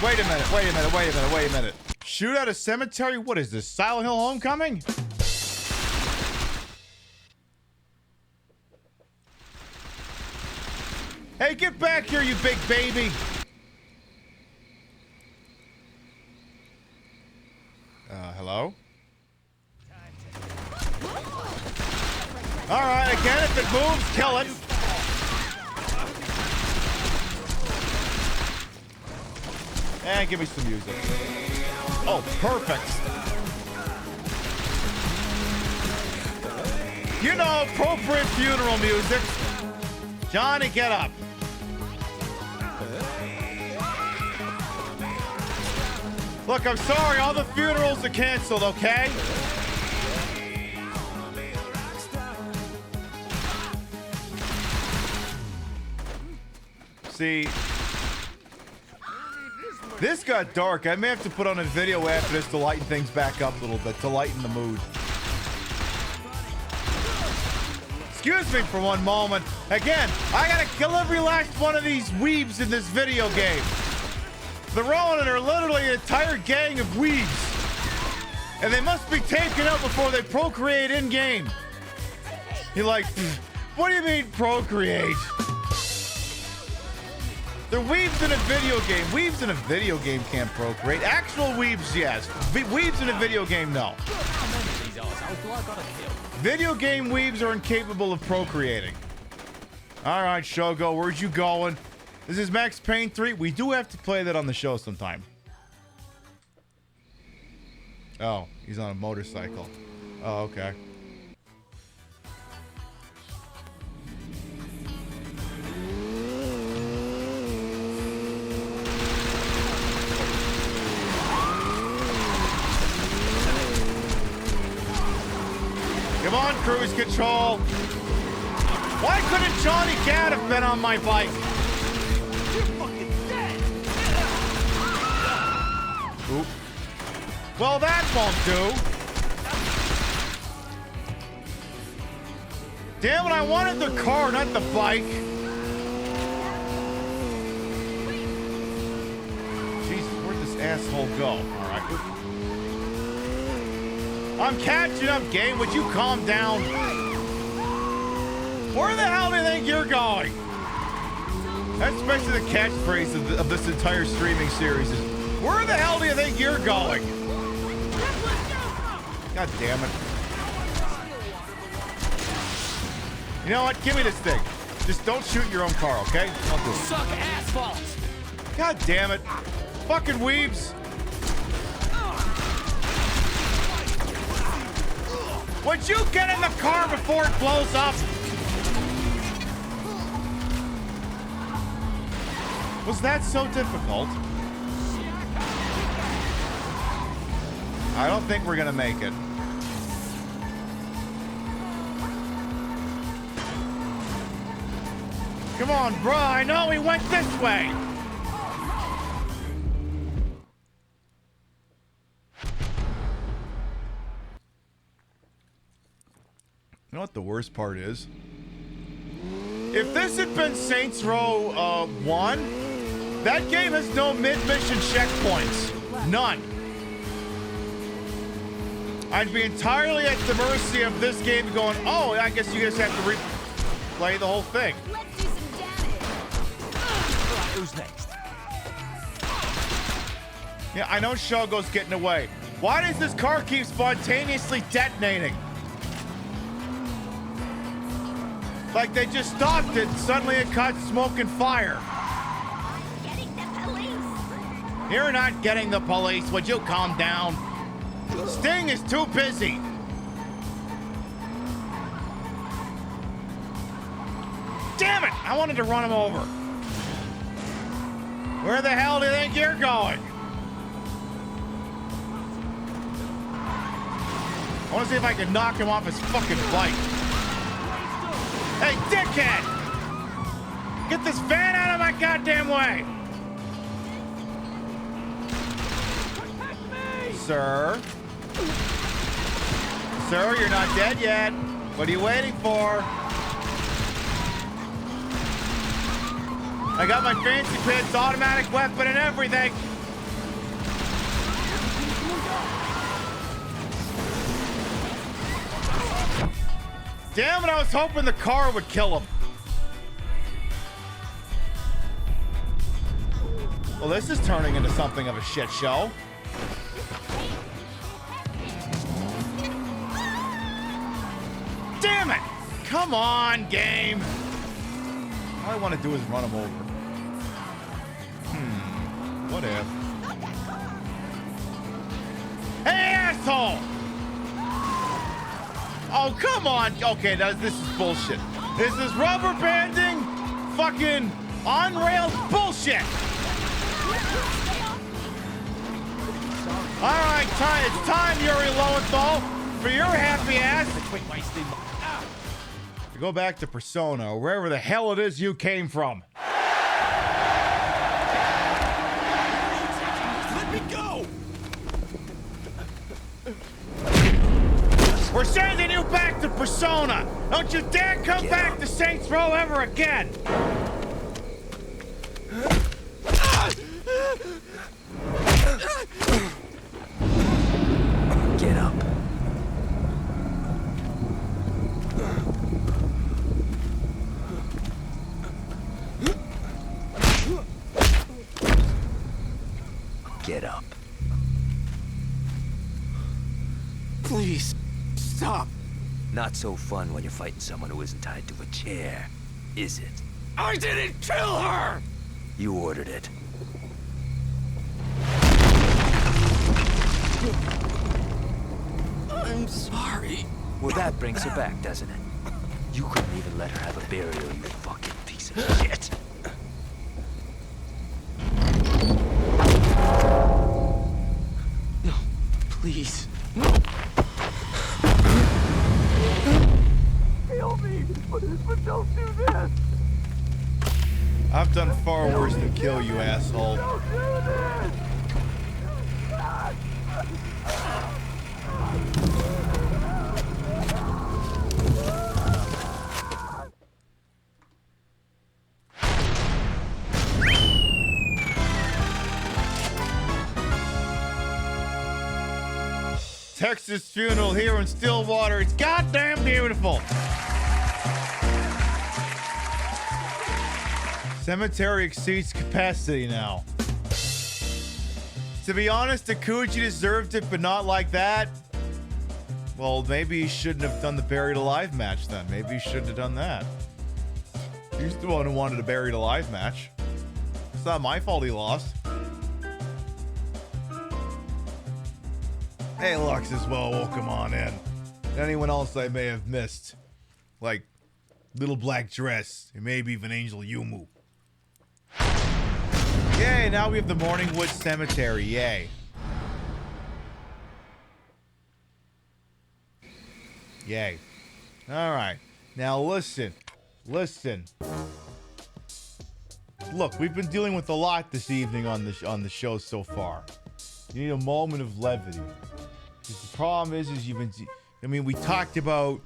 Wait a minute. Shoot at a cemetery? What is this, Silent Hill Homecoming? Hey, get back here, you big baby! Hello? Alright, again, if it moves, kill it. And give me some music. Oh, perfect. You know, appropriate funeral music. Johnny, get up. Look, I'm sorry, all the funerals are canceled, okay? See, this got dark. I may have to put on a video after this to lighten things back up a little bit, to lighten the mood. Excuse me for one moment. Again, I gotta kill every last one of these weebs in this video game. The Ronin are literally an entire gang of weebs. And they must be taken out before they procreate in-game. You're like, what do you mean procreate? They're weebs in a video game. Weebs in a video game can't procreate. Actual weebs, yes. Weebs in a video game, no. Video game weebs are incapable of procreating. All right, Shogo, where'd you going? This is Max Payne 3. We do have to play that on the show sometime. Oh, he's on a motorcycle. Oh, okay. Come on, cruise control. Why couldn't Johnny Cat have been on my bike? You're fucking dead. Oop. Well, that won't do. Damn it, I wanted the car, not the bike. Jesus, where'd this asshole go? All right. I'm catching up, game. Would you calm down? Where the hell do you think you're going? That's especially the catchphrase of this entire streaming series is, where the hell do you think you're going? God damn it. You know what? Give me this thing. Just don't shoot your own car, okay? I'll do it. Suck asphalt. God damn it. Fucking weebs. Would you get in the car before it blows up? Was that so difficult? I don't think we're gonna make it. Come on, bruh. I know he went this way. You know what the worst part is? If this had been Saints Row 1, that game has no mid-mission checkpoints. None. I'd be entirely at the mercy of this game going, oh, I guess you just have to replay the whole thing. Let's do some damage. Who's next? Yeah, I know Shogo's getting away. Why does this car keep spontaneously detonating? Like they just stopped it, suddenly it caught smoke and fire. Getting the police. You're not getting the police. Would you calm down? Sting is too busy. Damn it! I wanted to run him over. Where the hell do you think you're going? I want to see if I can knock him off his fucking bike. Hey, dickhead! Get this van out of my goddamn way! Sir? Sir, you're not dead yet. What are you waiting for? I got my fancy pants, automatic weapon, and everything. Damn it, I was hoping the car would kill him. Well, this is turning into something of a shit show. Damn it! Come on, game. All I want to do is run him over. What if? Hey, asshole! Oh, come on. Okay, this is bullshit. This is rubber banding, fucking on-rails bullshit. All right, it's time, Yuri Lowenthal, for your happy ass to go back to Persona, or wherever the hell it is you came from. sending you back to Persona. Don't you dare come back to Saints Row ever again. Get up. Get up. Please, stop. Not so fun when you're fighting someone who isn't tied to a chair, is it? I didn't kill her! You ordered it. I'm sorry. Well, that brings her back, doesn't it? You couldn't even let her have a burial, you fucking piece of shit. No, please. No. Kill me, but don't do this. I've done far worse than kill you, asshole. Don't do this. Texas funeral here in Stillwater. It's goddamn beautiful. Cemetery exceeds capacity now. To be honest, Akuji deserved it, but not like that. Well, maybe he shouldn't have done the buried alive match then. Maybe he shouldn't have done that. He's the one who wanted a buried alive match. It's not my fault he lost. Hey, Lux as well. Welcome on in. Anyone else I may have missed, like Little Black Dress, and maybe even Angel Yumu. Yay! Now we have the Morningwood Cemetery. Yay! Yay! All right. Now listen. Look, we've been dealing with a lot this evening on the show so far. You need a moment of levity. The problem is you've been. I mean, we talked about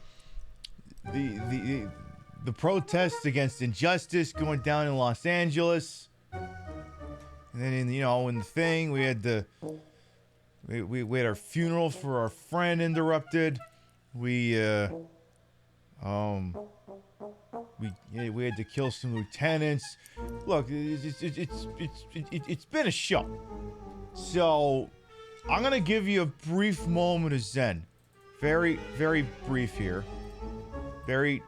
the protests against injustice going down in Los Angeles, and then in the thing we had we had our funeral for our friend interrupted. We had to kill some lieutenants. Look, it's been a show. So I'm gonna give you a brief moment of zen. Very, very brief here. Very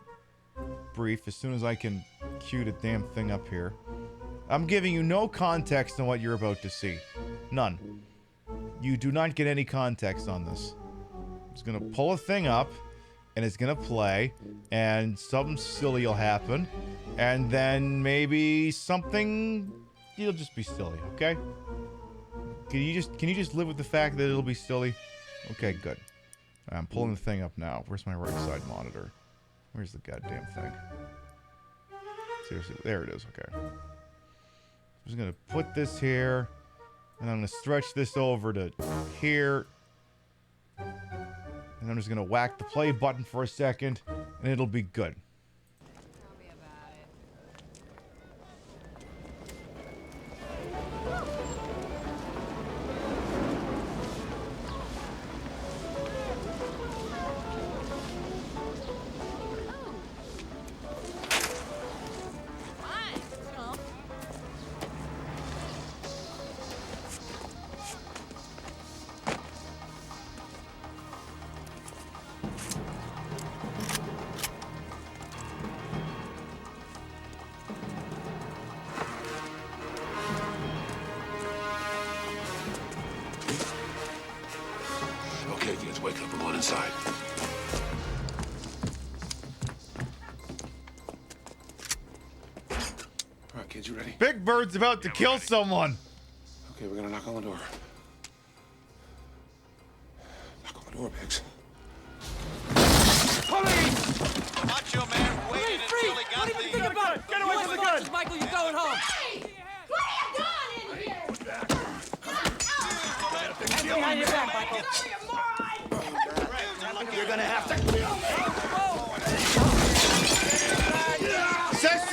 brief, as soon as I can cue the damn thing up here. I'm giving you no context on what you're about to see. None. You do not get any context on this. I'm just gonna pull a thing up, and it's gonna play, and something silly will happen, and then maybe something... It'll just be silly, okay? Can you just live with the fact that it'll be silly? Okay, good. I'm pulling the thing up now. Where's my right side monitor? Where's the goddamn thing? Seriously, there it is. Okay. I'm just gonna put this here, and I'm gonna stretch this over to here, and I'm just gonna whack the play button for a second, and it'll be good. Okay, kids, wake up. We're going inside. All right, kids, you ready? Big Bird's about to kill someone. Okay, we're gonna knock on the door. Knock on the door, Biggs. Macho Man waited until he got what do you think about it? Get away from the gun! Michael, you're going home. Hey! What are you doing in here? Behind your back, Michael. You're gonna have to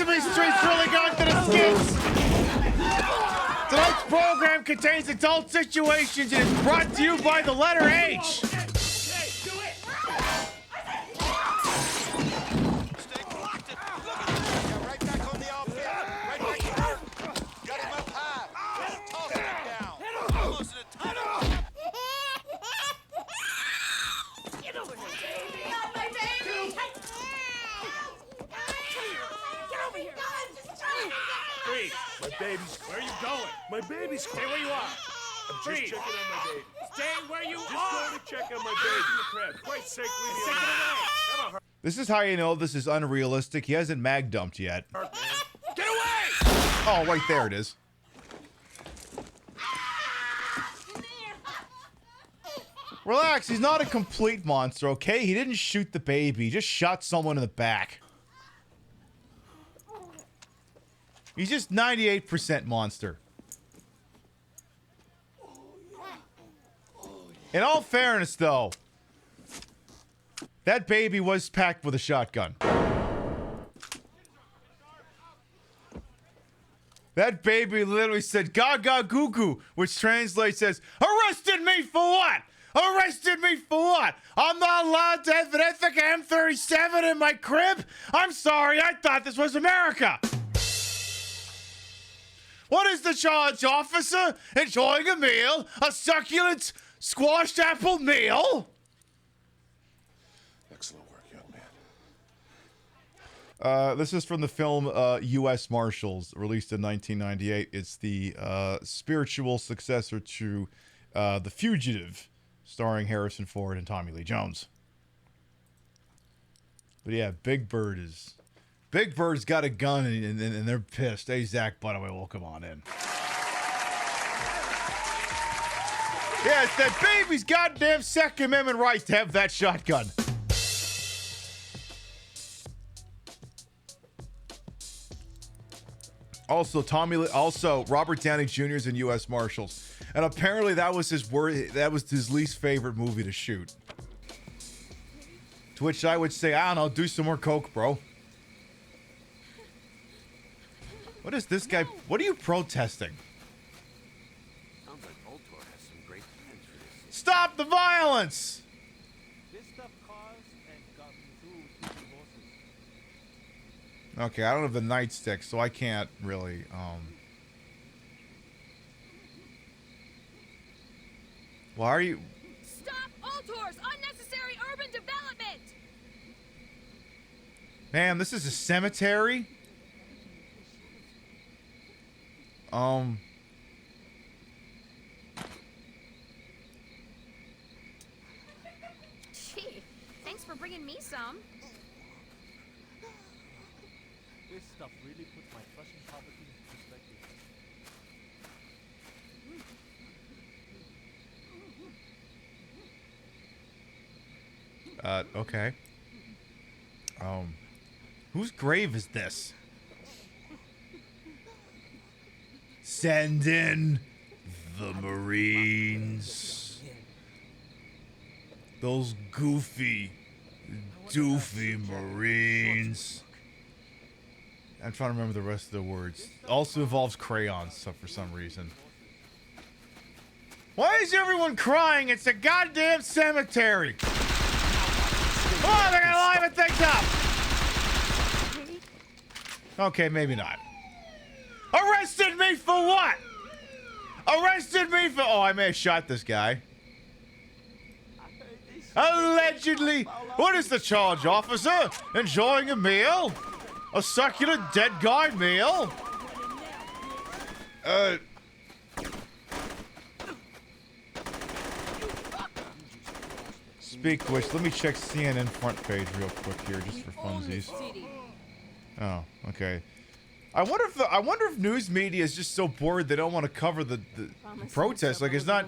Sesame Street's really going to the skits. Tonight's program contains adult situations and is brought to you by the letter H. My baby's. Where are you going? My baby's. Stay where you are. I'm just checking on my baby. Stay where you are. Just going to check on my baby in the crib. Quite sick. Leave me alone. This is how you know this is unrealistic. He hasn't mag dumped yet. Get away! Oh, right there it is. Relax, he's not a complete monster, okay? He didn't shoot the baby. He just shot someone in the back. He's just 98% monster. In all fairness, though, that baby was packed with a shotgun. That baby literally said, gaga goo goo, which translates as, arrested me for what? Arrested me for what? I'm not allowed to have an Ethica M37 in my crib? I'm sorry, I thought this was America. What is the charge, officer? Enjoying a meal? A succulent squashed apple meal? Excellent work, young man. This is from the film U.S. Marshals, released in 1998. It's the spiritual successor to The Fugitive, starring Harrison Ford and Tommy Lee Jones. But yeah, Big Bird's got a gun and they're pissed. Hey, Zach, by the way, welcome on in. Yeah, it's that baby's goddamn Second Amendment right to have that shotgun. Also, Robert Downey Jr. is in U.S. Marshals. And apparently that was his least favorite movie to shoot. To which I would say, I don't know, do some more coke, bro. What is this guy? What are you protesting? Sounds like Voltor has some great plans for this. Stop the violence! This stuff caused and got me through divorces. Okay, I don't have the nightstick, so I can't really, Why are you... Stop Voltor's unnecessary urban development! Man, this is a cemetery? Gee, thanks for bringing me some. This stuff really puts my crushing poverty into perspective. Okay. Whose grave is this? Send in the Marines. Those goofy, doofy Marines. I'm trying to remember the rest of the words. Also involves crayons, so for some reason. Why is everyone crying? It's a goddamn cemetery. Oh, they're gonna liven things up. Okay, maybe not. Arrested me for what? Arrested me for... Oh, I may have shot this guy. Allegedly. What is the charge, officer? Enjoying a meal? A succulent dead guy meal? Speak of which, let me check CNN front page real quick here, just for funsies. Oh, okay. I wonder if news media is just so bored they don't want to cover the protest. Like it's not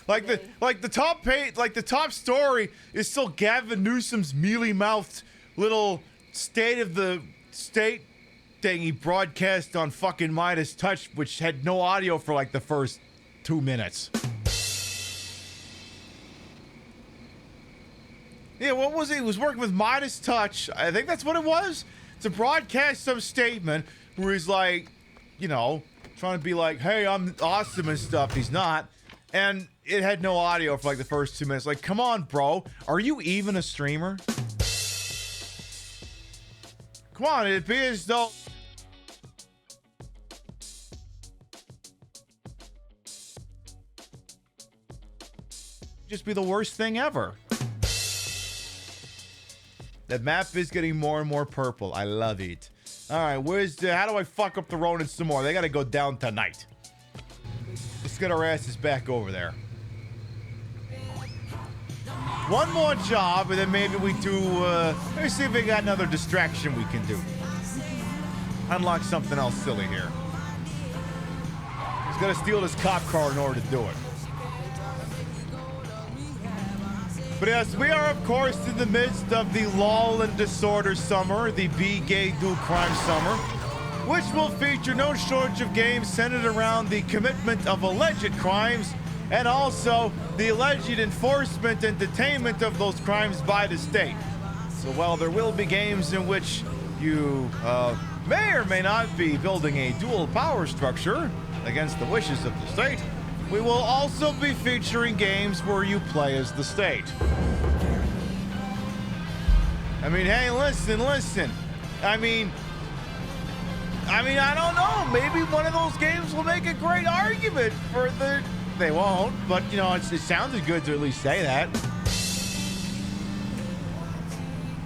like the top page, like the top story is still Gavin Newsom's mealy-mouthed little state of the state thing he broadcast on fucking Midas Touch, which had no audio for like the first 2 minutes. Yeah, what was it? He was working with Midas Touch. I think that's what it was. to broadcast some statement where he's like, you know, trying to be like, hey, I'm awesome and stuff. He's not. And it had no audio for like the first 2 minutes. Like, come on, bro. Are you even a streamer? Come on, it'd be as though... just be the worst thing ever. That map is getting more and more purple. I love it. All right, how do I fuck up the Ronin some more? They gotta go down tonight. Let's get our asses back over there. One more job, and then maybe we do, let's see if we got another distraction we can do. Unlock something else silly here. He's gonna steal this cop car in order to do it. But yes, we are, of course, in the midst of the lull and disorder summer, the Be Gay Do Crime summer, which will feature no shortage of games centered around the commitment of alleged crimes and also the alleged enforcement and detainment of those crimes by the state. So while there will be games in which you may or may not be building a dual power structure against the wishes of the state, we will also be featuring games where you play as the state. I mean, hey, listen. I mean, I don't know. Maybe one of those games will make a great argument for the... They won't, but, you know, it sounded good to at least say that.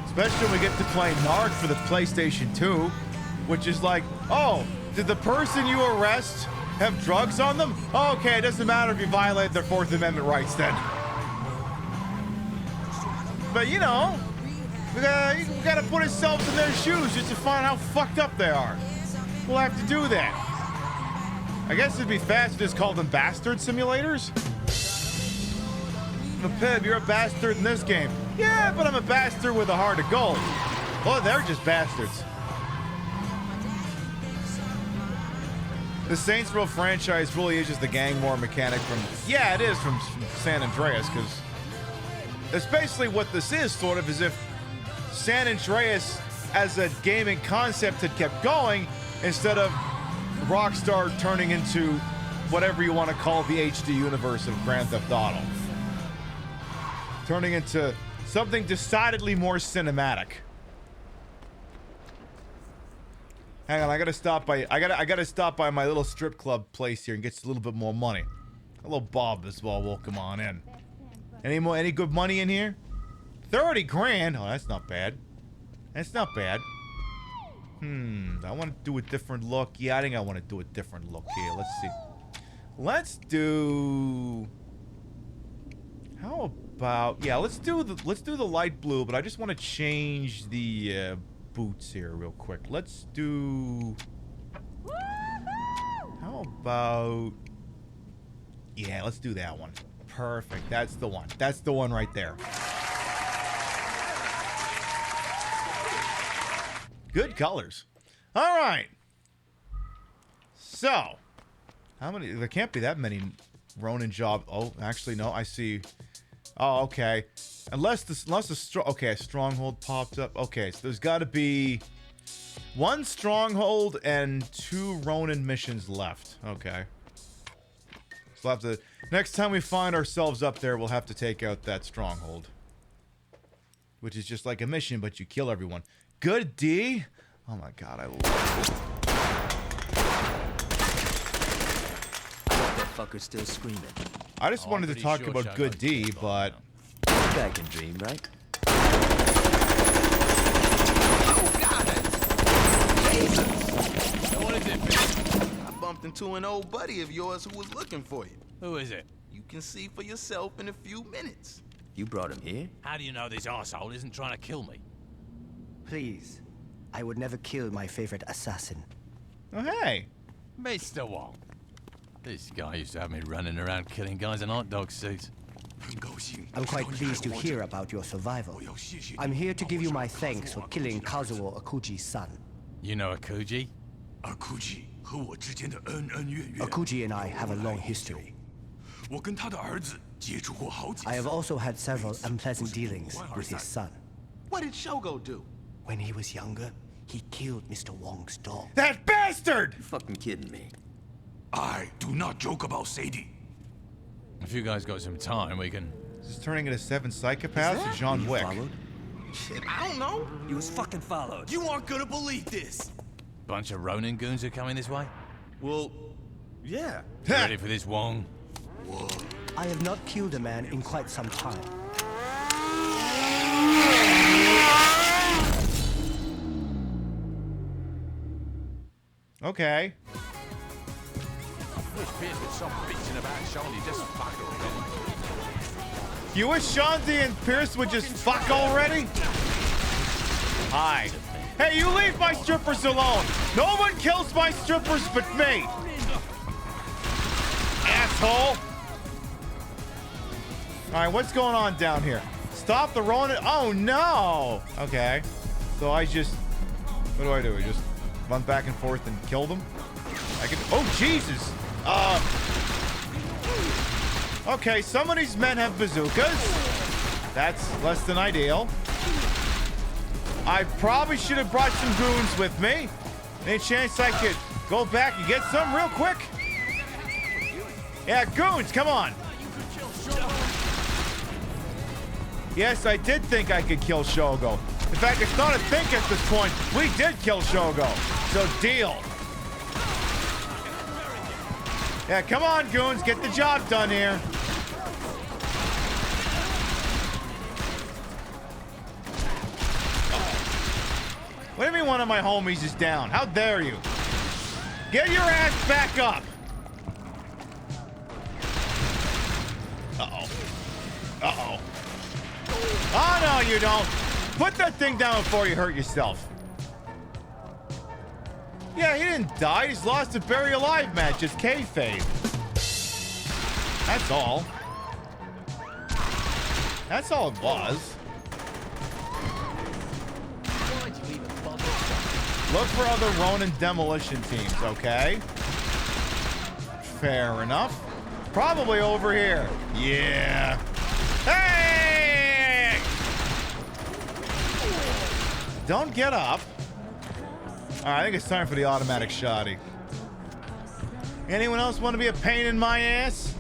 Especially when we get to play Narc for the PlayStation 2, which is like, oh, did the person you arrest have drugs on them? Oh, okay, it doesn't matter if you violate their Fourth Amendment rights then. But, you know, we gotta put ourselves in their shoes just to find out how fucked up they are. We'll have to do that. I guess it'd be faster to just call them bastard simulators. Pib, you're a bastard in this game. Yeah, but I'm a bastard with a heart of gold. Well, they're just bastards. The Saints Row franchise really is just the gang war mechanic from... Yeah, it is from San Andreas, because... That's basically what this is, sort of, as if San Andreas, as a gaming concept, had kept going, instead of Rockstar turning into whatever you want to call the HD universe of Grand Theft Auto. Turning into something decidedly more cinematic. Hang on, I gotta stop by my little strip club place here and get a little bit more money. Hello, Bob, as well. Welcome on in. Any good money in here? 30 grand. Oh, that's not bad. That's not bad. I want to do a different look. Yeah, I think I want to do a different look here. Let's see. Let's do... How about... Yeah, let's do the light blue, but I just want to change the boots here real quick. Let's do... How about... Yeah, let's do that one. Perfect. That's the one. That's the one right there. Good colors. All right. So, how many? There can't be that many Ronin job. Oh, actually, no. I see. Oh, okay. Unless a stronghold popped up. Okay, so there's got to be one stronghold and 2 Ronin missions left. Okay. So we'll have to. Next time we find ourselves up there, we'll have to take out that stronghold, which is just like a mission, but you kill everyone. Good D. Oh my god, I love it. That fucker's still screaming. I just wanted to talk about Good D, but... I can dream, right? Oh, God! Jesus! So what is it, bitch? I bumped into an old buddy of yours who was looking for you. Who is it? You can see for yourself in a few minutes. You brought him here? How do you know this arsehole isn't trying to kill me? Please. I would never kill my favorite assassin. Oh, hey. Mr. Wong. This guy used to have me running around killing guys in hot dog suits. I'm quite pleased to hear about your survival. I'm here to give you my thanks for killing Kazuo Akuji's son. You know Akuji? Akuji and I have a long history. I have also had several unpleasant dealings with his son. What did Shogo do? When he was younger, He killed Mr. Wong's dog. That bastard! You fucking kidding me? I do not joke about Sadie. If you guys got some time, we can... Is this turning into 7 Psychopaths or John Wick? Shit, I don't know. You was fucking followed. You aren't gonna believe this. Bunch of Ronin goons are coming this way? Well, yeah. You ready for this, Wong? I have not killed a man in quite some time. Okay. Wish Pierce would stop bitching about Shawnee just fuck already. You wish Shanti and Pierce would just fuck already? Hi. Hey, you leave my strippers alone. No one kills my strippers but me. Asshole. All right, what's going on down here? Stop the Ronin. Oh, no. Okay. So I just... What do? I just run back and forth and kill them? I can... Oh, Jesus. Okay, some of these men have bazookas. That's less than ideal. I probably should have brought some goons with me. Any chance I could go back and get some real quick? Yeah, goons, come on. Yes, I did think I could kill Shogo. In fact, it's not a think at this point. We did kill Shogo. So deal. Yeah, come on, goons. Get the job done here. What do you mean one of my homies is down? How dare you? Get your ass back up. Uh-oh. Uh-oh. Oh, no, you don't. Put that thing down before you hurt yourself. Yeah, he didn't die. He's lost a bury alive match. It's kayfabe. That's all. That's all it was. Look for other Ronin demolition teams, okay? Fair enough. Probably over here. Yeah. Hey! Don't get up. All right, I think it's time for the automatic shotty. Anyone else want to be a pain in my ass?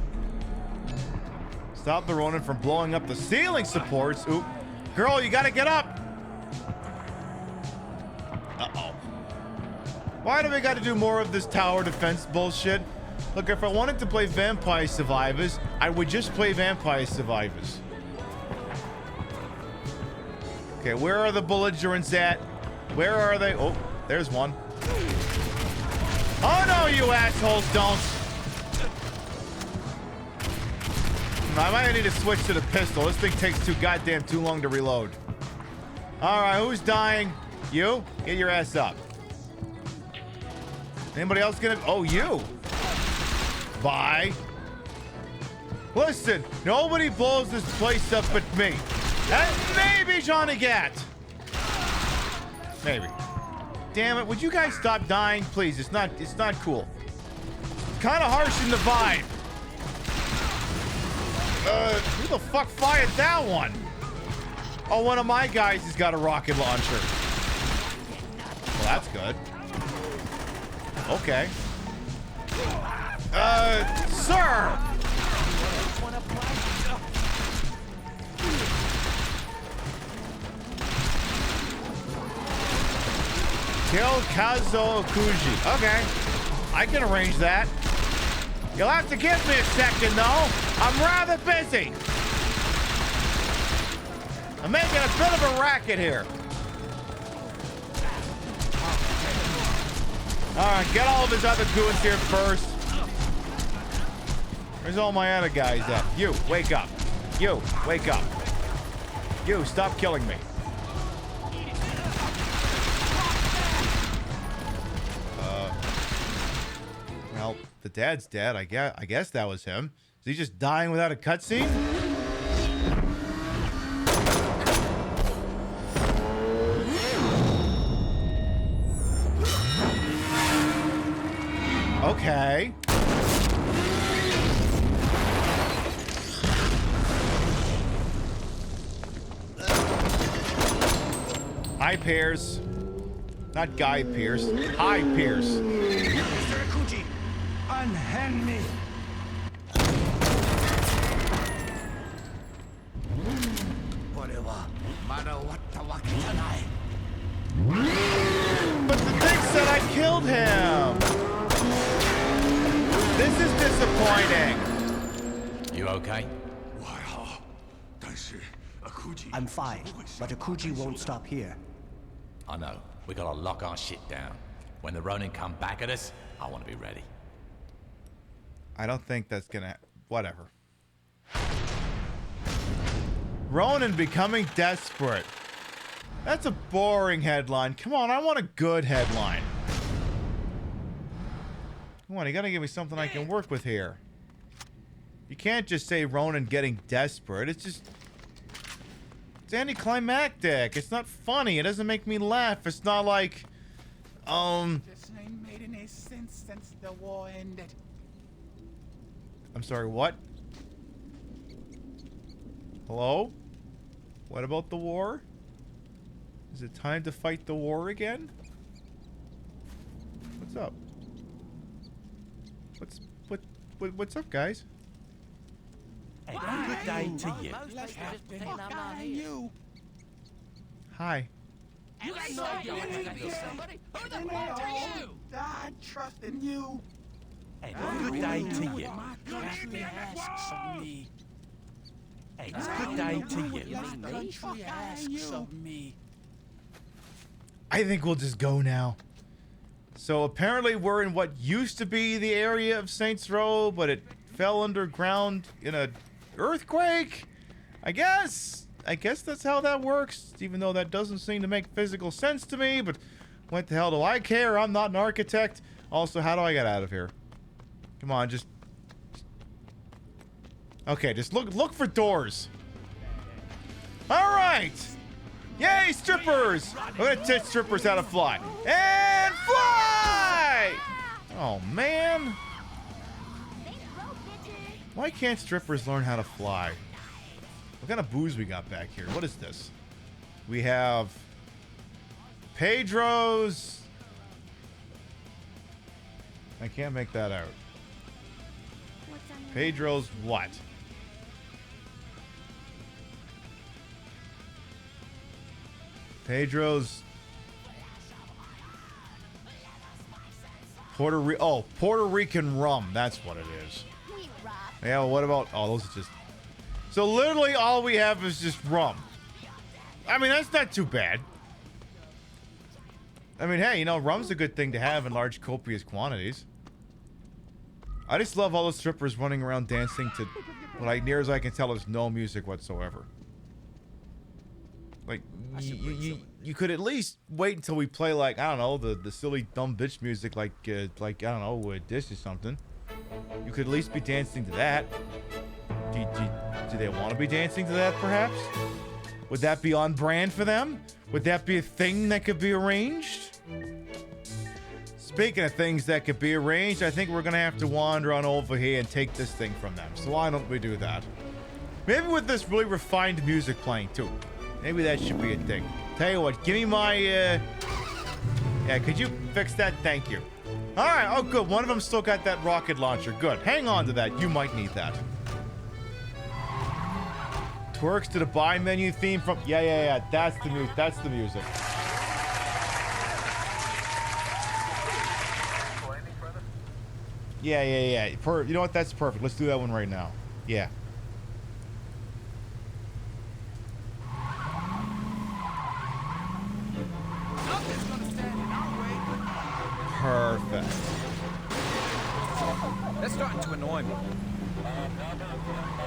Stop the Ronin from blowing up the ceiling supports. Oop. Girl, you gotta get up. Uh-oh. Why do we gotta do more of this tower defense bullshit? Look, if I wanted to play Vampire Survivors, I would just play Vampire Survivors. Okay, where are the belligerents at? Where are they? Oh, there's one. Oh no, you assholes don't. I might need to switch to the pistol. This thing takes too long to reload. All right, who's dying? You? Get your ass up. Anybody else gonna? Oh, you. Bye. Listen, nobody blows this place up but me. And maybe Johnny Gat. Maybe. Damn it, would you guys stop dying? Please, it's not cool. Kind of harsh in the vibe. Who the fuck fired that one? Oh, one of my guys has got a rocket launcher. Well, that's good. Okay. Sir! Kill Kazuo Okuji. Okay. I can arrange that. You'll have to give me a second, though. I'm rather busy. I'm making a bit of a racket here. All right, get all of his other goons here first. Where's all my other guys at? You, wake up. You, wake up. You, stop killing me. Well, the dad's dead. I guess that was him. Is he just dying without a cutscene? Okay. Hi, Piers. Not Guy Pierce. Hi, Pierce. Mr. Akuchi, unhand me. But the thing said I killed him. This is disappointing. You okay? I'm fine, but Akuchi won't stop here. I know. We gotta lock our shit down. When the Ronin come back at us, I want to be ready. I don't think that's gonna... Whatever. Ronin becoming desperate. That's a boring headline. Come on, I want a good headline. Come on, you gotta give me something I can work with here. You can't just say Ronin getting desperate. It's just... It's anticlimactic. It's not funny. It doesn't make me laugh. It's not like... This ain't made any sense since the war ended. I'm sorry, what? Hello? What about the war? Is it time to fight the war again? What's up? What's up, guys? Hey, good day to you. You. Hi. You know somebody. Who the fuck are you? I trust in you. Hey, good day to you. My country asks of me. Hey, good day to you. My country asks of me. I think we'll just go now. So apparently we're in what used to be the area of Saints Row, but it fell underground in a earthquake? I guess that's how that works, even though that doesn't seem to make physical sense to me, but what the hell do I care? I'm not an architect. Also, how do I get out of here? Come on, just... Okay, just look for doors. Alright! Yay, strippers! We're gonna teach strippers how to fly. And fly! Oh, man. Why can't strippers learn how to fly? What kind of booze we got back here? What is this? We have Pedro's. I can't make that out. Pedro's what? Pedro's Puerto Rican rum. That's what it is. Yeah, well, what about... Oh, those are just... So literally all we have is just rum. I mean, that's not too bad. I mean, hey, you know, rum's a good thing to have in large, copious quantities. I just love all the strippers running around dancing to, like, near as I can tell, there's no music whatsoever. Like, you could at least wait until we play, like, I don't know, the silly dumb bitch music, like I don't know, Dish or something. You could at least be dancing to that. Do they want to be dancing to that, perhaps? Would that be on brand for them? Would that be a thing that could be arranged? Speaking of things that could be arranged, I think we're going to have to wander on over here and take this thing from them. So why don't we do that? Maybe with this really refined music playing, too. Maybe that should be a thing. Tell you what, give me my, Yeah, could you fix that? Thank you. All right, oh, good. One of them still got that rocket launcher. Good. Hang on to that. You might need that. Twerks to the buy menu theme from... Yeah. That's the music. That's the music. Yeah. You know what? That's perfect. Let's do that one right now. Yeah. Perfect. That's starting to annoy me.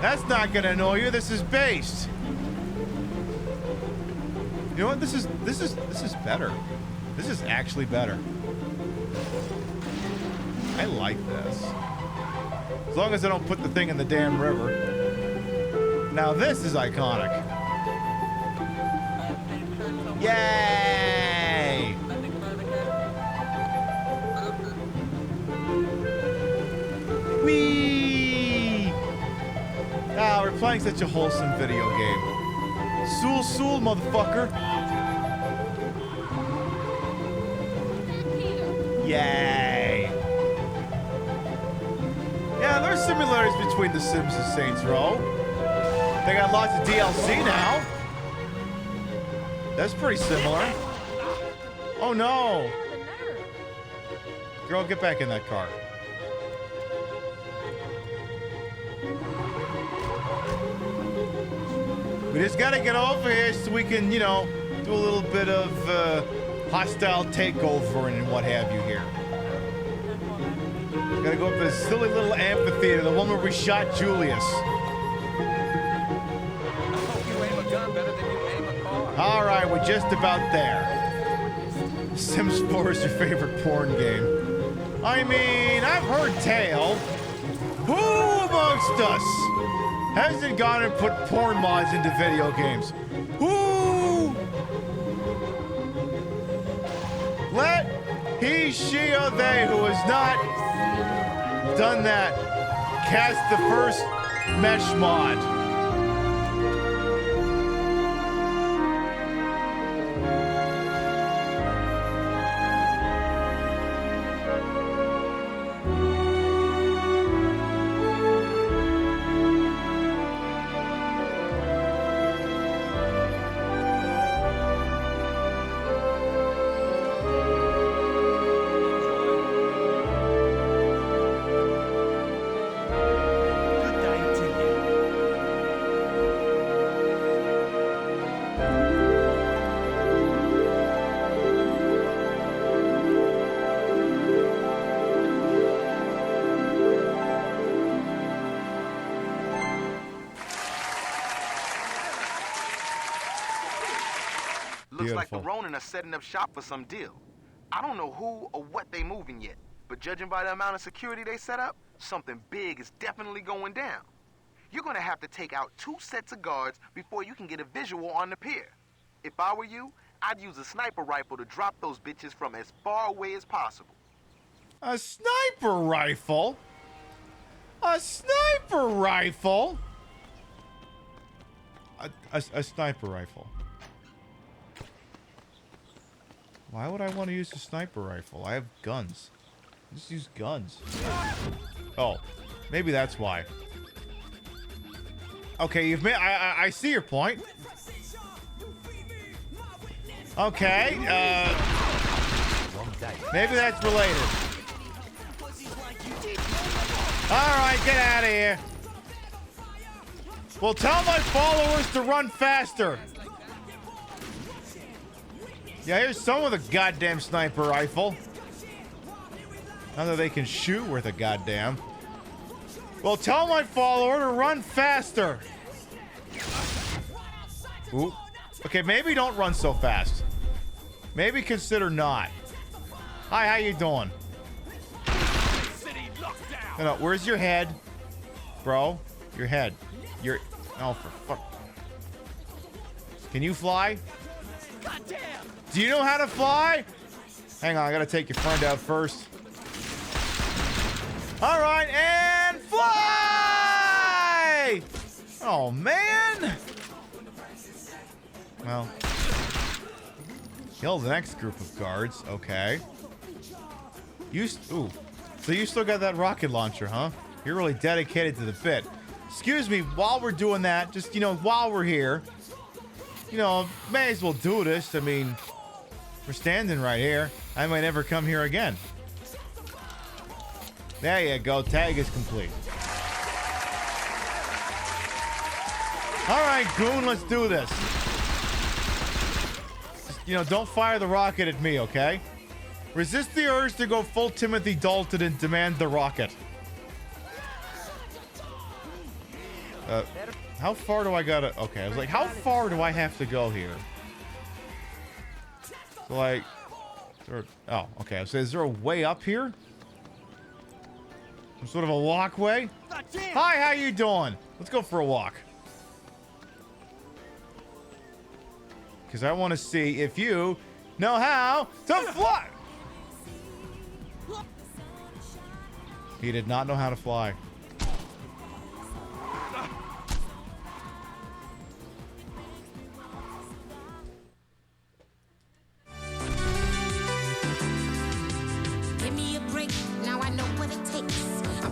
That's not gonna annoy you. This is based. You know what? This is better. This is actually better. I like this. As long as I don't put the thing in the damn river. Now this is iconic. Yay! Whee! Ah, we're playing such a wholesome video game. Sool, motherfucker. Yay. Yeah, there's similarities between The Sims and Saints Row. They got lots of DLC now. That's pretty similar. Oh no. Girl, get back in that car. We just gotta get over here so we can, you know, do a little bit of hostile takeover and what have you here. Gotta go up to this silly little amphitheater, the one where we shot Julius. All right, we're just about there. Sims 4 is your favorite porn game. I mean, I've heard tale. Who amongst us hasn't gone and put porn mods into video games? Who? Let he, she, or they who has not done that cast the first mesh mod. Looks like the Ronin are setting up shop for some deal. I don't know who or what they moving yet, but judging by the amount of security they set up, something big is definitely going down. You're gonna have to take out 2 sets of guards before you can get a visual on the pier. If I were you, I'd use a sniper rifle to drop those bitches from as far away as possible. A sniper rifle? A sniper rifle? A sniper rifle. Why would I want to use a sniper rifle? I have guns. Just use guns. Oh, maybe that's why. Okay, you've made. I see your point. Okay, maybe that's related. All right, get out of here. Well, tell my followers to run faster. Yeah, here's some of the goddamn sniper rifle. Now that they can shoot worth a goddamn. Well, tell my follower to run faster. Ooh. Okay, maybe don't run so fast. Maybe consider not. Hi, how you doing? No, where's your head? Bro, your head. Your... Oh, for fuck. Can you fly? Do you know how to fly? Hang on, I gotta take your friend out first. All right, and fly! Oh, man. Well, kill the next group of guards. Okay. Ooh. So you still got that rocket launcher, huh? You're really dedicated to the bit. Excuse me, while we're doing that, just, you know, while we're here, you know, may as well do this. I mean, we're standing right here. I might never come here again. There you go. Tag is complete. All right, goon, let's do this. Just, you know, don't fire the rocket at me, okay? Resist the urge to go full Timothy Dalton and demand the rocket. How far do I gotta... Okay, I was like, how far do I have to go here? So, like... Oh, okay. So is there a way up here? Some sort of a walkway? Hi, how you doing? Let's go for a walk. Because I want to see if you know how to fly. He did not know how to fly.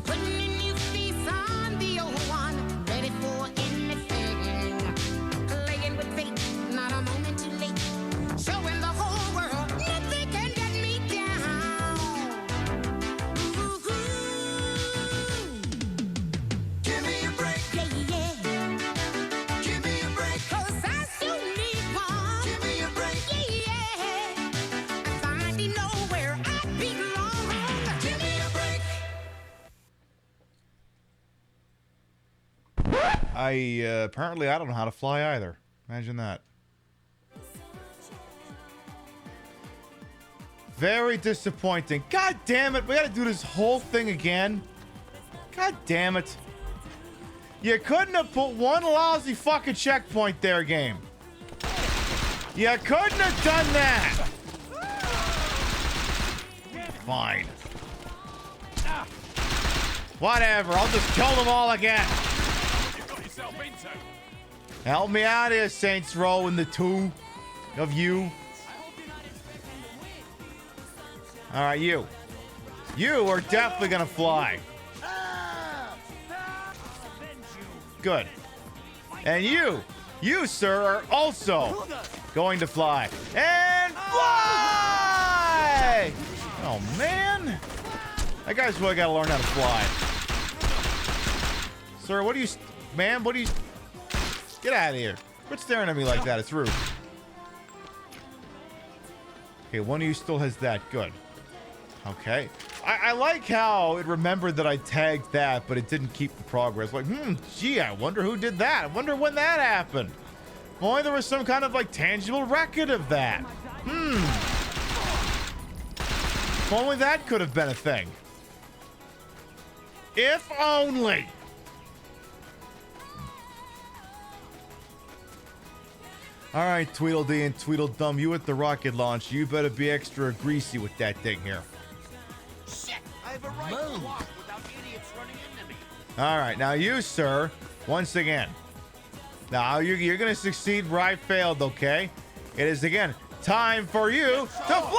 Putting a new face on the old one, ready for anything. Playing with fate, not a moment too late. Showing the whole world nothing can get me down. Ooh, give me a break, yeah, yeah. Give me a break, 'cause I still need one. Give me a break, yeah, yeah. I finally know where I belong. Give me a break. Apparently I don't know how to fly either. Imagine that. Very disappointing. God damn it, we gotta do this whole thing again. God damn it. You couldn't have put one lousy fucking checkpoint there, game. You couldn't have done that. Fine. Whatever, I'll just kill them all again. Help me out here, Saints Row, and the two of you. All right, you. You are definitely gonna fly. Good. And you, sir, are also going to fly. And fly! Oh, man. That guy's really got to learn how to fly. Sir, what do you... Ma'am, what do you... Get out of here. Quit staring at me like that. It's rude. Okay, one of you still has that. Good. Okay. I like how it remembered that I tagged that, but it didn't keep the progress. Like, gee, I wonder who did that. I wonder when that happened. If only there was some kind of, like, tangible record of that. If only that could have been a thing. If only. All right, Tweedledee and Tweedledum, you at the rocket launch. You better be extra greasy with that thing here. Shit! I have a right to walk without idiots running into me. All right, now you, sir, once again. Now you're going to succeed where I failed, okay? It is, again, time for you to fly!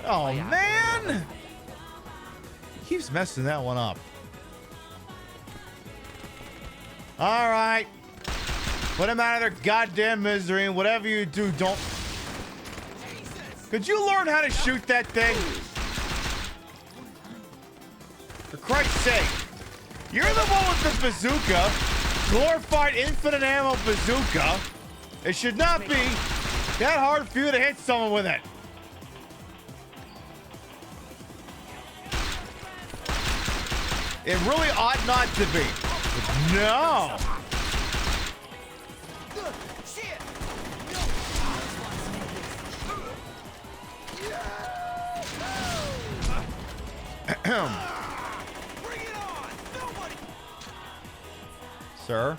Oh, man! He keeps messing that one up. All right. Put him out of their goddamn misery, and whatever you do, don't... Could you learn how to shoot that thing? For Christ's sake. You're the one with the bazooka. Glorified infinite ammo bazooka. It should not be that hard for you to hit someone with it. It really ought not to be. No. Sir?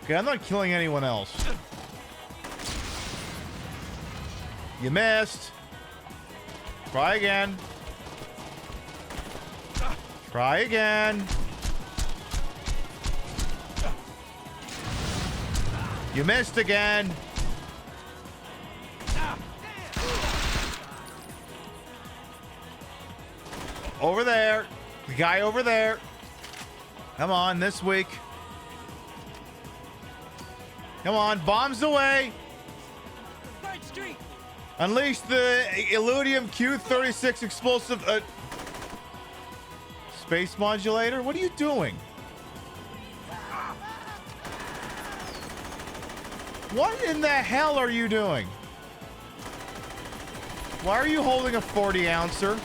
Okay, I'm not killing anyone else. You missed. Try again. Try again. You missed again. Over there. The guy over there. Come on, this week. Come on, bombs away. Unleash the Illudium Q-36 explosive space modulator. What are you doing? What in the hell are you doing? Why are you holding a 40-ouncer?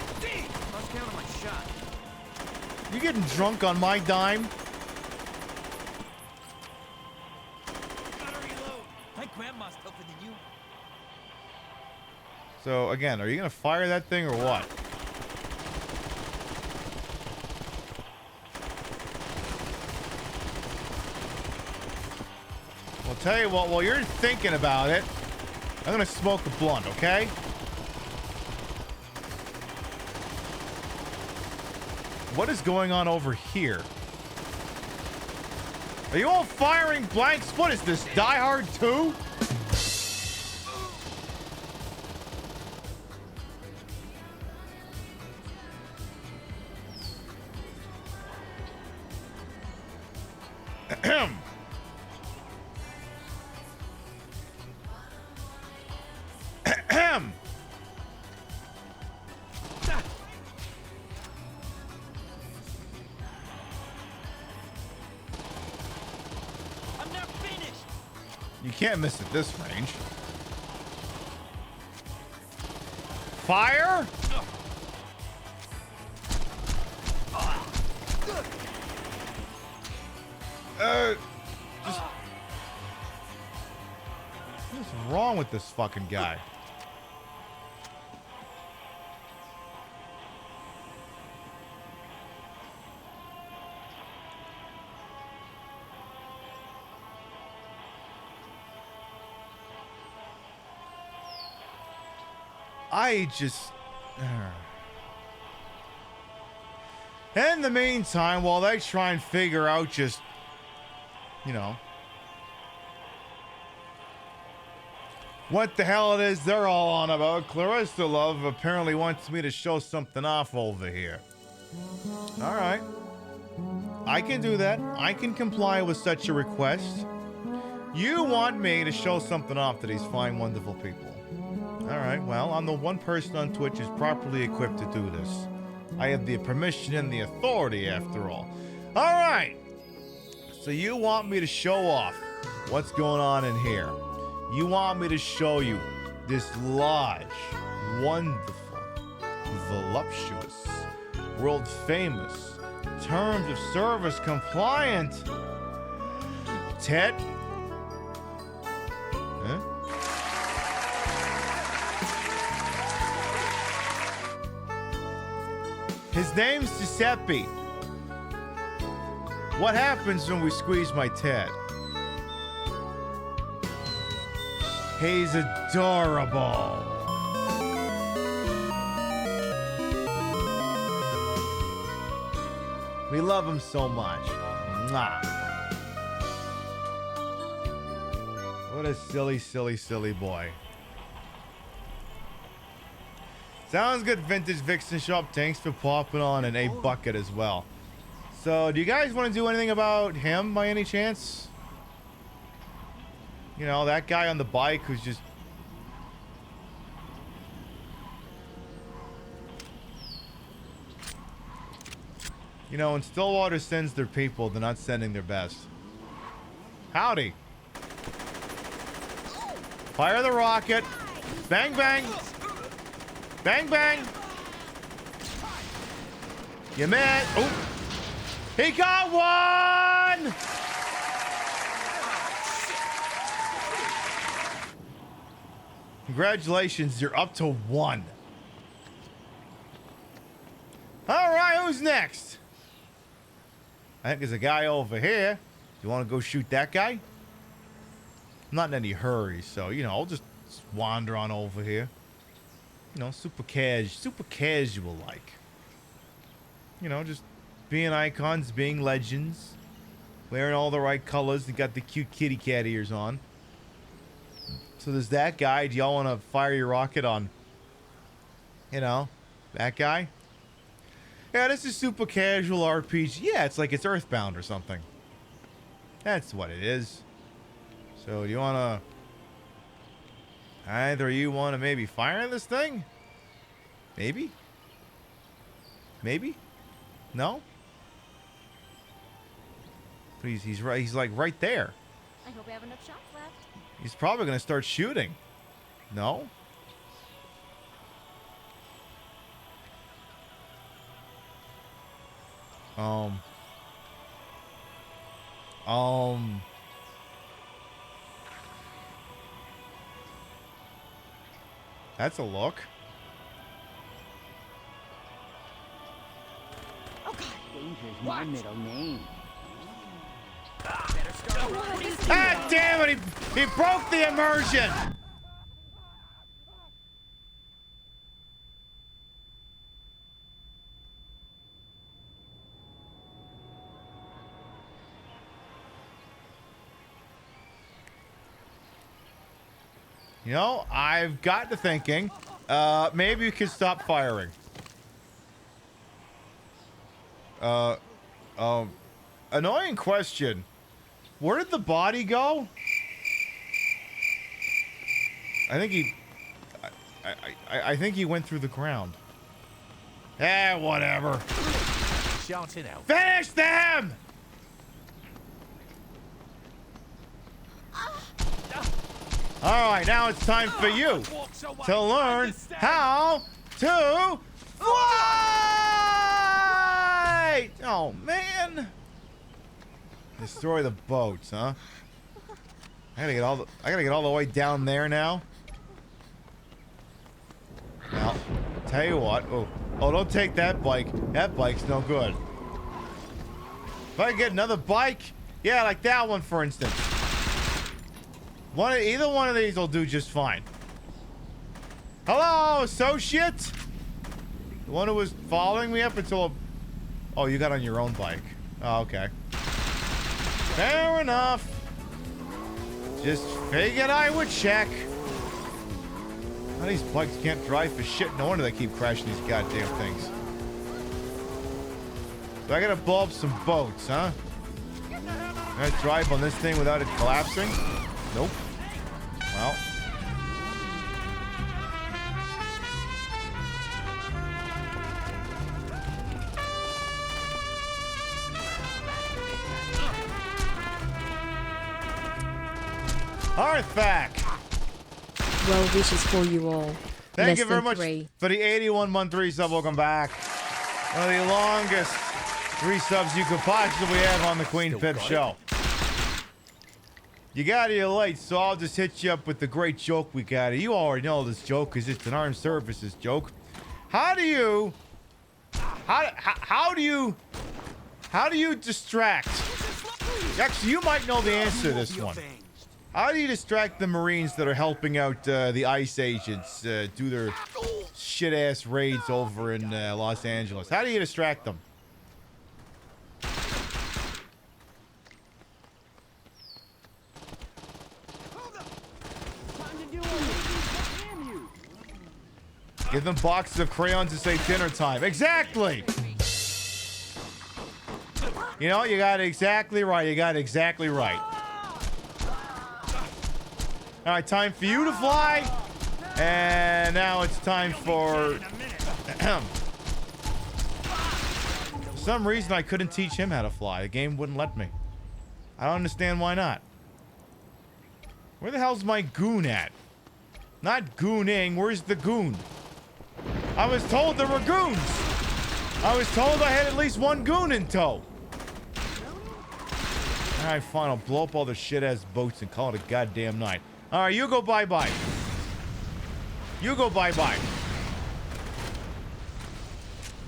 You getting drunk on my dime? My grandma's tougher than you. So again, are you gonna fire that thing or what? I'll tell you what, while you're thinking about it, I'm gonna smoke a blunt, okay? What is going on over here? Are you all firing blanks? What is this, Die Hard 2? You can't miss at this range. Fire? Just... What's wrong with this fucking guy? I just... In the meantime, while they try and figure out just, you know, what the hell it is they're all on about, Clarissa Love apparently wants me to show something off over here. All right. I can do that. I can comply with such a request. You want me to show something off to these fine, wonderful people. All right, well, I'm the one person on Twitch who's properly equipped to do this. I have the permission and the authority, after all. All right. So you want me to show off what's going on in here. You want me to show you this large, wonderful, voluptuous, world-famous, terms of service compliant Ted? Huh? His name's Giuseppe. What happens when we squeeze my Ted? He's adorable. We love him so much. Mwah. What a silly, silly, silly boy. Sounds good, Vintage Vixen Shop. Thanks for popping on an $8 as well. So, do you guys want to do anything about him by any chance? You know, that guy on the bike who's just... You know, when Stillwater sends their people, they're not sending their best. Howdy. Fire the rocket. Bang, bang. Bang, bang. You mad? Oh. He got one! Congratulations, you're up to 1. All right, who's next? I think there's a guy over here. You want to go shoot that guy? I'm not in any hurry, so, you know, I'll just wander on over here. You know, super casual like. You know, just being icons, being legends. Wearing all the right colors. They got the cute kitty cat ears on. So there's that guy. Do y'all want to fire your rocket on, you know, that guy? Yeah, this is super casual RPG. Yeah, it's like it's Earthbound or something. That's what it is. So do you want to... Either you want to maybe fire this thing? Maybe? Maybe? No? But he's right. He's like right there. I hope I have enough shots left. He's probably going to start shooting. No? That's a look. Oh God! Danger's my middle name. Ah, damn it! He broke the immersion. You know, I've got to thinking, maybe you could stop firing. Annoying question. Where did the body go? I think he... I think he went through the ground. Eh, whatever. Shout it out. Finish them! Alright, now it's time for you to learn how to fly! Oh, man. Destroy the boats, huh? I gotta get all the way down there now. Now, tell you what. Oh, don't take that bike. That bike's no good. If I get another bike, yeah, like that one, for instance. Either one of these will do just fine. Hello, associate. The one who was following me up until... Oh, you got on your own bike. Oh, okay. Fair enough. Just figured I would check. How these bikes can't drive for shit. No wonder they keep crashing these goddamn things. So I gotta blow up some boats, huh? Can I drive on this thing without it collapsing? Nope. Well. Artifact. Well wishes for you all. Thank you very much for the 81-month resub. Welcome back. One of the longest resubs you could possibly have on the Queen Pip Show. You got here late, so I'll just hit you up with the great joke we got. You already know this joke because it's an armed services joke. How do you distract? Actually, you might know the answer to this one. How do you distract the Marines that are helping out the ICE agents do their shit-ass raids over in Los Angeles? How do you distract them? Give them boxes of crayons and say dinner time. Exactly! You know, you got it exactly right. You got it exactly right. All right, time for you to fly. And now it's time for... For some reason, I couldn't teach him how to fly. The game wouldn't let me. I don't understand why not. Where the hell's my goon at? Not gooning. Where's the goon? I was told there were goons. I was told I had at least one goon in tow. All right, fine. I'll blow up all the shit-ass boats and call it a goddamn night. All right, you go bye-bye. You go bye-bye.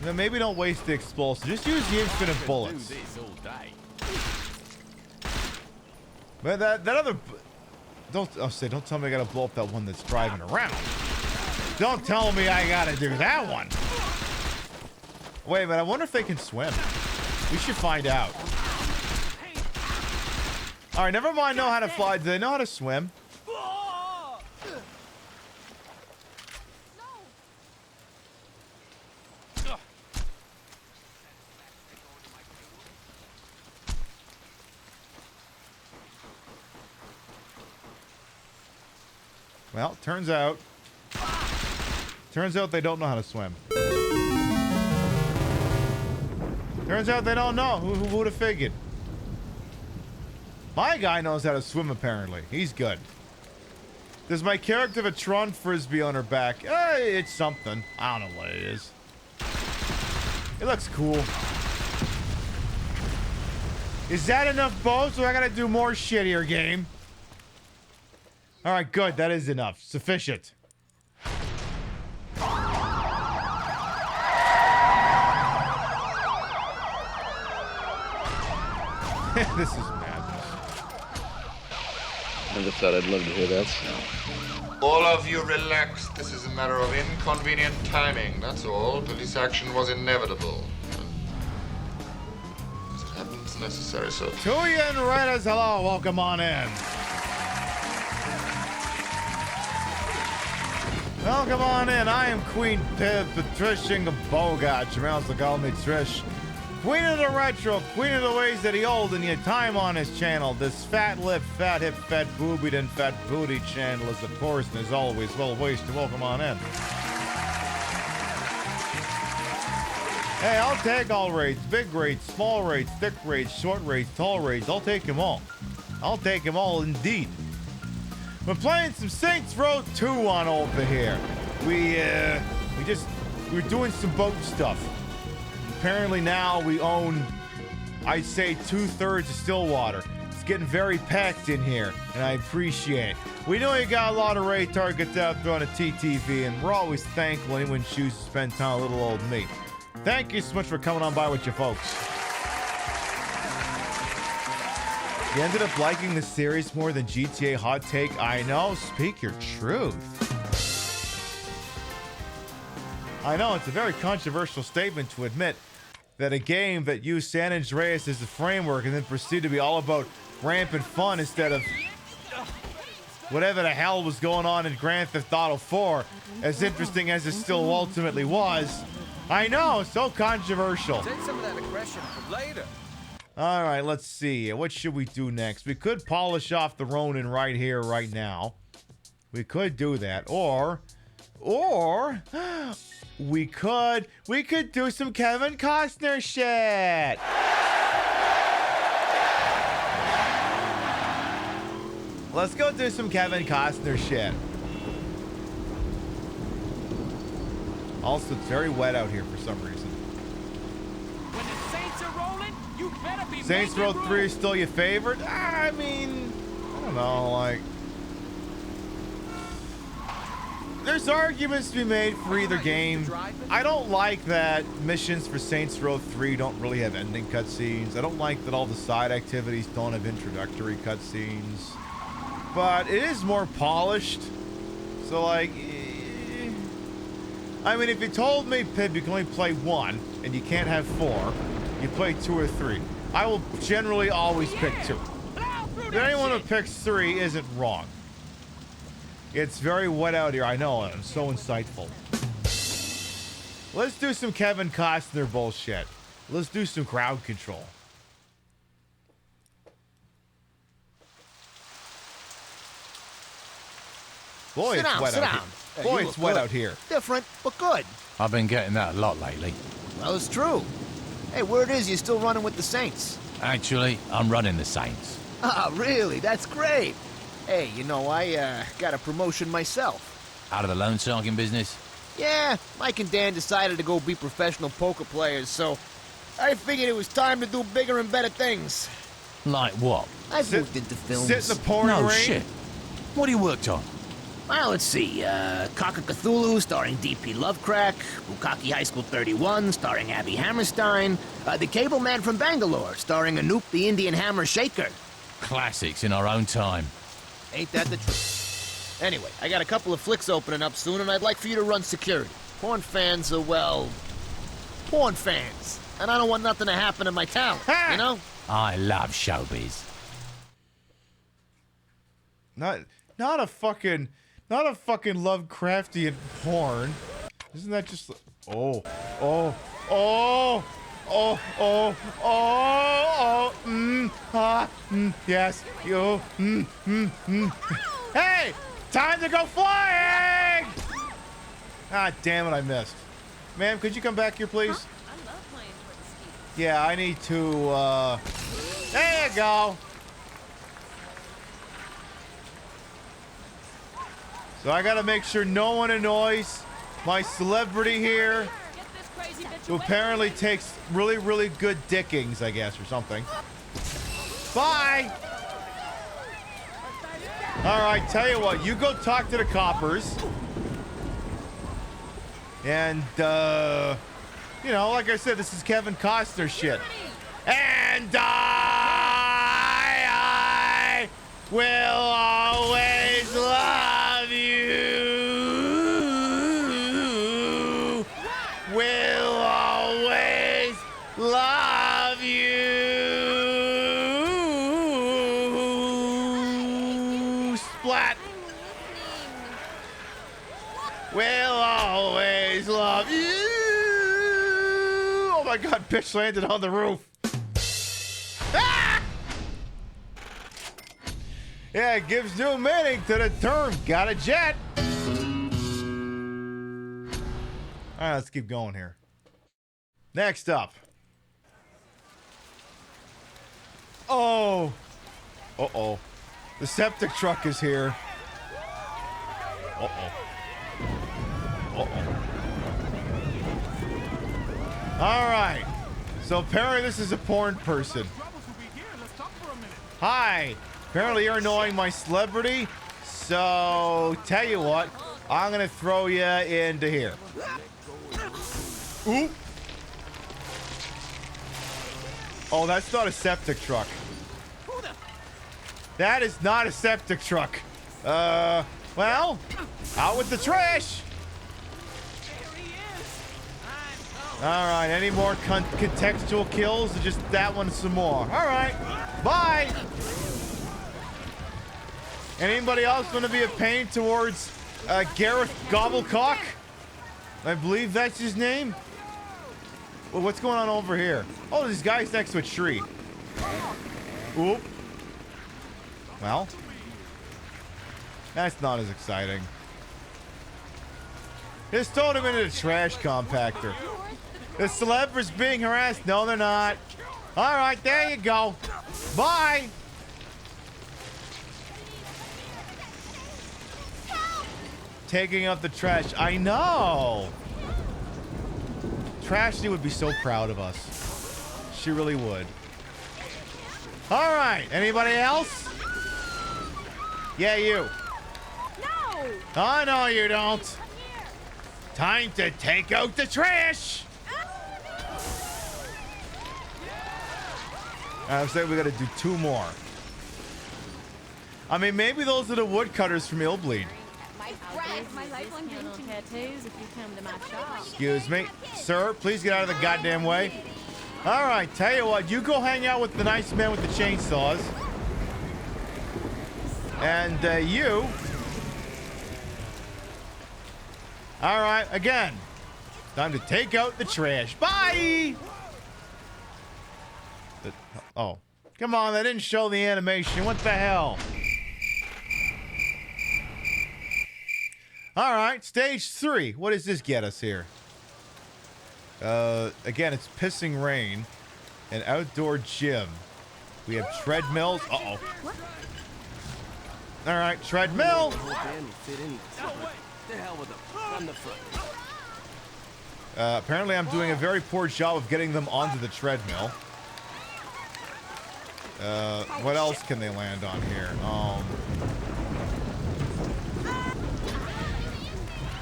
Then maybe don't waste the explosive. Just use the infinite bullets. But that other... Don't tell me I gotta blow up that one that's driving around. Don't tell me I gotta do that one. Wait a minute, I wonder if they can swim. We should find out. All right, never mind know how to fly. Do they know how to swim? Well, turns out they don't know how to swim. Turns out they don't know. Who would have figured? My guy knows how to swim, apparently. He's good. Does my character have a Tron Frisbee on her back? It's something. I don't know what it is. It looks cool. Is that enough boats, or I gotta do more shit here, game? Alright, good. That is enough. Sufficient. This is madness. Never thought I'd love to hear that sound. All of you relax. This is a matter of inconvenient timing, that's all. Police action was inevitable. As it happens, necessary, so... Tuyan Raiders, hello. Welcome on in. Welcome on in. I am Queen Pip, Patricia Bogart. You may also call me Trish. Queen of the retro, queen of the ways that he old, and your time on his channel. This fat lip, fat hip, fat boobied, and fat booty channel is, of course, and as always, well ways to welcome on in. Hey, I'll take all raids. Big raids, small raids, thick raids, short raids, tall raids. I'll take them all. I'll take them all indeed. We're playing some Saints Row 2 on over here. We're doing some boat stuff. Apparently now we own, I'd say, 2/3 of Stillwater. It's getting very packed in here, and I appreciate it. We know you got a lot of raid targets out there on the TTV, and we're always thankful anyone chooses to spend time with little old me. Thank you so much for coming on by with you folks. You ended up liking the series more than GTA Hot Take. I know, speak your truth. I know, it's a very controversial statement to admit that a game that used San Andreas as the framework and then proceeded to be all about rampant fun instead of whatever the hell was going on in Grand Theft Auto 4, as interesting as it still ultimately was. I know, so controversial. Take some of that aggression for later. All right, let's see. What should we do next? We could polish off the Ronin right here, right now. We could do that. Or we could do some Kevin Costner shit. Let's go do some Kevin Costner shit. Also, it's very wet out here for some reason. When the Saints are rolling, you better be Saints Row 3 is still your favorite? I mean, I don't know, like... There's arguments to be made for either game. I don't like that missions for Saints Row 3 don't really have ending cutscenes. I don't like that all the side activities don't have introductory cutscenes. But it is more polished. So, like... I mean, if you told me, Pib, you can only play 1, and you can't have 4, you play 2 or 3. I will generally always pick 2. If anyone who picks 3 isn't wrong. It's very wet out here. I know. I'm so insightful. Let's do some Kevin Costner bullshit. Let's do some crowd control. Boy, it's wet out here. Boy, it's wet out here. Different, but good. I've been getting that a lot lately. Well, it's true. Hey, word is you're still running with the Saints. Actually, I'm running the Saints. Ah, really? That's great. Hey, you know, I got a promotion myself. Out of the loan sharking business? Yeah, Mike and Dan decided to go be professional poker players, so I figured it was time to do bigger and better things. Like what? I've moved into films. Sit in the pouring rain? No shit. What have you worked on? Well, let's see. Cock of Cthulhu, starring D.P. Lovecraft. Bukkake High School 31, starring Abby Hammerstein. The Cable Man from Bangalore, starring Anoop the Indian Hammer Shaker. Classics in our own time. Ain't that the truth? Anyway, I got a couple of flicks opening up soon, and I'd like for you to run security. Porn fans are, well... porn fans. And I don't want nothing to happen to my talent, you know? I love showbiz. Not a fucking Lovecraftian porn. Isn't that just... yes, you, Hey, time to go flying! Ah, damn it, I missed. Ma'am, could you come back here, please? Huh? I love playing toward the ski. Yeah, I need to, there you go. So I gotta make sure no one annoys my celebrity here, who apparently takes really, really good dickings, I guess, or something. Bye! Alright, tell you what, you go talk to the coppers. And, you know, like I said, this is Kevin Costner shit. And I will always love you. Will always love you. Splat. Will always love you. Oh my god, bitch landed on the roof. Ah! Yeah, it gives new meaning to the term, got a jet. All right, let's keep going here. Next up. Oh. Uh-oh. The septic truck is here. Uh-oh. Uh-oh. All right. So apparently this is a porn person. Hi. Apparently you're annoying my celebrity. So tell you what, I'm gonna throw you into here. Oop. Oh, that's not a septic truck. That is not a septic truck. Well, out with the trash. All right, any more contextual kills or just that one some more? All right, bye. Anybody else want to be a pain towards Gareth Gobblecock? I believe that's his name. Well, what's going on over here? Oh, this guy's next to a tree. Oop. Well, that's not as exciting. Just throw him into the trash compactor. The celeb is being harassed. No, they're not. All right, there you go. Bye. Taking out the trash. I know. Trashy would be so proud of us. She really would. All right. Anybody else? Yeah, you. No. Oh, no, you don't. Time to take out the trash. I say we got to do 2 more. I mean, maybe those are the woodcutters from Illbleed. My lifelong tattoos if you come to my shop. Excuse me. Sir, please get out of the goddamn way. All right, tell you what. You go hang out with the nice man with the chainsaws. And you... All right, again. Time to take out the trash. Bye! Oh. Come on, they didn't show the animation. What the hell? All right, stage 3. What does this get us here? Again, it's pissing rain. An outdoor gym. We have treadmills. Uh-oh. All right, treadmill. Apparently, I'm doing a very poor job of getting them onto the treadmill. What else can they land on here?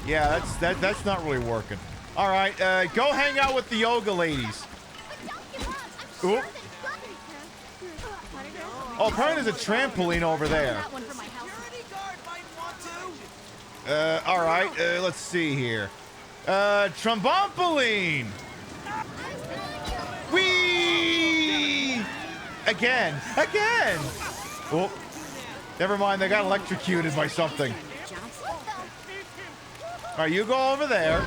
Yeah, that's not really working. All right, go hang out with the yoga ladies. Oop. Oh, apparently there's a trampoline over there. All right, let's see here. Trombompoline. Whee! Again. Oh, never mind. They got electrocuted by something. All right, you go over there.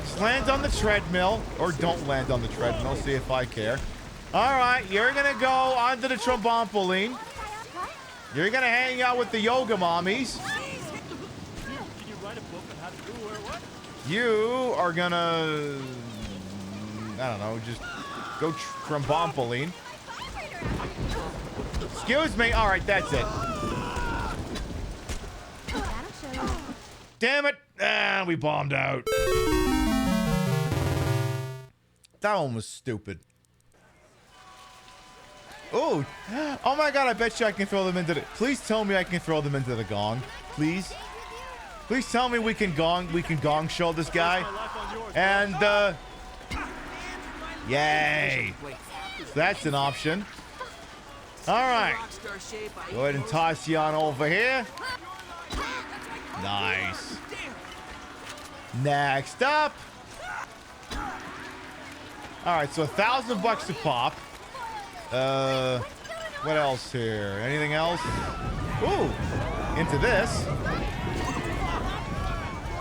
Just land on the treadmill. Or don't land on the treadmill. See if I care. All right, you're going to go onto the trombompoline. You're going to hang out with the yoga mommies. You are going to... I don't know, just go trombompoline. Excuse me. All right, that's it. Damn it. Ah, we bombed out. That one was stupid. Oh. Oh my god, I bet you I can throw them into the... Please tell me I can throw them into the gong. Please. Please tell me we can gong show this guy. And, yay. So that's an option. All right. Go ahead and toss you on over here. Nice. Next up. All right, so $1,000 a pop. What else here? Anything else? Ooh, into this.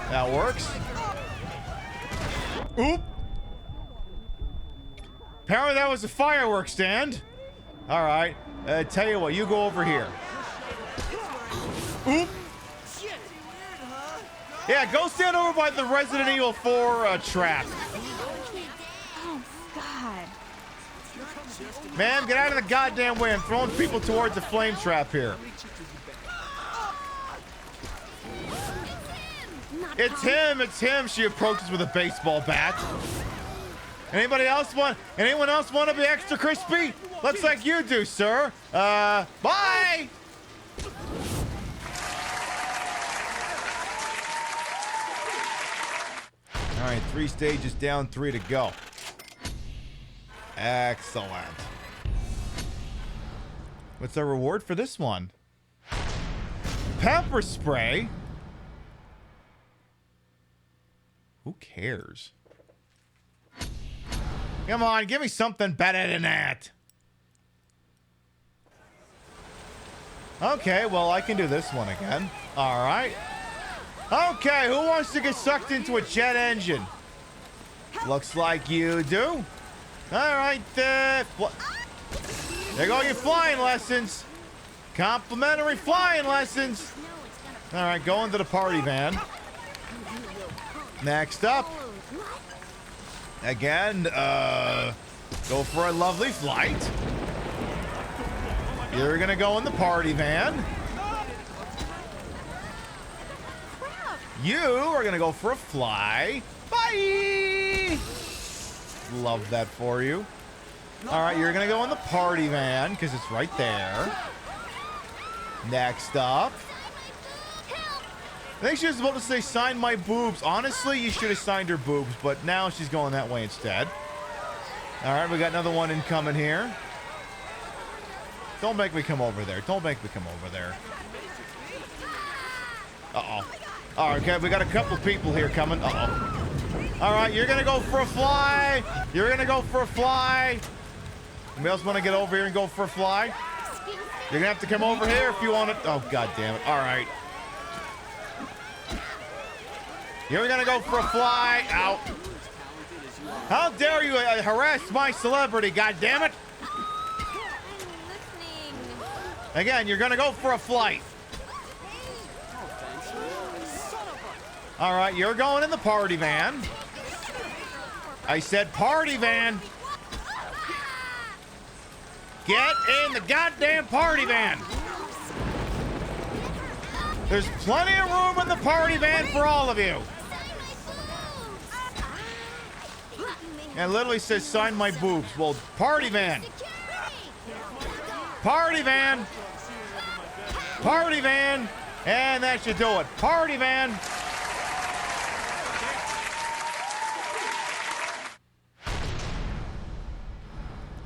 That works. Oop. Apparently that was a fireworks stand. All right. Tell you what, you go over here. Oop. Yeah, go stand over by the Resident Evil 4 trap. Oh, God. Ma'am, get out of the goddamn way. I'm throwing people towards the flame trap here. It's him. It's him. She approaches with a baseball bat. Anyone else want to be extra crispy? Looks like you do, sir. Bye. All right, 3 stages down, 3 to go. Excellent. What's our reward for this one? Pepper spray? Who cares? Come on, give me something better than that. Okay, well, I can do this one again. All right. Okay, who wants to get sucked into a jet engine? Looks like you do. All right, there go your flying lessons. Complimentary flying lessons. All right, go into the party van. Next up. Again, go for a lovely flight. You're gonna go in the party van. You are gonna go for a fly. Bye! Love that for you. All right, you're gonna go in the party van because it's right there. Next up. I think she was about to say sign my boobs. Honestly, you should have signed her boobs, but now she's going that way instead. All right, we got another one incoming here. Don't make me come over there. Don't make me come over there. Uh-oh. All right, okay, we got a couple people here coming. Uh-oh. All right, you're going to go for a fly. You're going to go for a fly. Anybody else want to get over here and go for a fly? You're going to have to come over here if you want it. Oh, God damn it. All right. You're going to go for a fly. Ow. How dare you harass my celebrity, God damn it. Again, you're going to go for a flight. All right, you're going in the party van. I said party van. Get in the goddamn party van. There's plenty of room in the party van for all of you. And it literally says sign my boobs. Well, party van. Party van. Party van. And that should do it. Party van.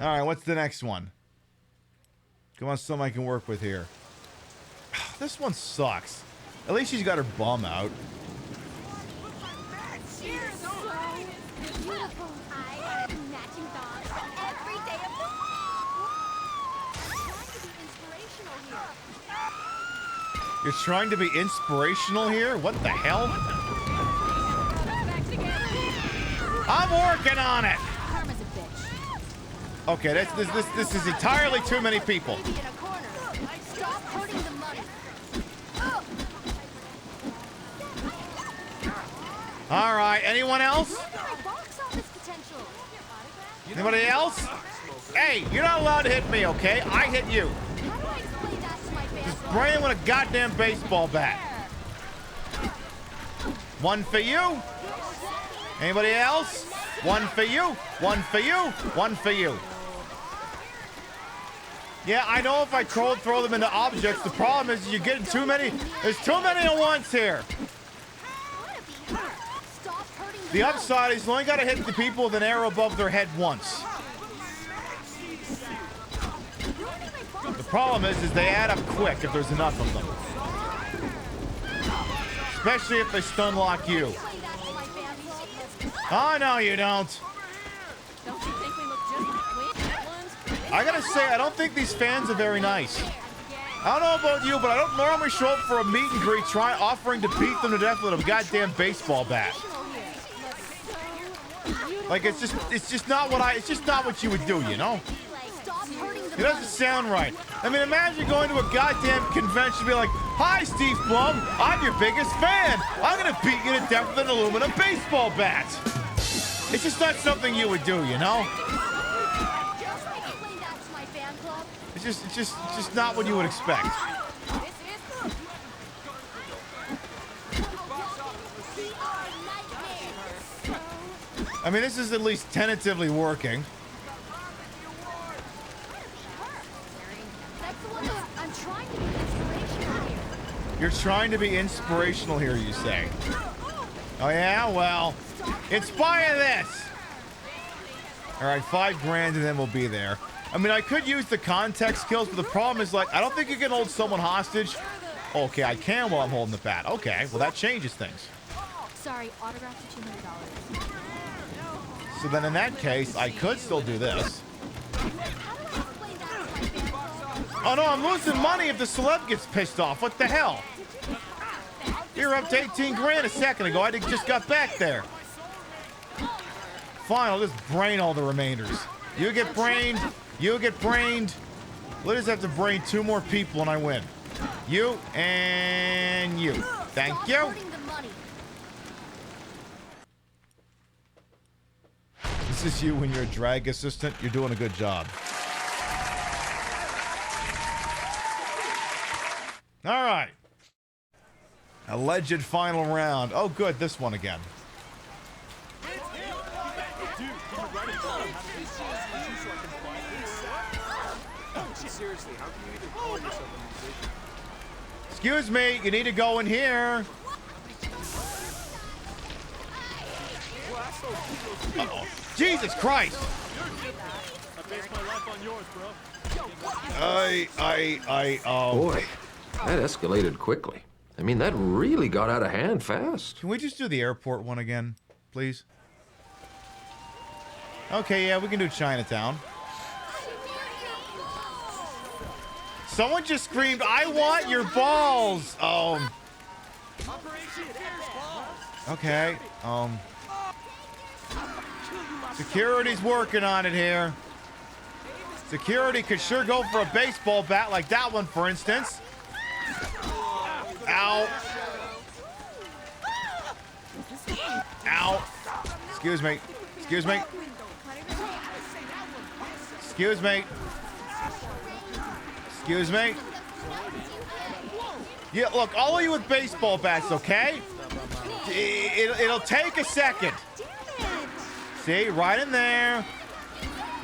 All right, what's the next one? Come on, something I can work with here. This one sucks. At least she's got her bum out. You're trying to be inspirational here? What the hell? I'm working on it. Okay, this is entirely too many people. All right, anyone else? Anybody else? Hey, you're not allowed to hit me, okay? I hit you. Just spray him with a goddamn baseball bat. One for you. Anybody else? One for you. One for you. One for you. Yeah, I know if I throw them into objects, the problem is you're getting too many. There's too many at once here. The upside is you only got to hit the people with an arrow above their head once. The problem is they add up quick if there's enough of them. Especially if they stun lock you. Oh, no, you don't. I gotta say, I don't think these fans are very nice. I don't know about you, but I don't normally show up for a meet and greet offering to beat them to death with a goddamn baseball bat. Like it's just not what you would do, you know? It doesn't sound right. I mean, imagine going to a goddamn convention and be like, "Hi, Steve Blum, I'm your biggest fan. I'm gonna beat you to death with an aluminum baseball bat." It's just not something you would do, you know? It's just not what you would expect. I mean, this is at least tentatively working. You're trying to be inspirational here, you say? Oh yeah? Well, inspire this! Alright, $5,000 and then we'll be there. I mean, I could use the context skills, but the problem is, like, I don't think you can hold someone hostage. Okay, I can while I'm holding the bat. Okay, well that changes things. Sorry, autograph for $200. So then in that case, I could still do this. Oh no, I'm losing money if the celeb gets pissed off. What the hell? You're up to $18,000 a second ago. I just got back there. Fine, I'll just brain all the remainders. You get brained. You get brained. We'll just have to brain 2 more people and I win. You and you. Thank you. This is you when you're a drag assistant. You're doing a good job. All right. Alleged final round. Oh, good. This one again. Seriously, how can you even call yourself a musician? Excuse me, you need to go in here. Uh-oh. Jesus Christ! I based my life on yours, bro. Boy, that escalated quickly. I mean, that really got out of hand fast. Can we just do the airport one again, please? Okay, yeah, we can do Chinatown. Someone just screamed, "I want your balls!" Okay, security's working on it here. Security could sure go for a baseball bat like that one, for instance. Ow. Ow. Excuse me. Excuse me. Excuse me. Excuse me. Yeah, look, all of you with baseball bats, okay? It'll take a second. See, right in there.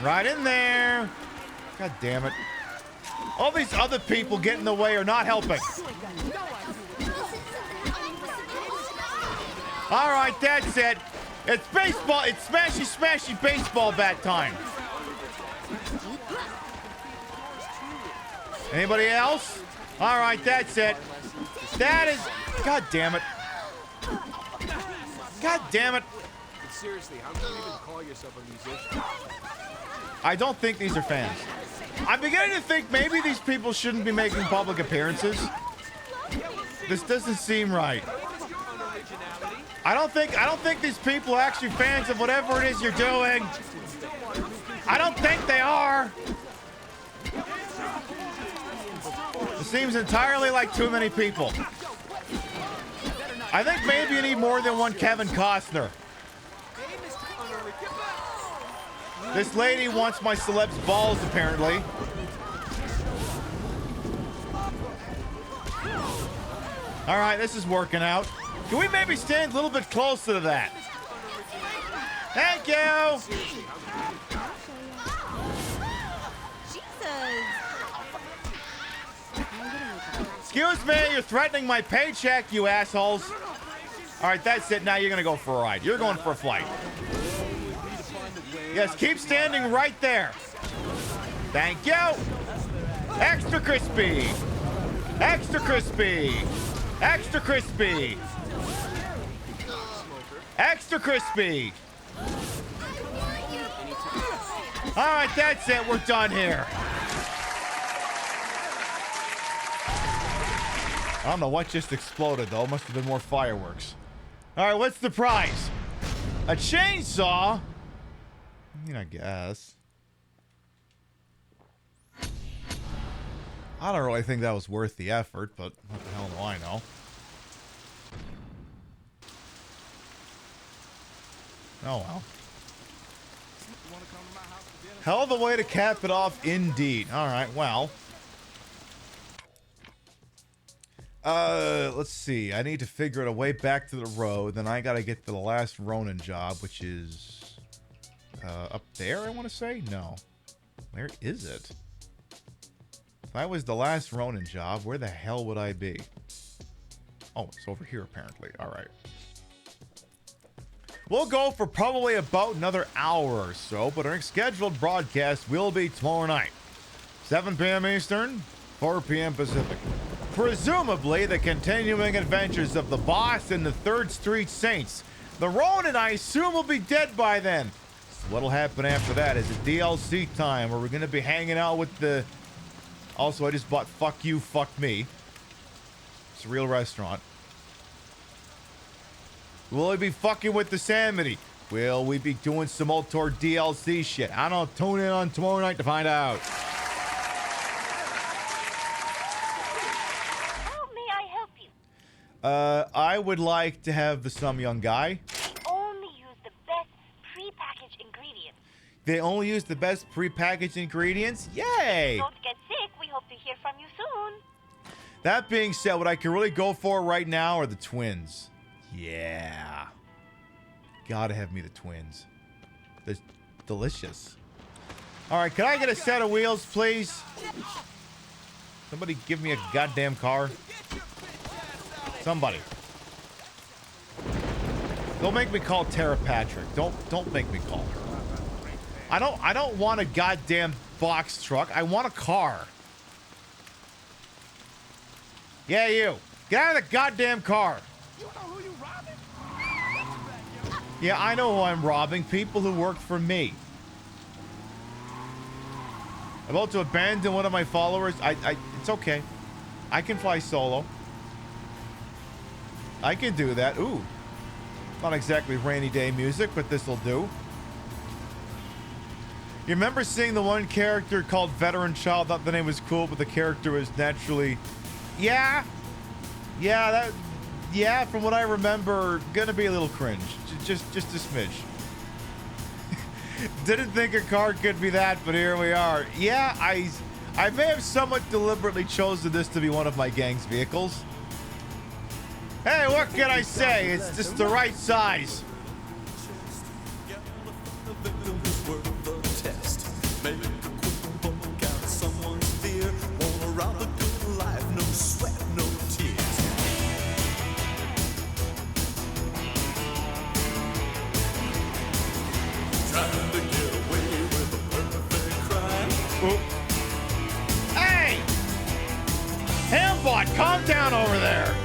Right in there. God damn it. All these other people get in the way are not helping. All right, that's it. It's baseball. It's smashy, smashy baseball bat time. Anybody else? All right, that's it. That is... God damn it. God damn it. But seriously, how can you even call yourself a musician? I don't think these are fans. I'm beginning to think maybe these people shouldn't be making public appearances. This doesn't seem right. I don't think these people are actually fans of whatever it is you're doing. I don't think they are. It seems entirely like too many people. I think maybe you need more than one Kevin Costner. This lady wants my celeb's balls, apparently. All right, this is working out. Can we maybe stand a little bit closer to that? Thank you. Excuse me, you're threatening my paycheck, you assholes. All right, that's it. Now you're going to go for a ride. You're going for a flight. Yes, keep standing right there. Thank you. Extra crispy. Extra crispy. Extra crispy. Extra crispy. All right, that's it. We're done here. I don't know what just exploded, though. Must have been more fireworks. All right, what's the prize? A chainsaw? I mean, I guess. I don't really think that was worth the effort, but what the hell do I know? Oh well. Hell of a way to cap it off, indeed. Alright, well. Let's see. I need to figure out a way back to the road. Then I gotta get to the last Ronin job, which is... up there, I want to say? No. Where is it? If I was the last Ronin job, where the hell would I be? Oh, it's over here, apparently. Alright. We'll go for probably about another hour or so, but our scheduled broadcast will be tomorrow night. 7 p.m. Eastern, 4 p.m. Pacific. Presumably, the continuing adventures of the boss and the 3rd Street Saints. The Ronin, I assume, will be dead by then. So what'll happen after that is a DLC time where we're going to be hanging out with the... Also, I just bought Fuck You, Fuck Me. It's a real restaurant. Will we be fucking with the Samity? Will we be doing some Ultor DLC shit? I don't know. Tune in on tomorrow night to find out. How may I help you? I would like to have some young guy. We only use the best pre-packaged ingredients. They only use the best pre-packaged ingredients? Yay! Don't get sick. We hope to hear from you soon. That being said, what I can really go for right now are the twins. Yeah. Gotta have me the twins. They're delicious. Alright, can I get a set of wheels, please? Somebody give me a goddamn car. Somebody. Don't make me call Tara Patrick. Don't make me call her. I don't want a goddamn box truck. I want a car. Yeah, you. Get out of the goddamn car. Yeah, I know who I'm robbing. People who work for me. I'm about to abandon one of my followers. It's okay. I can fly solo. I can do that. Ooh. Not exactly rainy day music, but this'll do. You remember seeing the one character called Veteran Child? Thought the name was cool, but the character was naturally... Yeah. Yeah, from what I remember, gonna be a little cringe. Just a smidge. Didn't think a car could be that, but here we are. Yeah, I may have somewhat deliberately chosen this to be one of my gang's vehicles. Hey, what can I say? It's just the right size. Hey! Hambot, calm down over there.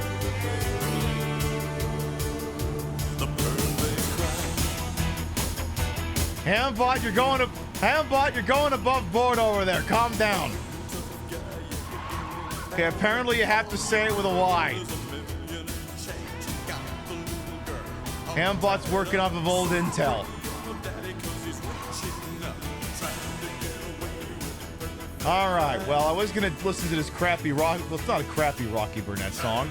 Hambot, you're going above board over there. Calm down. Okay, apparently you have to say it with a Y. Hambot's working off of old intel. All right, well, I was going to listen to this crappy rock... Well, it's not a crappy Rocky Burnett song.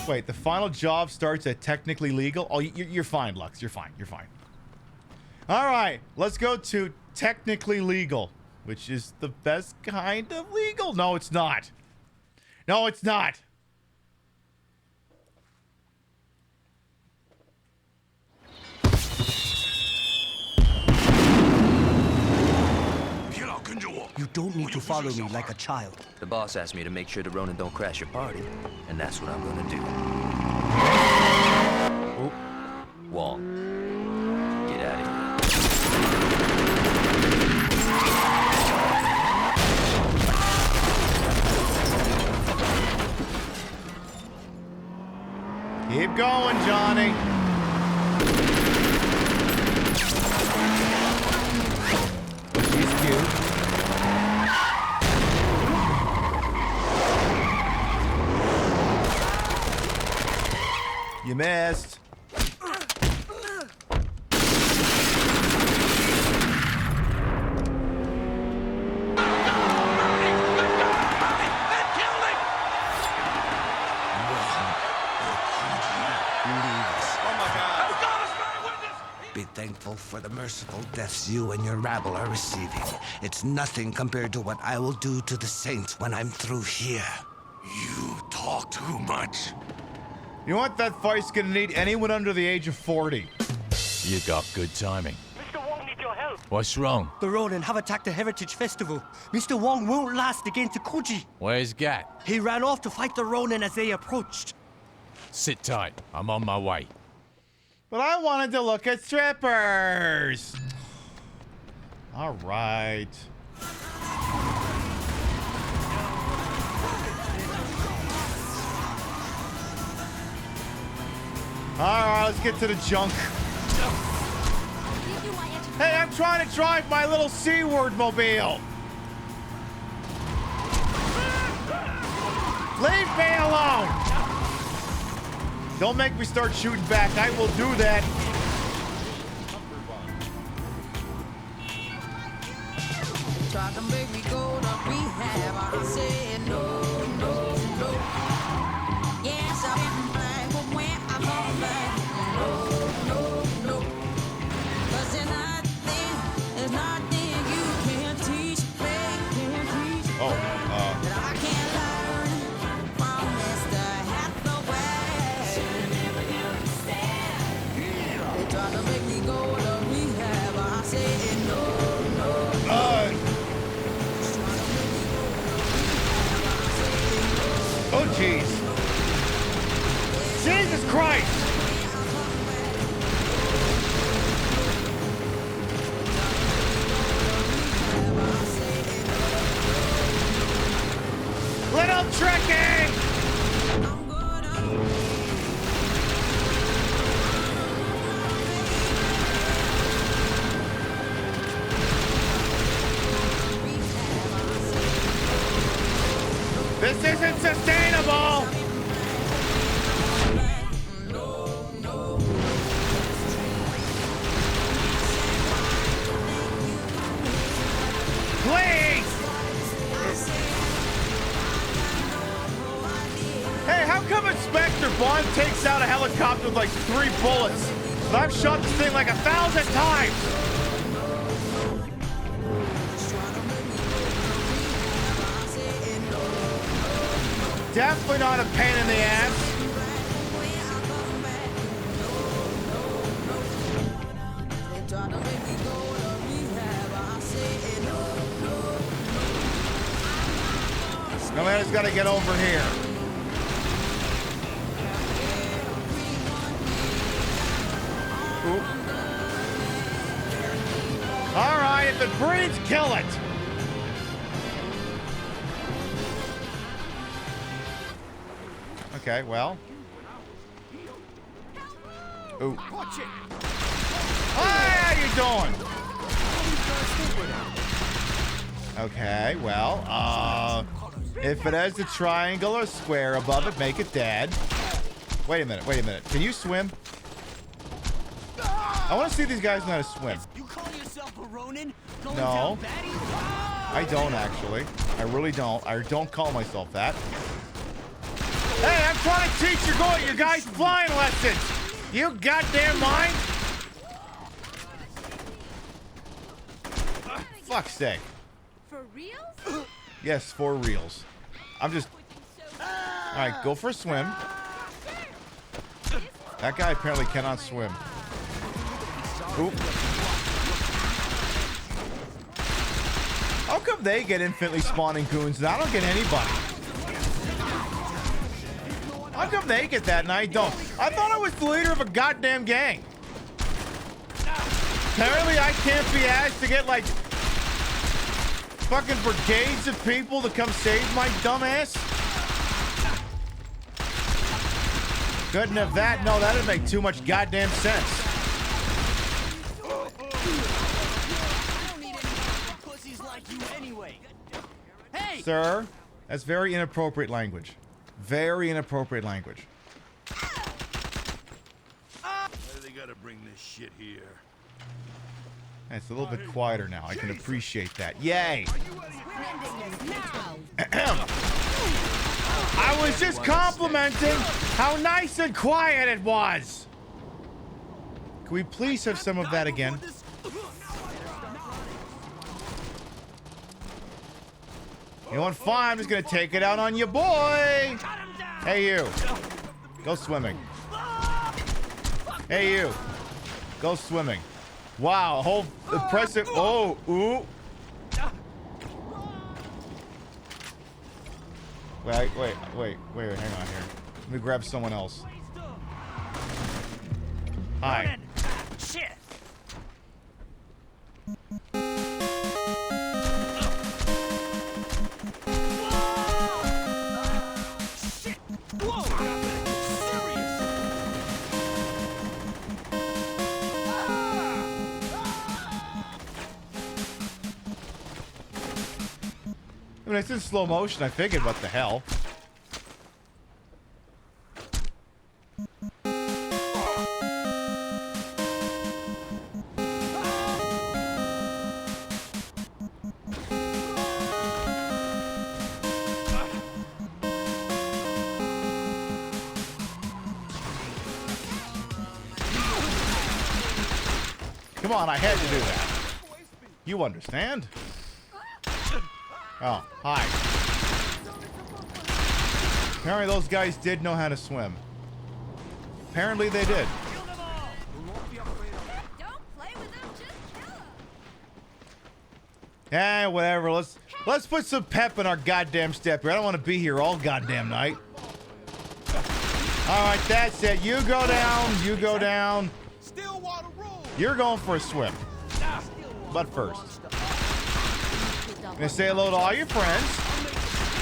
Wait, the final job starts at technically legal? Oh, you're fine, Lux. You're fine. You're fine. All right, let's go to technically legal, which is the best kind of legal. No, it's not. No, it's not. You don't need to follow me like a child. The boss asked me to make sure the Ronin don't crash your party, and that's what I'm gonna do. Oh. Wong, get out of here. Keep going, Johnny. You missed. Be thankful for the merciful deaths you and your rabble are receiving. It's nothing compared to what I will do to the saints when I'm through here. You talk too much. You know what? That fight's gonna need anyone under the age of 40. You got good timing. Mr. Wong needs your help. What's wrong? The Ronin have attacked the Heritage Festival. Mr. Wong won't last against Akuji. Where's Gat? He ran off to fight the Ronin as they approached. Sit tight. I'm on my way. But I wanted to look at strippers. All right. All right, let's get to the junk. Hey, I'm trying to drive my little C-word mobile. Leave me alone. Don't make me start shooting back. I will do that. Try to make me go to rehab. I said no, no, no. Yes, I've been blind, but when I come back, no, no, no. 'Cause there's nothing you can teach me, that I can't learn from Mr. Hathaway. They try to make me go to rehab. I said no, no, no. Oh, jeez. Jesus Christ! Little tricky! This isn't sustainable! Please! Hey, how come Inspector Bond takes out a helicopter with like 3 bullets? But I've shot this thing like 1,000 times! Definitely not a pain in the ass. No man has got to get over here. Oop. All right, if it breathes, kill it. Okay, well. Ooh. Hi, how you doing? Okay, well, if it has a triangle or square above it, make it dead. Wait a minute. Can you swim? I want to see these guys know how to swim. You call yourself a Ronin? No. I don't, actually. I really don't. I don't call myself that. Hey, I'm trying to teach your guys flying lessons. You goddamn mind? Fuck's sake. For reals? Yes, for reals. I'm just... Alright, go for a swim. That guy apparently cannot swim. Oop. How come they get infinitely spawning goons and I don't get anybody? How come they get that and I don't? I thought I was the leader of a goddamn gang. Apparently I can't be asked to get like fucking brigades of people to come save my dumb ass. Couldn't have that. No, that'd make too much goddamn sense. Hey! Sir, that's very inappropriate language. Very inappropriate language. bring this shit here. It's a little bit quieter now. I can appreciate that. Yay! I was just complimenting how nice and quiet it was. Can we please have some of that again? You know what? Fine. I'm just gonna take it out on you, boy. Hey, you. Go swimming. Hey, you. Go swimming. Wow, whole impressive. Oh, ooh. Wait, hang on here. Let me grab someone else. Hi. Shit. I mean, it's in slow motion. I figured, what the hell? Come on, I had to do that. You understand? Oh, hi. Apparently those guys did know how to swim. Apparently they did. Yeah, whatever. Let's put some pep in our goddamn step here. I don't want to be here all goddamn night. All right, that's it. You go down. You go down. You're going for a swim. But first, I'm gonna say hello to all your friends,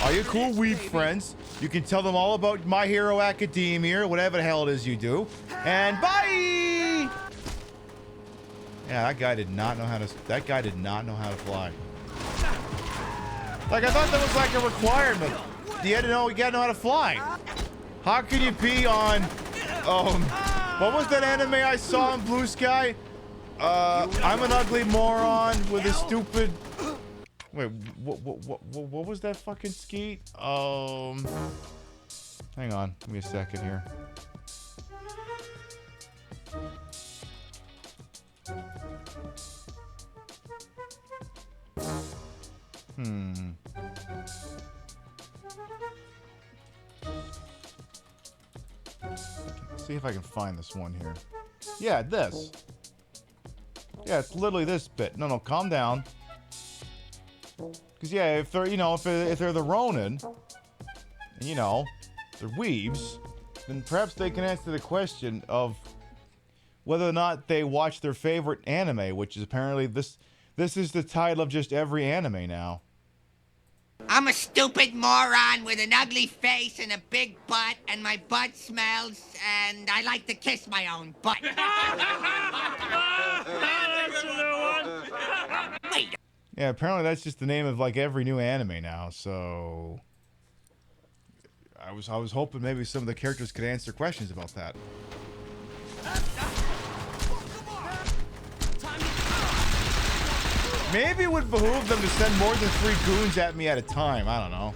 all your cool weeb friends. You can tell them all about My Hero Academia or whatever the hell it is you do. And bye! Yeah, that guy did not know how to. That guy did not know how to fly. Like I thought that was like a requirement. You gotta know how to fly. How could you be on? What was that anime I saw in Blue Sky? I'm an ugly moron with a stupid. Wait, what was that fucking skeet? Hang on, give me a second here. See if I can find this one here. Yeah, this. Yeah, it's literally this bit. No, calm down. Because yeah, if they're, if they're the Ronin, and, they're weebs, then perhaps they can answer the question of whether or not they watch their favorite anime, which is apparently this is the title of just every anime now. I'm a stupid moron with an ugly face and a big butt, and my butt smells, and I like to kiss my own butt. Wait. Yeah, apparently that's just the name of like every new anime now. So I was hoping maybe some of the characters could answer questions about that. Maybe it would behoove them to send more than 3 goons at me at a time. I don't know.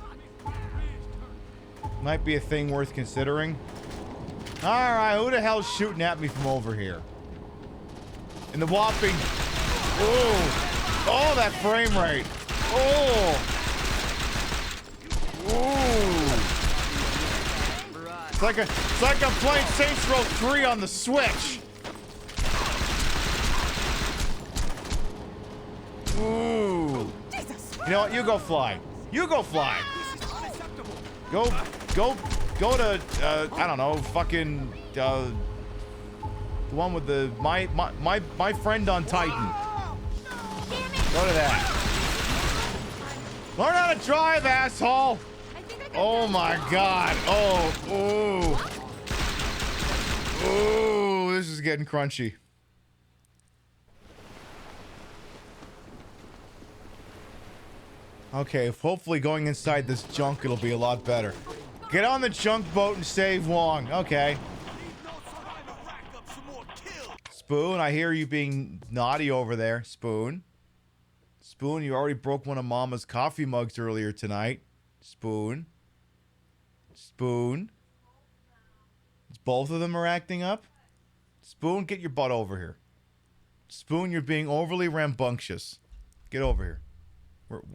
Might be a thing worth considering. Alright, who the hell's shooting at me from over here? In the whopping... Oh, that frame rate. Oh. Ooh. It's like I'm playing Saints Row 3 on the Switch. Ooh. You know what? You go fly. You go fly. Go to I don't know, fucking the one with the my friend on Titan. Go to that. Learn how to drive, asshole. Oh my god. Oh, ooh. Ooh, this is getting crunchy. Okay, hopefully going inside this junk, it'll be a lot better. Get on the junk boat and save Wong. Okay. Spoon, I hear you being naughty over there. Spoon. Spoon, you already broke one of Mama's coffee mugs earlier tonight. Spoon. Spoon. Both of them are acting up? Spoon, get your butt over here. Spoon, you're being overly rambunctious. Get over here.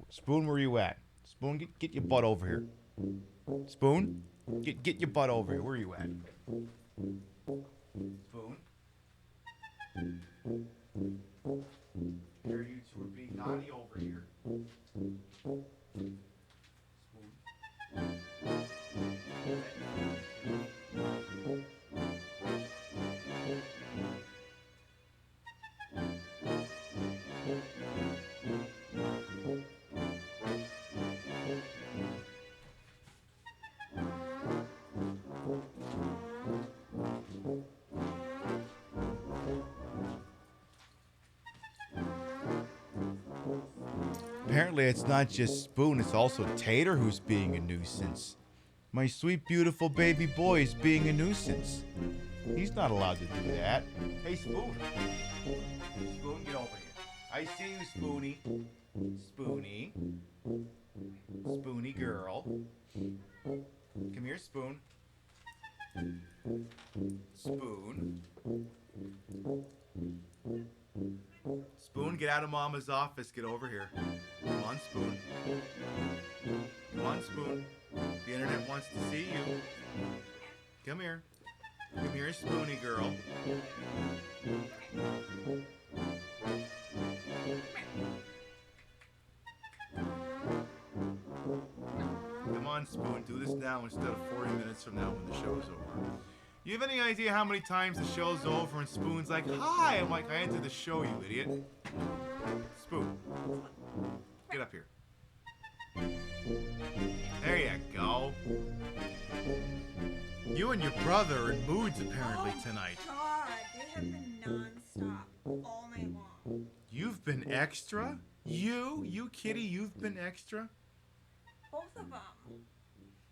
Spoon, where you at? Spoon, get your butt over here. Spoon, get your butt over here. Where are you at? Spoon. Here, you two are being naughty over here. Spoon. Apparently, it's not just Spoon, it's also Tater who's being a nuisance. My sweet, beautiful baby boy is being a nuisance. He's not allowed to do that. Hey, Spoon. Spoon, get over here. I see you, Spoony. Spoony. Spoony girl. Come here, Spoon. Spoon. Spoon, get out of Mama's office. Get over here. Come on, Spoon. Come on, Spoon. The internet wants to see you. Come here. Come here, Spoony girl. Come on, Spoon. Do this now instead of 40 minutes from now when the show's over. You have any idea how many times the show's over and Spoon's like, hi! I'm like, I entered the show, you idiot. Spoon. Get up here. There you go. You and your brother are in moods apparently tonight. God, they have been non-stop all night long. You've been extra? You Kitty, you've been extra? Both of them.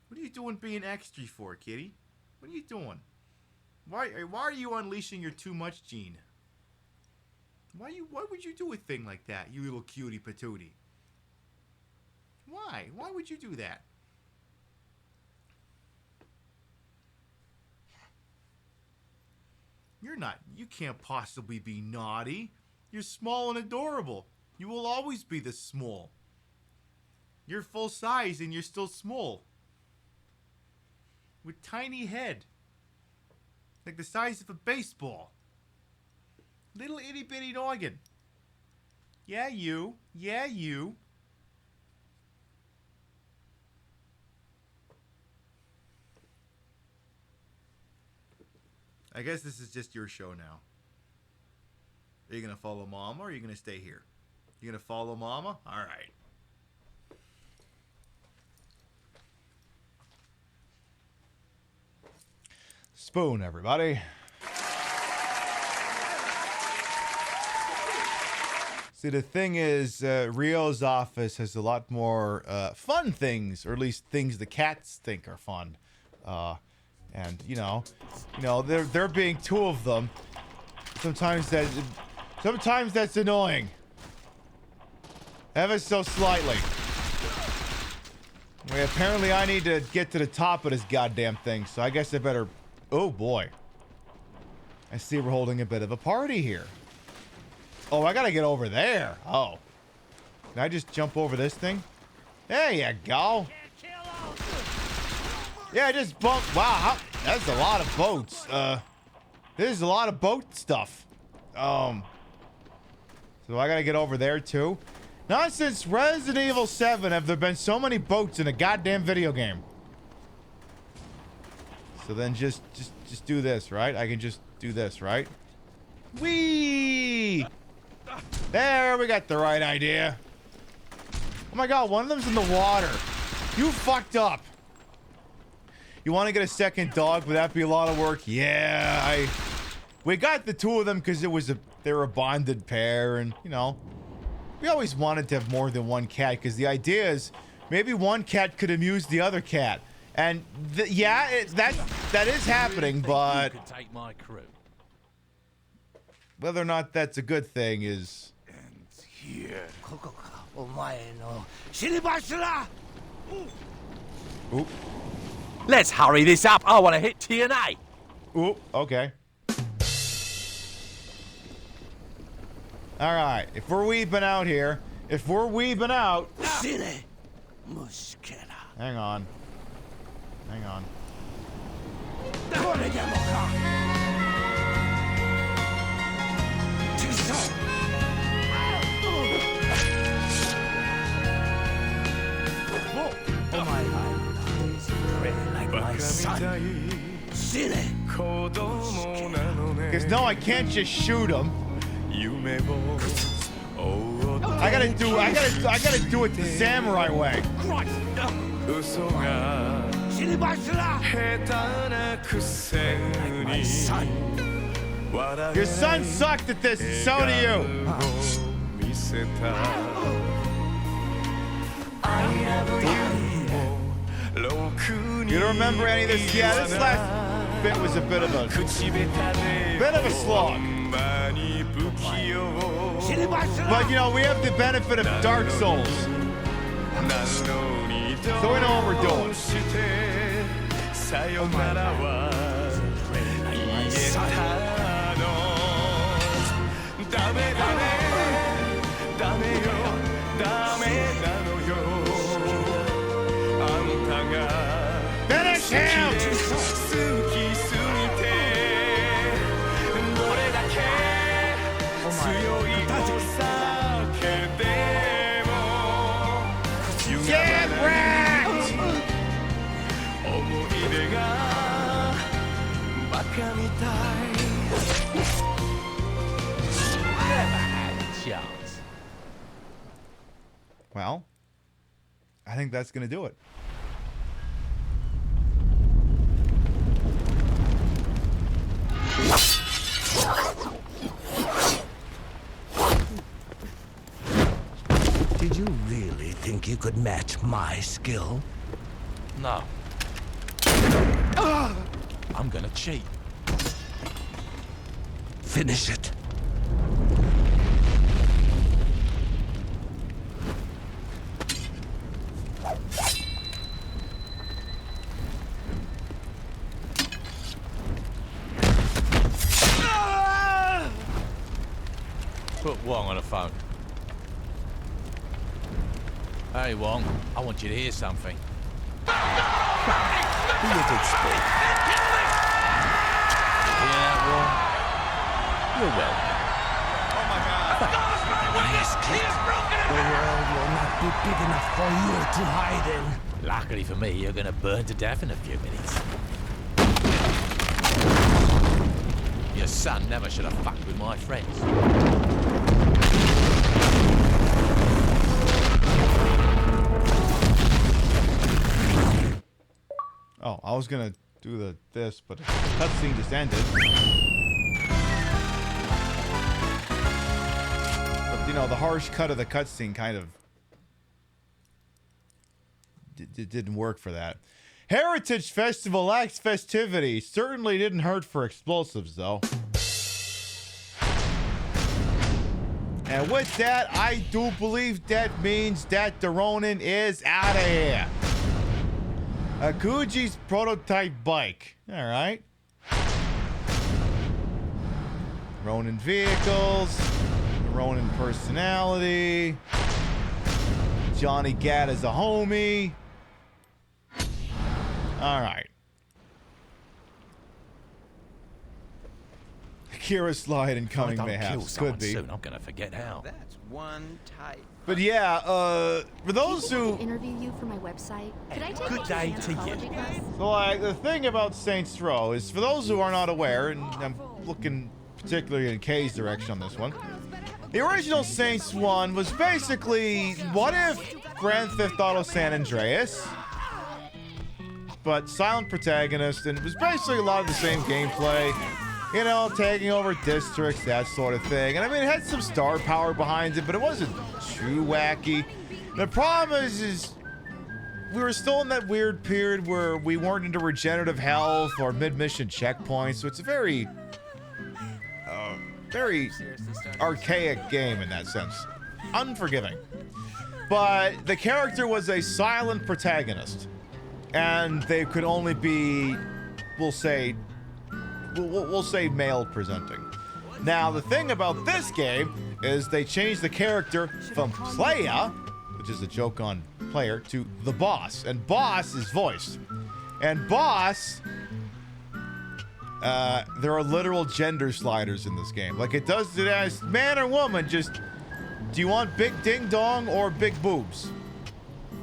What are you doing being extra for, Kitty? What are you doing? Why are you unleashing your too much gene? Why would you do a thing like that, you little cutie patootie? Why? Why would you do that? You can't possibly be naughty. You're small and adorable. You will always be this small. You're full size and you're still small. With tiny head. Like the size of a baseball. Little itty bitty noggin. Yeah, you. Yeah, you. I guess this is just your show now. Are you going to follow Mama or are you going to stay here? You going to follow Mama? All right. Spoon, everybody. See, the thing is, Rio's office has a lot more fun things, or at least things the cats think are fun. And you know, there being two of them, sometimes that's annoying. Ever so slightly. Well, apparently I need to get to the top of this goddamn thing, so I guess I better... Oh boy. I see we're holding a bit of a party here. Oh, I gotta get over there. Oh. Can I just jump over this thing? There you go. Yeah, I just bumped. Wow, that's a lot of boats. There's a lot of boat stuff. So I gotta get over there too. Not since Resident Evil 7 have there been so many boats in a goddamn video game. So then just do this, right? I can just do this, right? Whee! There, we got the right idea. Oh my god, one of them's in the water. You fucked up. You want to get a second dog? Would that be a lot of work? Yeah, we got the two of them because they were a bonded pair, and you know, we always wanted to have more than one cat because the idea is maybe one cat could amuse the other cat, and yeah, that is happening, but you could take my crew. whether or not that's a good thing is... Here. Oop. Let's hurry this up. I want to hit TNA. Oop, okay. Alright, if we're weeping out here, if we're weeping out... Hang on. Hang on. Because no, I can't just shoot him. I gotta do it the samurai way. Your son sucked at this, and so do you. You don't remember any of this? Yeah, this last bit was a bit of a slog. But you know, we have the benefit of Dark Souls, so we know what we're doing. Finish him! Get wrecked! Well, I think that's gonna do it. Did you really think you could match my skill? No. I'm gonna cheat. Finish it. Put Wong on the phone. Hey, Wong, I want you to hear something. Be a good sport. Yeah, Wong? You're welcome. Oh my God. Nice kid. The world will not be big enough for you to hide in. Luckily for me, you're gonna burn to death in a few minutes. Your son never should have fucked with my friends. Oh, I was gonna do this, but the cutscene just ended. But you know, the harsh cut of the cutscene kind of didn't work for that. Heritage Festival lacks festivity. Certainly didn't hurt for explosives, though. And with that, I do believe that means that the Ronin is out of here. Akuji's prototype bike. All right. Ronin vehicles. Ronin personality. Johnny Gat is a homie. All right. Kira slide incoming mayhaps. Could be. Soon, I'm gonna forget how. That's one type. But yeah, for those who interview you for my website, could I take Good day to you. So, like, the thing about Saints Row is, for those who are not aware, and I'm looking particularly in Kay's direction on this one, the original Saints 1 was basically, what if Grand Theft Auto San Andreas, but silent protagonist, and it was basically a lot of the same gameplay, you know, taking over districts, that sort of thing. And I mean, it had some star power behind it, but it wasn't too wacky. The problem is we were still in that weird period where we weren't into regenerative health or mid-mission checkpoints, so it's a very very archaic game in that sense. Unforgiving. But the character was a silent protagonist. And they could only be, we'll say male presenting. Now, the thing about this game is they changed the character from Playa, which is a joke on player, to the boss. And boss is voiced. And boss, there are literal gender sliders in this game. Like, it does it as man or woman, just, do you want big ding dong or big boobs?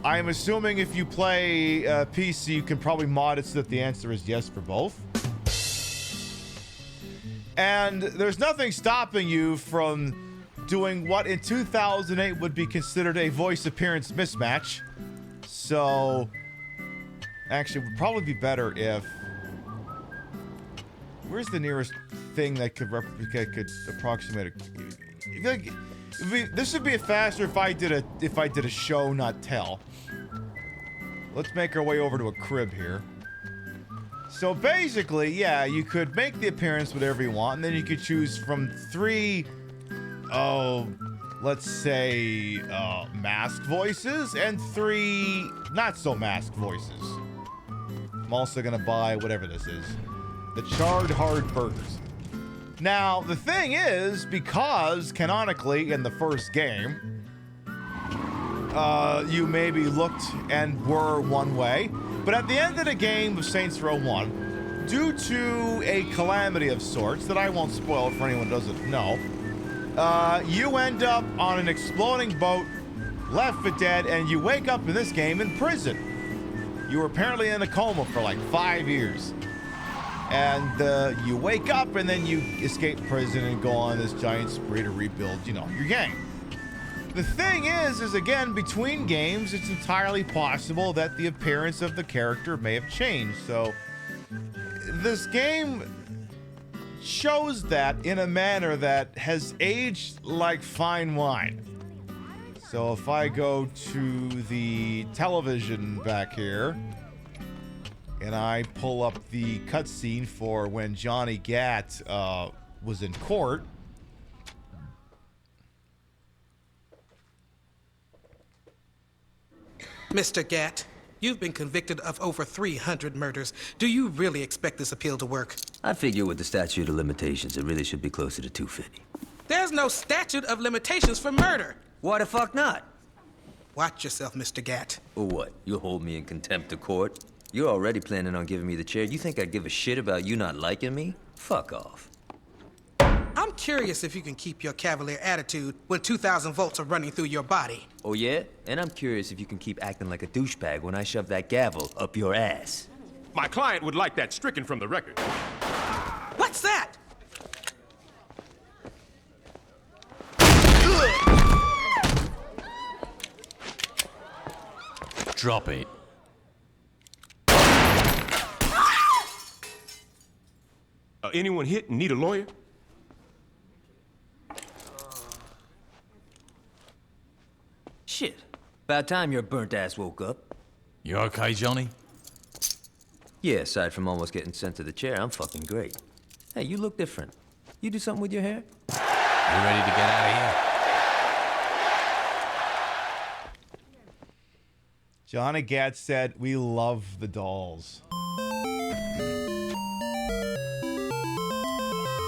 I'm assuming if you play PC, you can probably mod it so that the answer is yes for both. And there's nothing stopping you from doing what in 2008 would be considered a voice appearance mismatch. So, actually, it would probably be better if... Where's the nearest thing that could approximate it? This would be faster if I did a show, not tell. Let's make our way over to a crib here. So basically, yeah, you could make the appearance whatever you want, and then you could choose from 3, let's say, masked voices, and 3 not so masked voices. I'm also gonna buy whatever this is. The Charred Hard Burgers. Now, the thing is, because canonically in the first game, you maybe looked and were one way, but at the end of the game of Saints Row 1, due to a calamity of sorts that I won't spoil for anyone who doesn't know, you end up on an exploding boat, left for dead, and you wake up in this game in prison. You were apparently in a coma for like 5 years. And you wake up and then you escape prison and go on this giant spree to rebuild, you know, your gang. The thing is again, between games, it's entirely possible that the appearance of the character may have changed. So this game shows that in a manner that has aged like fine wine. So if I go to the television back here, and I pull up the cutscene for when Johnny Gat was in court. Mr. Gat, you've been convicted of over 300 murders. Do you really expect this appeal to work? I figure with the statute of limitations, it really should be closer to 250. There's no statute of limitations for murder. Why the fuck not? Watch yourself, Mr. Gat. Or what? You'll hold me in contempt of court? You're already planning on giving me the chair. You think I'd give a shit about you not liking me? Fuck off. I'm curious if you can keep your cavalier attitude when 2,000 volts are running through your body. Oh, yeah? And I'm curious if you can keep acting like a douchebag when I shove that gavel up your ass. My client would like that stricken from the record. What's that? Drop it. Anyone hit and need a lawyer? Shit. About time your burnt ass woke up. You okay, Johnny? Yeah, aside from almost getting sent to the chair, I'm fucking great. Hey, you look different. You do something with your hair? You ready to get out of here? Johnny Gat said, "We love the dolls."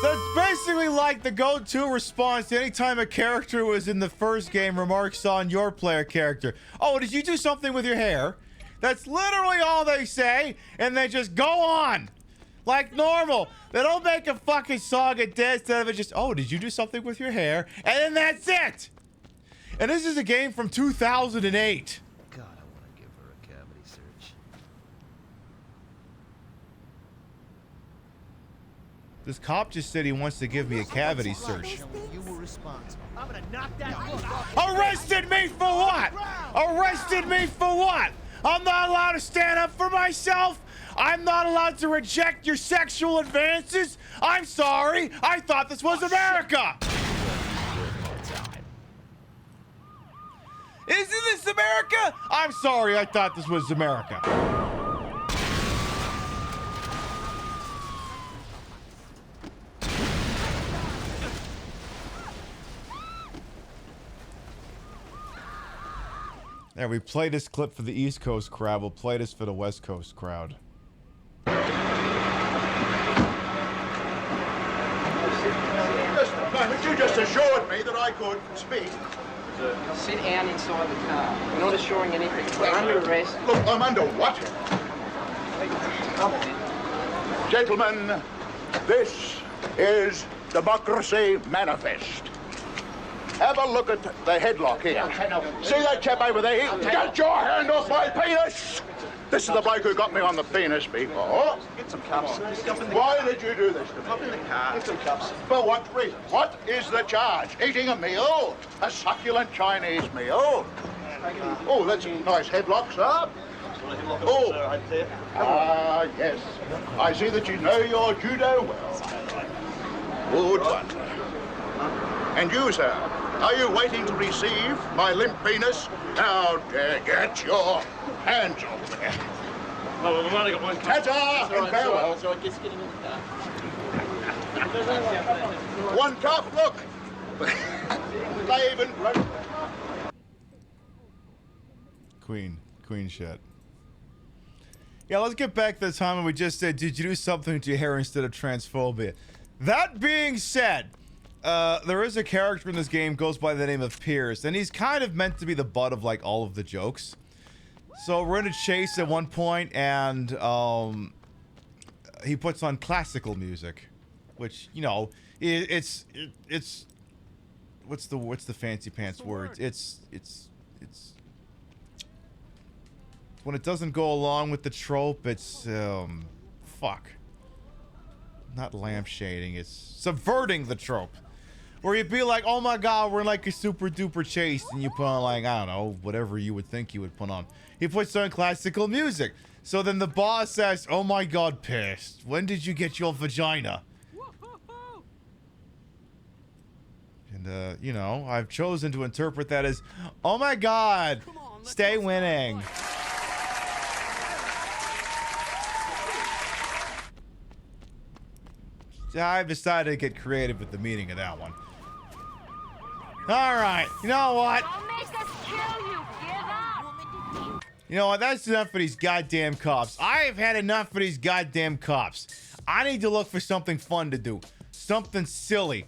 So it's basically like the go-to response anytime a character was in the first game remarks on your player character. Oh, did you do something with your hair? That's literally all they say, and they just go on. Like normal. They don't make a fucking song and dance instead of it just, oh, did you do something with your hair? And then that's it. And this is a game from 2008. God, I want to give her a cavity search. This cop just said he wants to give me a cavity search. You were responsible. I'm gonna knock that Arrested me for what? Arrested me for what? I'm not allowed to stand up for myself? I'm not allowed to reject your sexual advances? I'm sorry. I thought this was America. Isn't this America? I'm sorry. I thought this was America. There, we played this clip for the East Coast crowd. We'll play this for the West Coast crowd. You just assured me that I could speak. Sit down inside the car. We're not assuring anything. We're under arrest. Look, I'm under what? Come on. Gentlemen, this is Democracy Manifest. Have a look at the headlock here. See that chap over there? Get your hand off my penis! This is the bloke who got me on the penis before. Get some cups. Why did you do this to me? Hop in the car. Get some cups. For what reason? What is the charge? Eating a meal? A succulent Chinese meal? Oh, that's a nice headlock, sir. Oh, yes. I see that you know your judo well. Good one. And you, sir, are you waiting to receive my limp penis? Now, get your hands off there. Well, we've only got one cup. Ta-ta and farewell. One cup, look. Laban broke. Queen shit. Yeah, let's get back to the time when we just said, did you do something to your hair instead of transphobia? That being said, there is a character in this game goes by the name of Pierce, and he's kind of meant to be the butt of like all of the jokes. So we're in a chase at one point, and he puts on classical music, which, you know, it's what's the fancy pants word? It's when it doesn't go along with the trope, it's fuck. Not lampshading, it's subverting the trope. Where you'd be like, oh my god, we're in like a super duper chase, and you put on like, I don't know, whatever you would think you would put on. He puts on classical music. So then the boss says, oh my god, pissed. When did you get your vagina? And you know, I've chosen to interpret that as, oh my god, stay winning. I've decided to get creative with the meaning of that one. Alright, you know what? You know what? That's enough for these goddamn cops. I've had enough for these goddamn cops. I need to look for something fun to do. Something silly.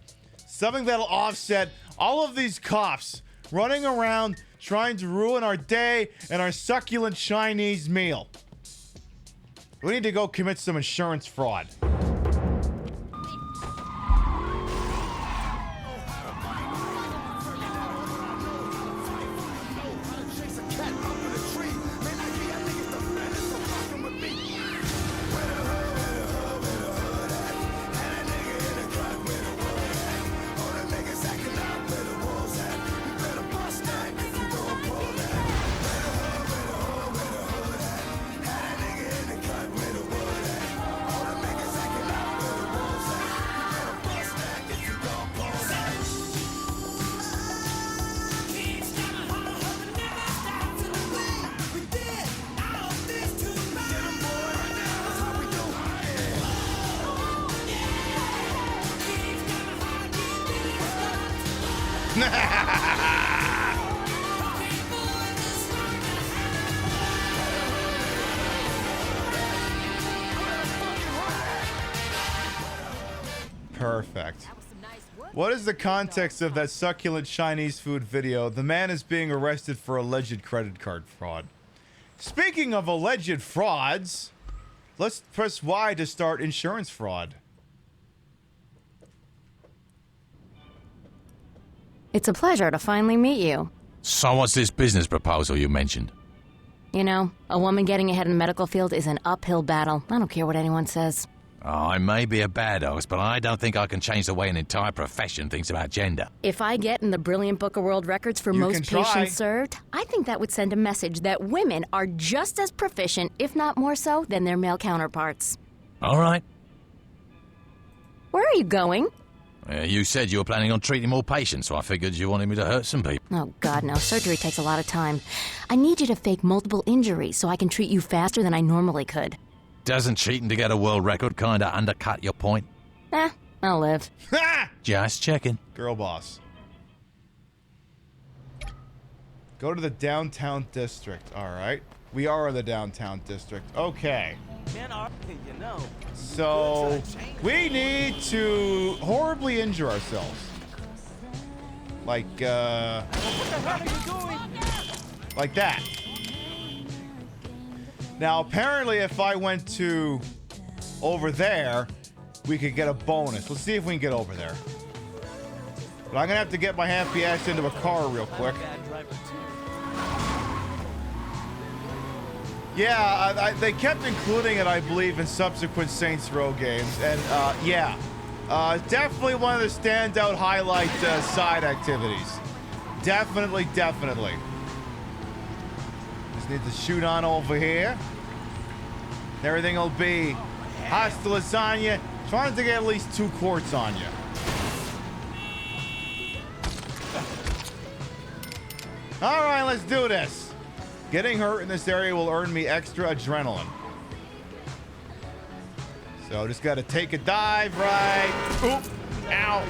Something that'll offset all of these cops running around trying to ruin our day and our succulent Chinese meal. We need to go commit some insurance fraud. Perfect. What is the context of that succulent Chinese food video? The man is being arrested for alleged credit card fraud. Speaking of alleged frauds, let's press Y to start insurance fraud. It's a pleasure to finally meet you. So what's this business proposal you mentioned? You know, a woman getting ahead in the medical field is an uphill battle. I don't care what anyone says. Oh, I may be a bad host, but I don't think I can change the way an entire profession thinks about gender. If I get in the Brilliant Book of World Records for most patients served, I think that would send a message that women are just as proficient, if not more so, than their male counterparts. All right. Where are you going? You said you were planning on treating more patients, so I figured you wanted me to hurt some people. Oh, God, no. Surgery takes a lot of time. I need you to fake multiple injuries so I can treat you faster than I normally could. Doesn't cheating to get a world record kind of undercut your point? I'll live. Just checking. Girl boss. Go to the downtown district. All right. We are in the downtown district. Okay. So we need to horribly injure ourselves. Like that. Now, apparently, if I went to over there, we could get a bonus. Let's see if we can get over there. But I'm gonna have to get my happy ass into a car real quick. Yeah, they kept including it, I believe, in subsequent Saints Row games. And, yeah. Definitely one of the standout highlight side activities. Definitely. Just need to shoot on over here. Everything will be hasta lasagna. Trying to get at least 2 quarts on you. All right, let's do this. Getting hurt in this area will earn me extra adrenaline. So just got to take a dive, right? Oop. Ow.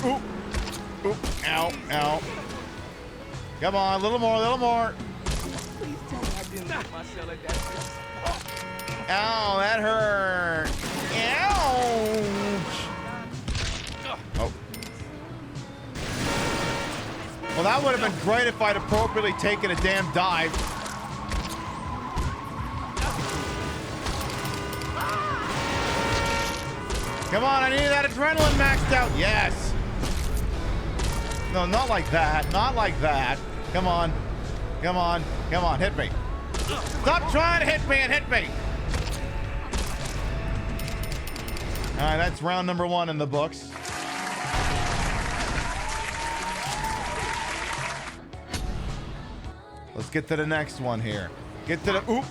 Oop. Oop. Ow. Ow. Come on, a little more, a little more. Please tell me I didn't hurt myself like that. Ow, that hurt. Ouch. Oh. Well, that would have been great if I'd appropriately taken a damn dive. Come on, I need that adrenaline maxed out. Yes. No, not like that. Not like that. Come on. Come on. Come on. Hit me. Stop trying to hit me and hit me. All right, that's round number 1 in the books. Let's get to the next one here. Get to the... Oop.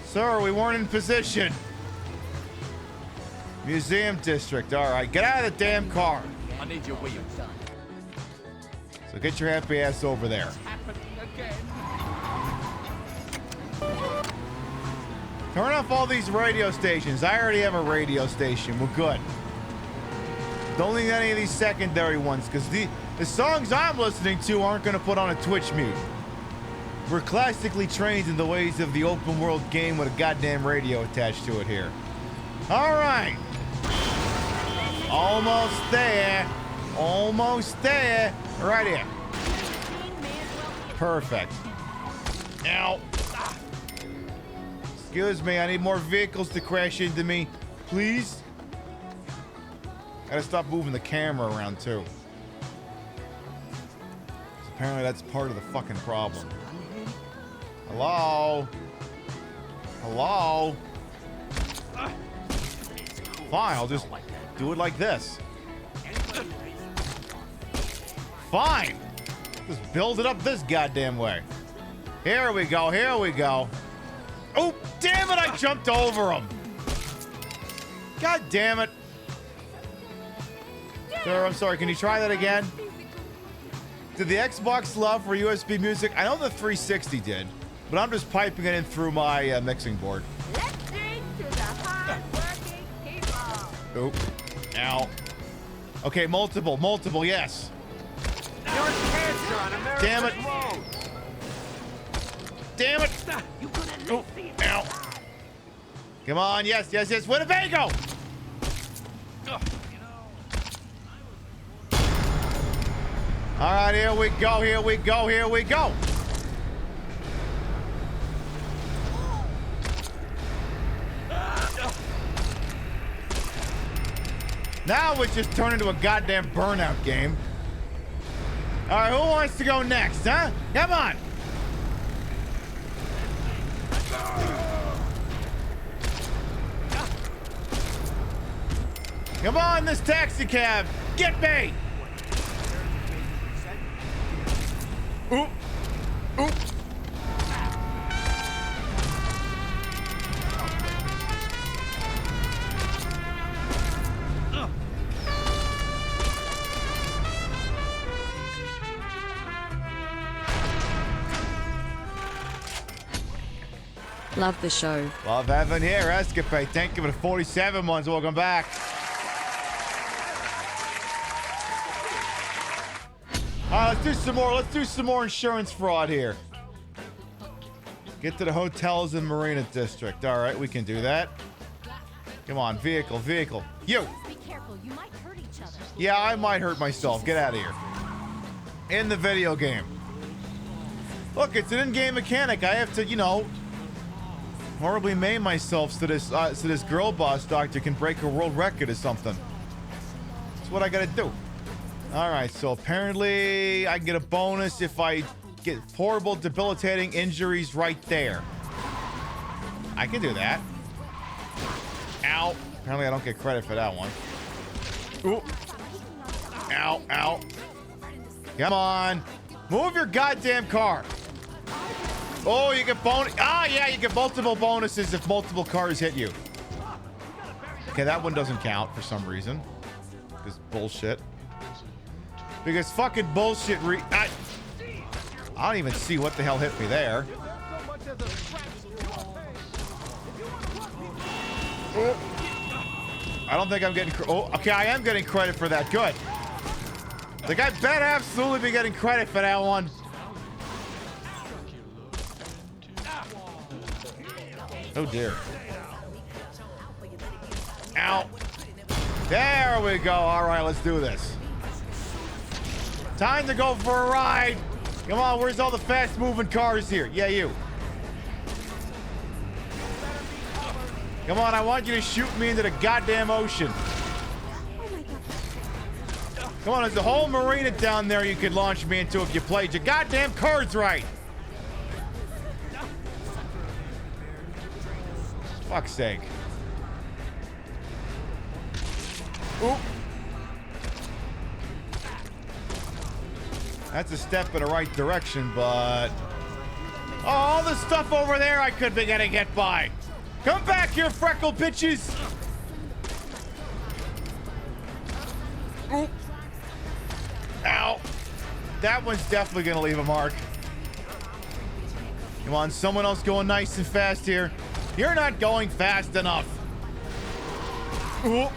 Sir, we weren't in position. Museum district. All right, get out of the damn car. I need your wheels. So get your happy ass over there. Turn off all these radio stations. I already have a radio station. We're good. Don't need any of these secondary ones, because the songs I'm listening to aren't going to put on a Twitch mute. We're classically trained in the ways of the open world game with a goddamn radio attached to it here. All right. Almost there. Almost there. Right here. Perfect. Ow. Excuse me, I need more vehicles to crash into me. Please? Gotta stop moving the camera around, too. Apparently that's part of the fucking problem. Hello? Hello? Fine, I'll just do it like this. Fine! Just build it up this goddamn way. Here we go, here we go. Oh, damn it, I jumped over him. God damn it. Sir, I'm sorry, can you try that again? Did the Xbox love for USB music? I know the 360 did, but I'm just piping it in through my mixing board. Listening to the hard-working people. Oop. Ow. Okay, multiple, yes. You're a cancer on American Damn it. road. Damn it. You could at Oop. least see it. Ow. Come on, yes. Winnebago. All right, here we go. Now it's just turned into a goddamn burnout game. All right, who wants to go next, huh? Come on. Come on, this taxi cab. Get me. Oop. Oop. Love the show. Love having here, Escapade. Thank you for the 47 ones. Welcome back. Let's do some more. Let's do some more insurance fraud here. Get to the hotels in Marina District. All right, we can do that. Come on, vehicle. You. Be careful, you might hurt each other. Yeah, I might hurt myself. Get out of here. In the video game. Look, it's an in-game mechanic. I have to, you know, horribly maim myself so this girl boss doctor can break a world record or something. That's what I gotta do. All right, so apparently I can get a bonus if I get horrible, debilitating injuries right there. I can do that. Ow. Apparently I don't get credit for that one. Ooh. Ow. Come on. Move your goddamn car. Oh, you get bonus. Ah, yeah, you get multiple bonuses if multiple cars hit you. Okay, that one doesn't count for some reason. Because bullshit. Because fucking bullshit I don't even see what the hell hit me there. I don't think I'm getting... okay, I am getting credit for that. Good. Like, I better absolutely be getting credit for that one. Oh, dear. Ow. There we go. All right, let's do this. Time to go for a ride. Come on, where's all the fast-moving cars here? Yeah, you. Come on, I want you to shoot me into the goddamn ocean. Come on, there's a whole marina down there you could launch me into if you played your goddamn cards right. Fuck's sake. Oop. That's a step in the right direction, but... oh, all the stuff over there I could be getting hit by. Come back here, freckle bitches! Oop. Ow. That one's definitely gonna leave a mark. Come on, someone else going nice and fast here. You're not going fast enough. Ooh.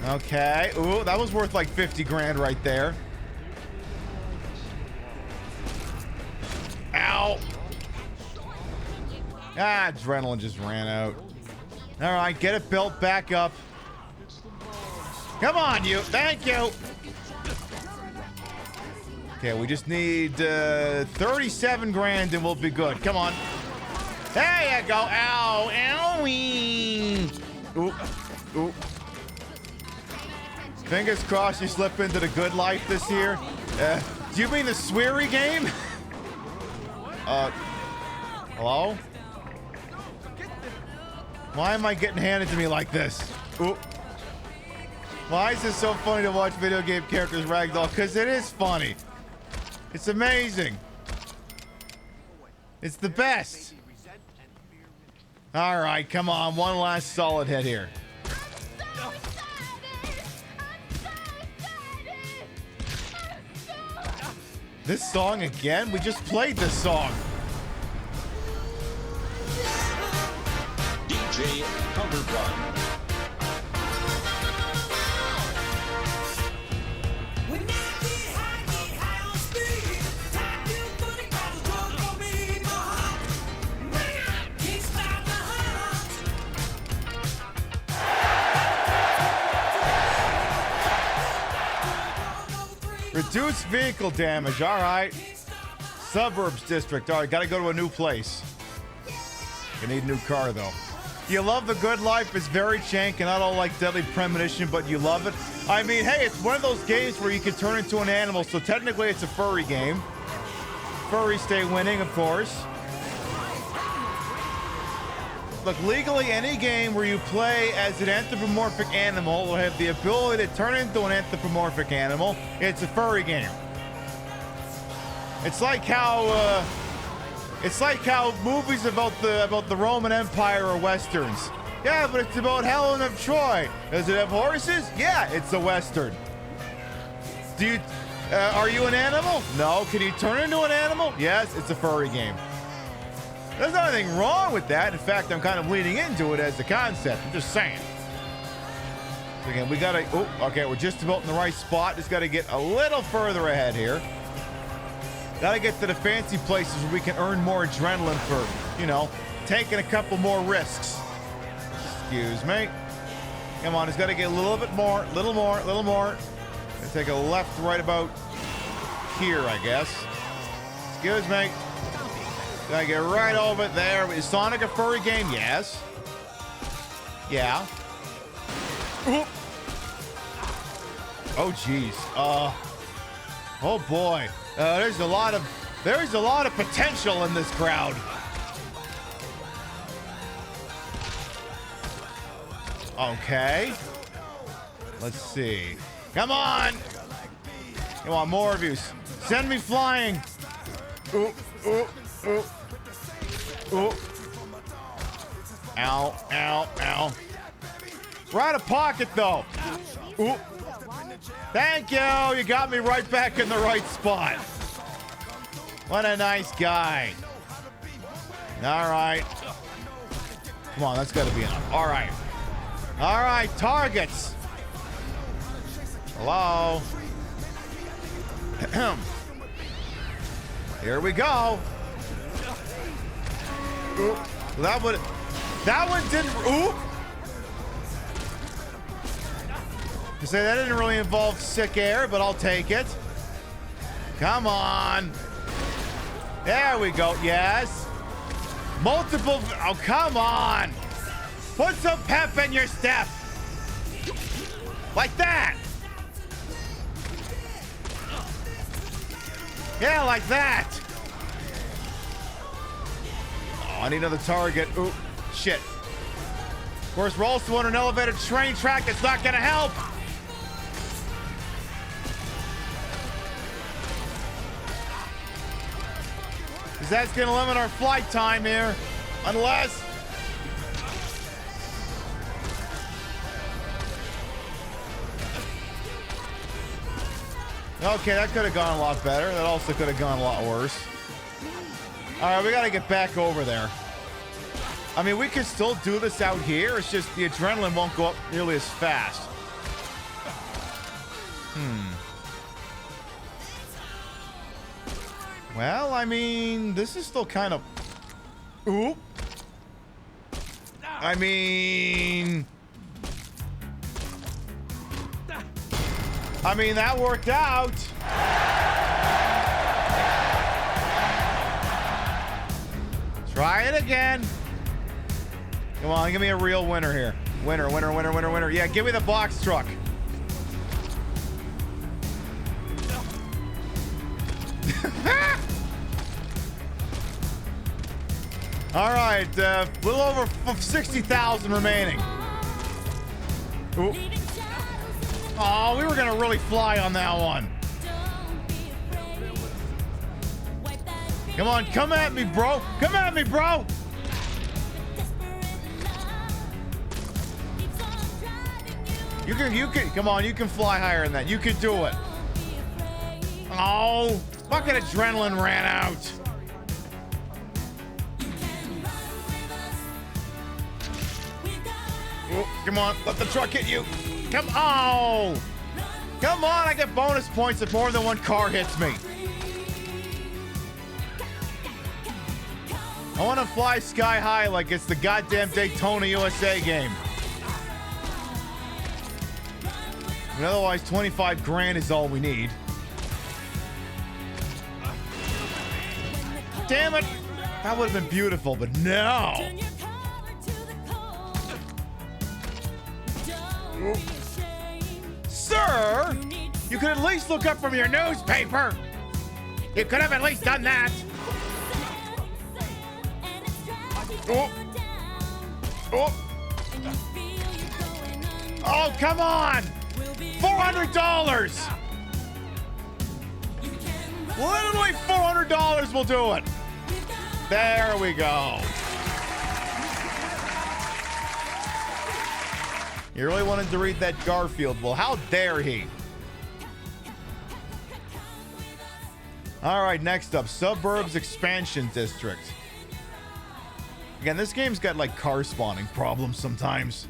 Okay. Ooh, that was worth like 50 grand right there. Ow. Ah, adrenaline just ran out. All right, get it built back up. Come on, you. Thank you. Okay, we just need 37 grand and we'll be good. Come on. There you go. Ow. Owie. Ooh. Ooh. Fingers crossed you slip into the good life this year. Do you mean the Sweary game? Hello? Why am I getting handed to me like this? Ooh. Why is this so funny to watch video game characters ragdoll? Because it is funny. It's amazing. It's the best. All right, come on. One last solid hit here. This song again? We just played this song. DJ Counterpunch. Reduced vehicle damage, all right. Suburbs district, all right, gotta go to a new place. You need a new car, though. You love the good life, it's very jank and not all like Deadly Premonition, but you love it. I mean, hey, it's one of those games where you can turn into an animal, so technically it's a furry game. Furries stay winning, of course. Look, legally, any game where you play as an anthropomorphic animal will have the ability to turn into an anthropomorphic animal. It's a furry game. It's like how movies about the Roman Empire are westerns. Yeah, but it's about Helen of Troy. Does it have horses? Yeah, it's a western. Are you an animal? No. Can you turn into an animal? Yes, it's a furry game. There's nothing wrong with that. In fact, I'm kind of leaning into it as a concept. I'm just saying. So again, we gotta, oh, okay, we're just about in the right spot. Just gotta get a little further ahead here. Gotta get to the fancy places where we can earn more adrenaline for, you know, taking a couple more risks. Excuse me. Come on, it's gotta get a little bit more, little more. Gonna take a left right about here, I guess. Excuse me. Gotta get right over there. Is Sonic a furry game? Yes. Yeah. Oop. Oh jeez. Oh boy. There's a lot of potential in this crowd. Okay. Let's see. Come on. Come on, more of you. Send me flying. Ooh, ooh, ooh. Ooh. Ow, ow, ow. We're out of pocket though. Ooh. Thank you. You got me right back in the right spot. What a nice guy. All right. Come on, that's got to be enough. All right. All right, targets. Hello. Here we go. Ooh, that one didn't. Ooh. You say that didn't really involve sick air, but I'll take it. Come on. There we go. Yes. Multiple. Oh, come on. Put some pep in your step. Like that. Yeah, like that. Oh, I need another target. Ooh, shit. Of course, we're also on an elevated train track. That's not gonna help. Because that's gonna limit our flight time here. Unless... Okay, that could have gone a lot better. That also could have gone a lot worse. All right, we got to get back over there. I mean, we can still do this out here. It's just the adrenaline won't go up nearly as fast. Well, I mean, this is still kind of... Oop. I mean, that worked out. Try it again. Come on, give me a real winner here. Winner, winner, winner, winner, winner. Yeah, give me the box truck. All right, a little over 60,000 remaining. Ooh. Oh, we were gonna really fly on that one. Come on, come at me, bro. Come at me, bro. You can, come on, you can fly higher than that. You can do it. Oh, fucking adrenaline ran out. Oh, come on, let the truck hit you. Come on. Come on, I get bonus points if more than one car hits me. I want to fly sky high like it's the goddamn Daytona USA game. I mean, otherwise, 25 grand is all we need. Damn it! That would have been beautiful, but no! Sir! You could at least look up from your newspaper! You could have at least done that! Oh! Oh! Oh, come on! $400! Literally $400 will do it. There we go. You really wanted to read that Garfield? Well, how dare he? All right, next up, Suburbs Expansion District. Again, this game's got like car spawning problems sometimes.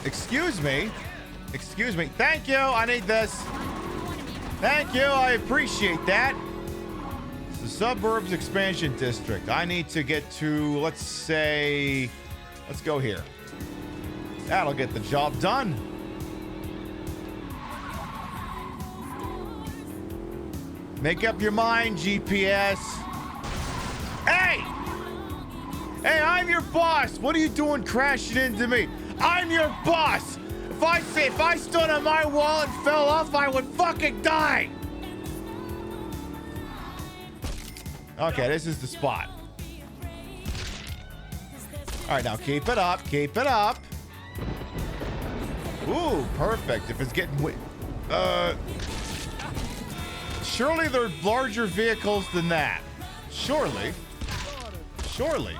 Excuse me. Excuse me. Thank you. I need this. Thank you. I appreciate that. It's the Suburbs Expansion District. I need to get to, let's say, let's go here. That'll get the job done. Make up your mind, GPS. Hey! Hey, I'm your boss. What are you doing crashing into me? I'm your boss. If I stood on my wall and fell off, I would fucking die. Okay, this is the spot. All right, now keep it up. Keep it up. Ooh, perfect. If it's getting... Surely there are larger vehicles than that. Surely. Surely.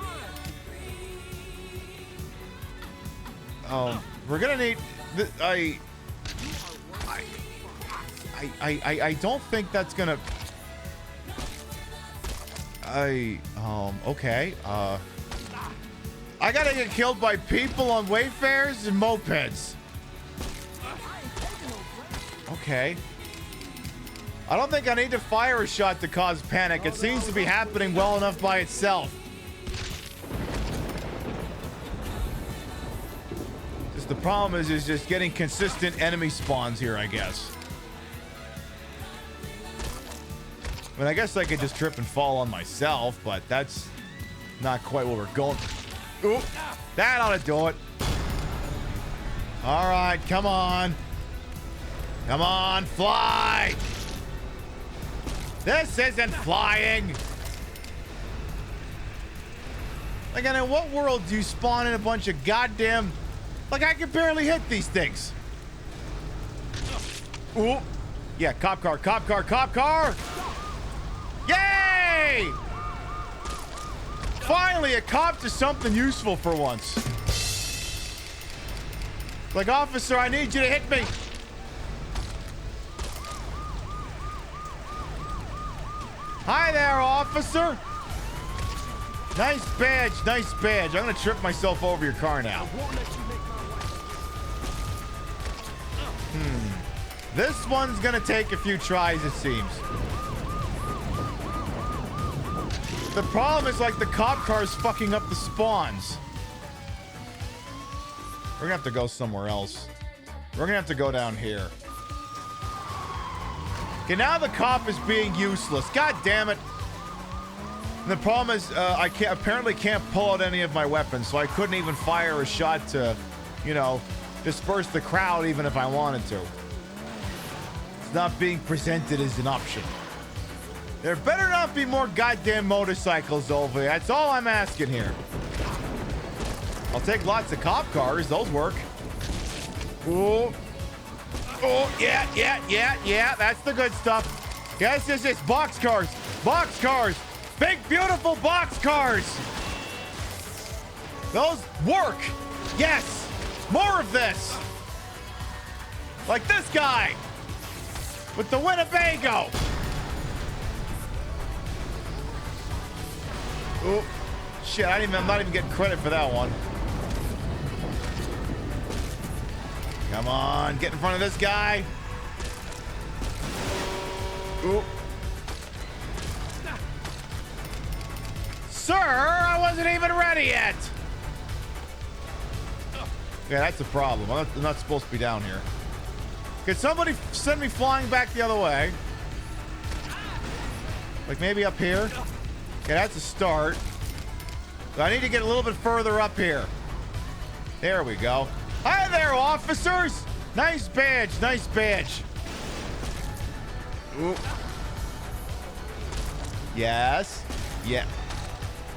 We're gonna need... I don't think that's gonna... Okay. I gotta get killed by people on Wayfarers and mopeds. Okay. I don't think I need to fire a shot to cause panic. It seems to be happening well enough by itself. Just the problem is just getting consistent enemy spawns here, I guess. I mean, I guess I could just trip and fall on myself, but that's not quite what we're going. Ooh, that ought to do it. All right, come on. Come on, fly. This isn't flying. Like, and in what world do you spawn in a bunch of goddamn... Like, I can barely hit these things. Ooh. Yeah, cop car, cop car, cop car. Yay! Finally, a cop to something useful for once. Like, officer, I need you to hit me. Hi there, officer. Nice badge, nice badge. I'm gonna trip myself over your car now. This one's gonna take a few tries, it seems. The problem is, like, the cop car's fucking up the spawns. We're gonna have to go somewhere else. We're gonna have to go down here. Okay, now the cop is being useless. God damn it. And the problem is, I apparently can't pull out any of my weapons, so I couldn't even fire a shot to, you know, disperse the crowd even if I wanted to. It's not being presented as an option. There better not be more goddamn motorcycles over here. That's all I'm asking here. I'll take lots of cop cars. Those work. Ooh. Oh, yeah. That's the good stuff. Yes, box cars. Box cars. Big, beautiful box cars. Those work. Yes. More of this. Like this guy. With the Winnebago. Oh, shit. I'm not even getting credit for that one. Come on, get in front of this guy. Ooh. Sir, I wasn't even ready yet. Yeah, that's the problem. I'm not supposed to be down here. Could somebody send me flying back the other way? Like maybe up here? Okay, that's a start. So I need to get a little bit further up here. There we go. Hi there, officers! Nice badge, nice badge. Ooh. Yes. Yeah.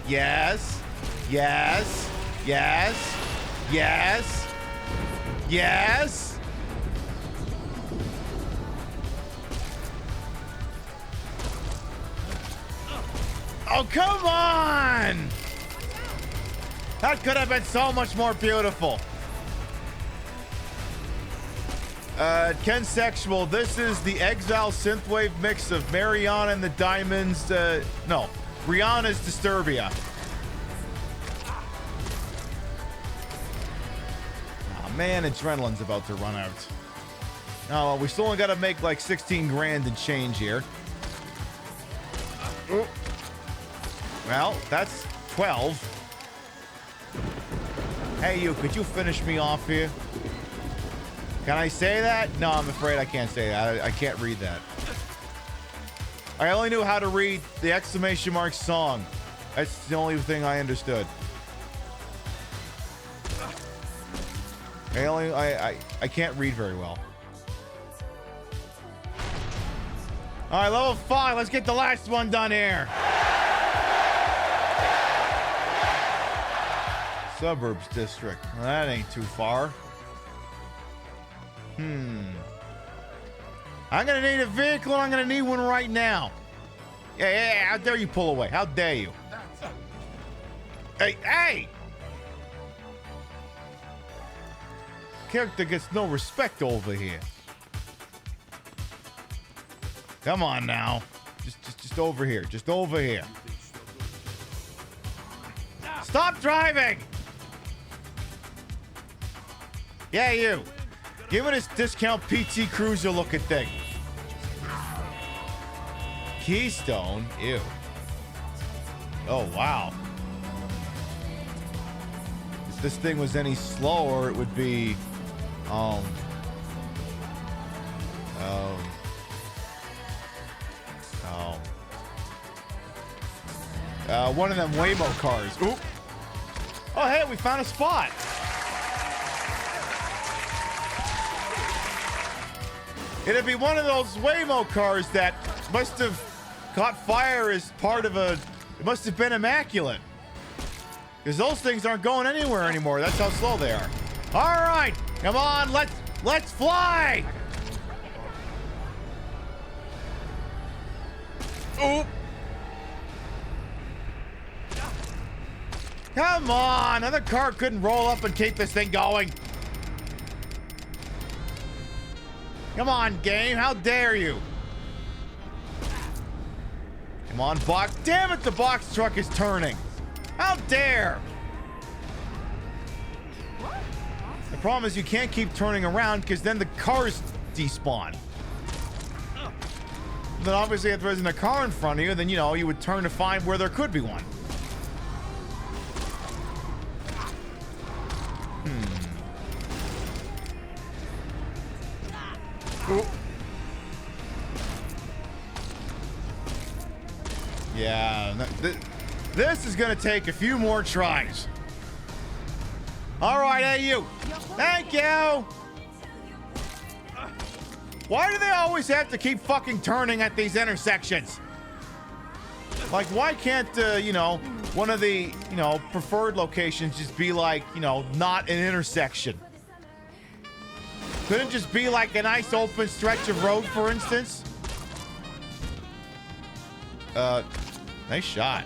Yes. Yes. Yes. Yes. Yes. Oh, come on! That could have been so much more beautiful. Ken Sexual, this is the Exile Synthwave mix of Mariana and the Diamonds, no, Rihanna's Disturbia. man, adrenaline's about to run out. Oh, well, we still only got to make like 16 grand and change here. Ooh. Well, that's 12. Hey, you, could you finish me off here? Can I say that? No, I'm afraid I can't say that. I can't read that. I only knew how to read the exclamation mark song. That's the only thing I understood. I can't read very well. All right, level 5. Let's get the last one done here. Suburbs district. Well, that ain't too far. I'm gonna need a vehicle, and I'm gonna need one right now. Yeah, how dare you pull away? How dare you? Hey! Character gets no respect over here. Come on now. Just over here. Just over here. Stop driving! Yeah, you. Give me this discount PT Cruiser looking thing. Keystone? Ew. Oh, wow. If this thing was any slower, it would be, one of them Waymo cars. Oop. Oh, hey, we found a spot. It'd be one of those Waymo cars that must have caught fire as part of a... It must have been immaculate. Because those things aren't going anywhere anymore. That's how slow they are. All right, come on, let's fly. Oop. Come on, another car couldn't roll up and keep this thing going. Come on, game, how dare you? Come on, box. Damn it, the box truck is turning. How dare? The problem is you can't keep turning around because then the cars despawn. Then obviously if there isn't a car in front of you, then, you know, you would turn to find where there could be one. Ooh. Yeah, this is gonna take a few more tries. All right, hey you. Thank you. Why do they always have to keep fucking turning at these intersections? Like, why can't, you know, one of the, you know, preferred locations just be like, you know, not an intersection? Couldn't just be like a nice open stretch of road, for instance? Nice shot.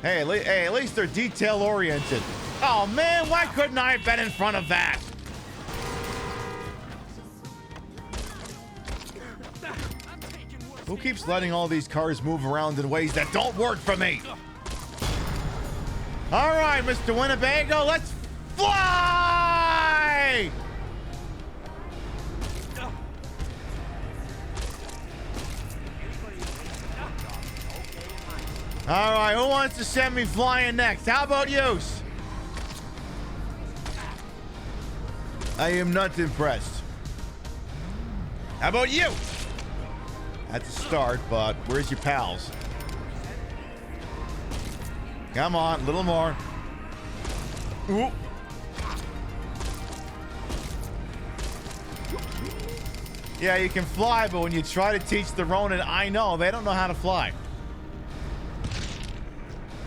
Hey, at least they're detail-oriented. Oh, man, why couldn't I have been in front of that? Who keeps letting all these cars move around in ways that don't work for me? All right, Mr. Winnebago, let's fly! All right, who wants to send me flying next? How about you? I am not impressed. How about you? That's a start, but where's your pals? Come on, a little more. Ooh. Yeah, you can fly, but when you try to teach the Ronin, I know, they don't know how to fly.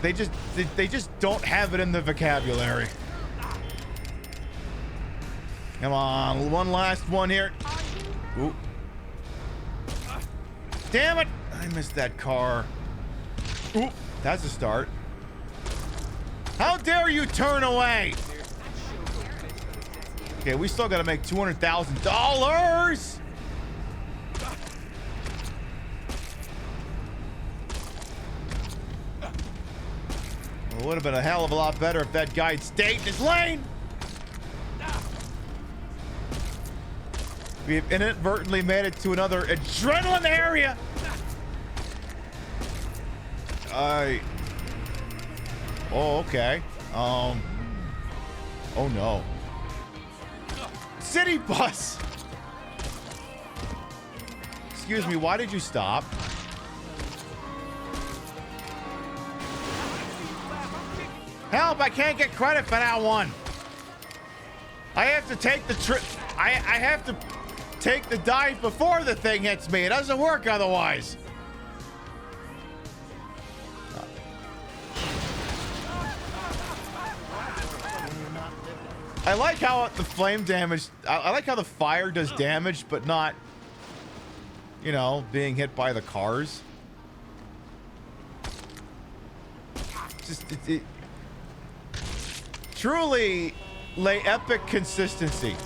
They just don't have it in the vocabulary. Come on, one last one here. Ooh. Damn it! I missed that car. Ooh, that's a start. How dare you turn away? Okay, we still gotta make $200,000. It would have been a hell of a lot better if that guy had stayed in his lane. We have inadvertently made it to another adrenaline area. Oh, okay. Oh no. City bus. Excuse me, why did you stop? Help, I can't get credit for that one. I have to take the trip. I have to take the dive before the thing hits me. It doesn't work otherwise. I like how the flame damage, I like how the fire does damage, but not, you know, being hit by the cars. Just, it truly lay epic consistency.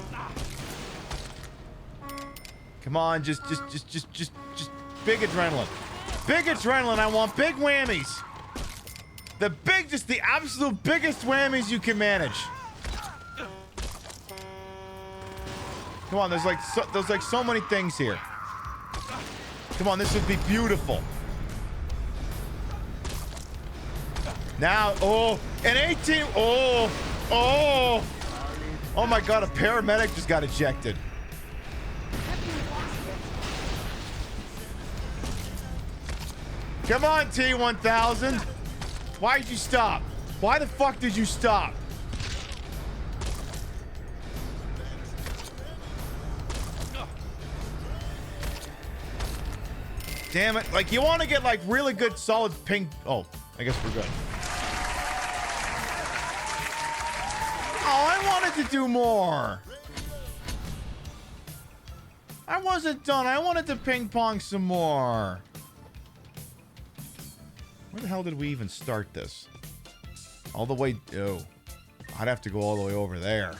Come on, just big adrenaline. Big adrenaline, I want big whammies. Just the absolute biggest whammies you can manage. Come on, there's like so many things here. Come on, this would be beautiful. Now, oh, an 18, oh my God, a paramedic just got ejected. Come on, T-1000. Why'd you stop? Why the fuck did you stop? Damn it. Like, you want to get, like, really good, solid ping... Oh, I guess we're good. Oh, I wanted to do more. I wasn't done. I wanted to ping pong some more. Where the hell did we even start this? All the way... Oh. I'd have to go all the way over there.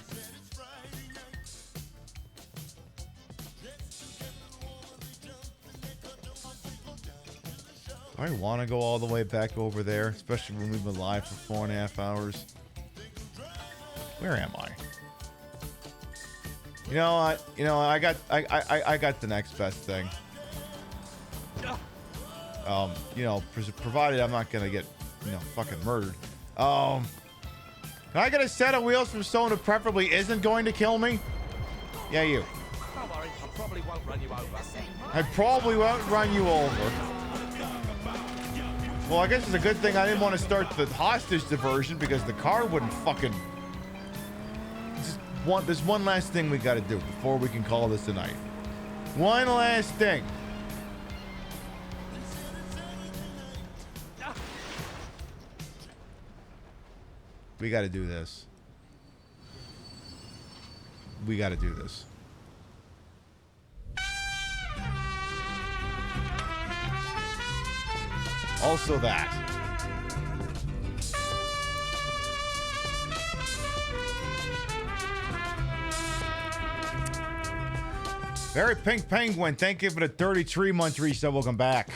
I want to go all the way back over there, especially when we've been live for 4.5 hours. Where am I? I got the next best thing. Provided I'm not gonna get, fucking murdered. Can I get a set of wheels from someone who preferably isn't going to kill me? Yeah, you. Don't worry, I probably won't run you over. I probably won't run you over. Well, I guess it's a good thing I didn't want to start the hostage diversion because the car wouldn't fucking... There's one last thing we got to do before we can call this a night. One last thing. We got to do this. We got to do this. Also that. Very Pink Penguin, thank you for the 33-month resub. Welcome back.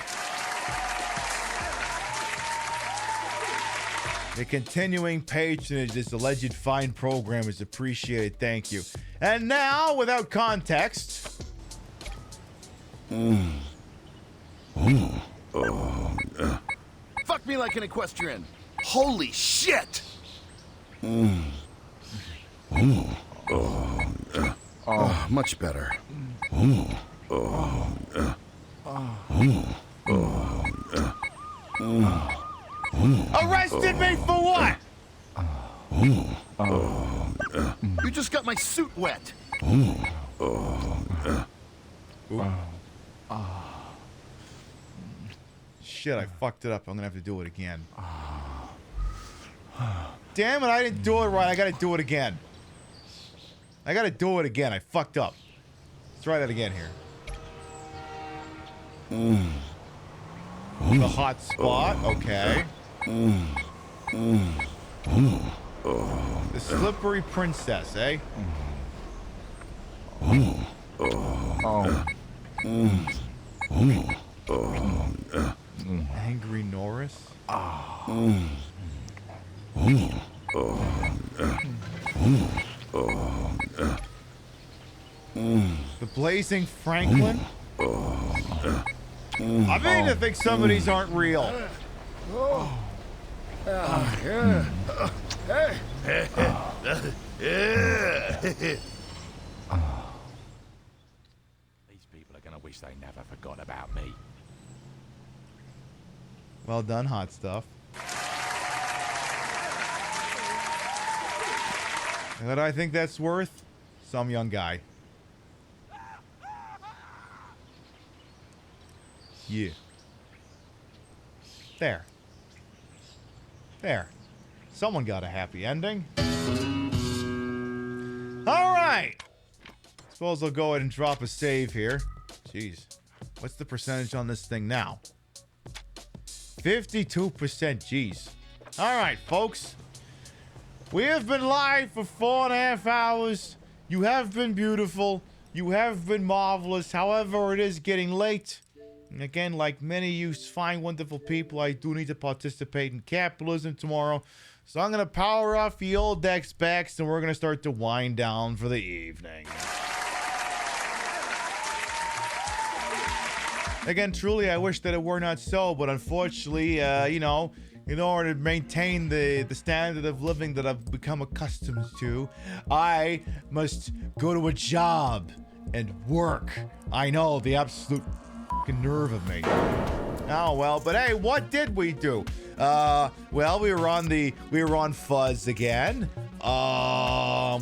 The continuing patronage this alleged fine program is appreciated. Thank you. And now, without context. Fuck me like an equestrian. Holy shit! Much better. Arrested me for what? You just got my suit wet. Shit, I fucked it up. I'm gonna have to do it again. Damn it, I didn't do it right. I gotta do it again. I fucked up. Let's try that again here. The hot spot, okay. The slippery princess, eh? Angry Norris? The Blazing Franklin? I'm beginning to think some of these aren't real. These people are gonna wish they never forgot about me. Well done, hot stuff. And what do I think that's worth? Some young guy. Yeah. There. There. Someone got a happy ending. Alright. Suppose I'll go ahead and drop a save here. Jeez. What's the percentage on this thing now? 52%. Jeez. Alright, folks. We have been live for 4.5 hours. You have been beautiful. You have been marvelous. However, it is getting late. And again, like many of you fine, wonderful people, I do need to participate in capitalism tomorrow. So I'm going to power off the old decks backs and we're going to start to wind down for the evening. Again, truly, I wish that it were not so, but unfortunately, you know, in order to maintain the standard of living that I've become accustomed to, I must go to a job and work. I know, the absolute fucking nerve of me. Oh well, but hey, what did we do? Well, we were on Fuzz again.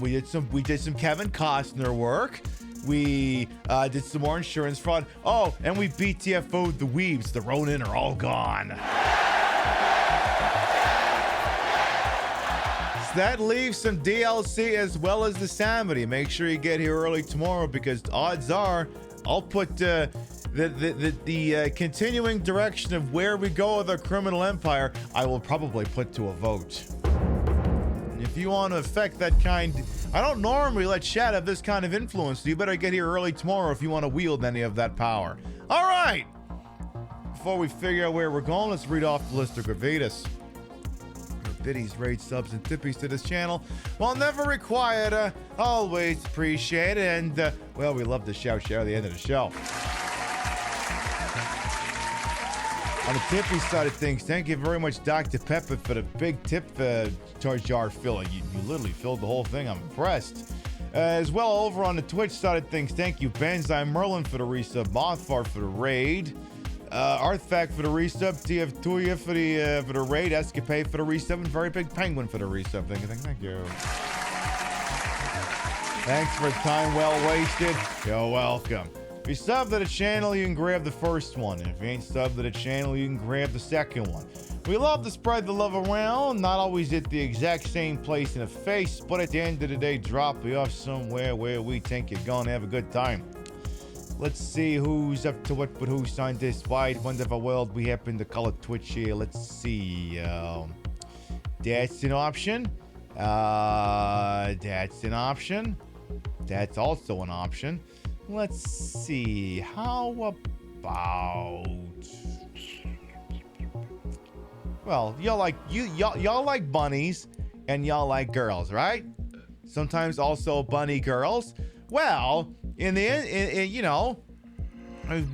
We did some Kevin Costner work. We did some more insurance fraud. Oh, and we BTFO'd the weebs. The Ronin are all gone. So that leaves some DLC as well as the Samity. Make sure you get here early tomorrow because odds are I'll put the continuing direction of where we go with our criminal empire, I will probably put to a vote. If you want to affect that kind, I don't normally let chat have this kind of influence, so you better get here early tomorrow if you want to wield any of that power. All right. Before we figure out where we're going, let's read off the list of gravitas. Biddies, raid, subs, and tippies to this channel. While never required, always appreciated, and, well, we love to shout at the end of the show. On the tippy side of things, thank you very much, Dr. Pepper, for the big tip jar filling. You literally filled the whole thing. I'm impressed. As well, over on the Twitch side of things, thank you, Banzai Merlin, for the resub, Mothfar for the raid, Artifact for the resub, TF Tuya for the raid, Escapade for the resub, and Very Big Penguin for the resub. Thank you. Thanks for time well wasted. You're welcome. If you sub to the channel, you can grab the first one. And if you ain't subbed to the channel, you can grab the second one. We love to spread the love around, not always at the exact same place in the face, but at the end of the day, drop you off somewhere where we think you're gonna have a good time. Let's see who's up to what, but who signed this wide wonderful world we happen to call it Twitch here. Let's see. That's an option. That's an option. That's also an option. Let's see. How about? Well, y'all like bunnies and y'all like girls, right? Sometimes also bunny girls. Well, in the end, you know,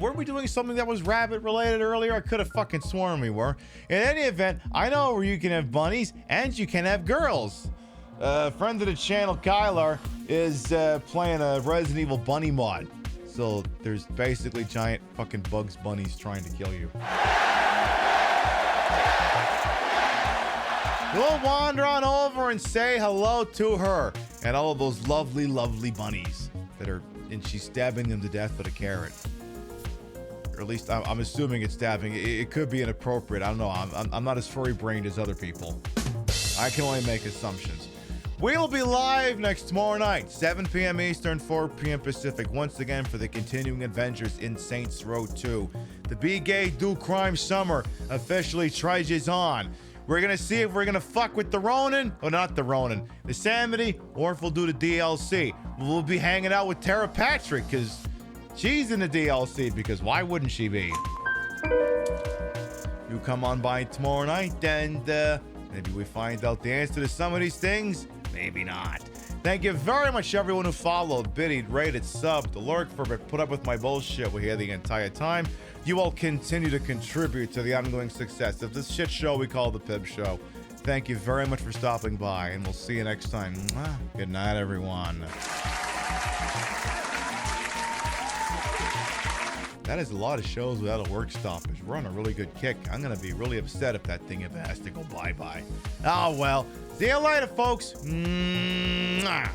were we doing something that was rabbit related earlier? I could have fucking sworn we were. In any event, I know where you can have bunnies and you can have girls. Friend of the channel, Kylar, is playing a Resident Evil bunny mod. So there's basically giant fucking Bugs Bunnies trying to kill you. We'll wander on over and say hello to her and all of those lovely, lovely bunnies that are, and she's stabbing them to death with a carrot. Or at least I'm assuming it's stabbing. It could be inappropriate. I don't know. I'm not as furry-brained as other people. I can only make assumptions. We'll be live tomorrow night, 7 p.m. Eastern, 4 p.m. Pacific, once again for the continuing adventures in Saints Row 2. The Be Gay Do Crime Summer officially trudges on. We're gonna see if we're gonna fuck with the Ronin, or not the Ronin, the Samity, or if we'll do the DLC. We'll be hanging out with Tara Patrick, because she's in the DLC, because why wouldn't she be? You come on by tomorrow night, and Maybe we find out the answer to some of these things. Maybe not. Thank you very much, everyone who followed, biddied, rated, subbed, lurked, for put up with my bullshit we're here the entire time. You all continue to contribute to the ongoing success of this shit show we call the Pib Show. Thank you very much for stopping by, and we'll see you next time. Mwah. Good night, everyone. That is a lot of shows without a work stoppage. We're on a really good kick. I'm going to be really upset if that thing ever has to go bye-bye. Oh, well. See you later, folks. Mwah. Wow.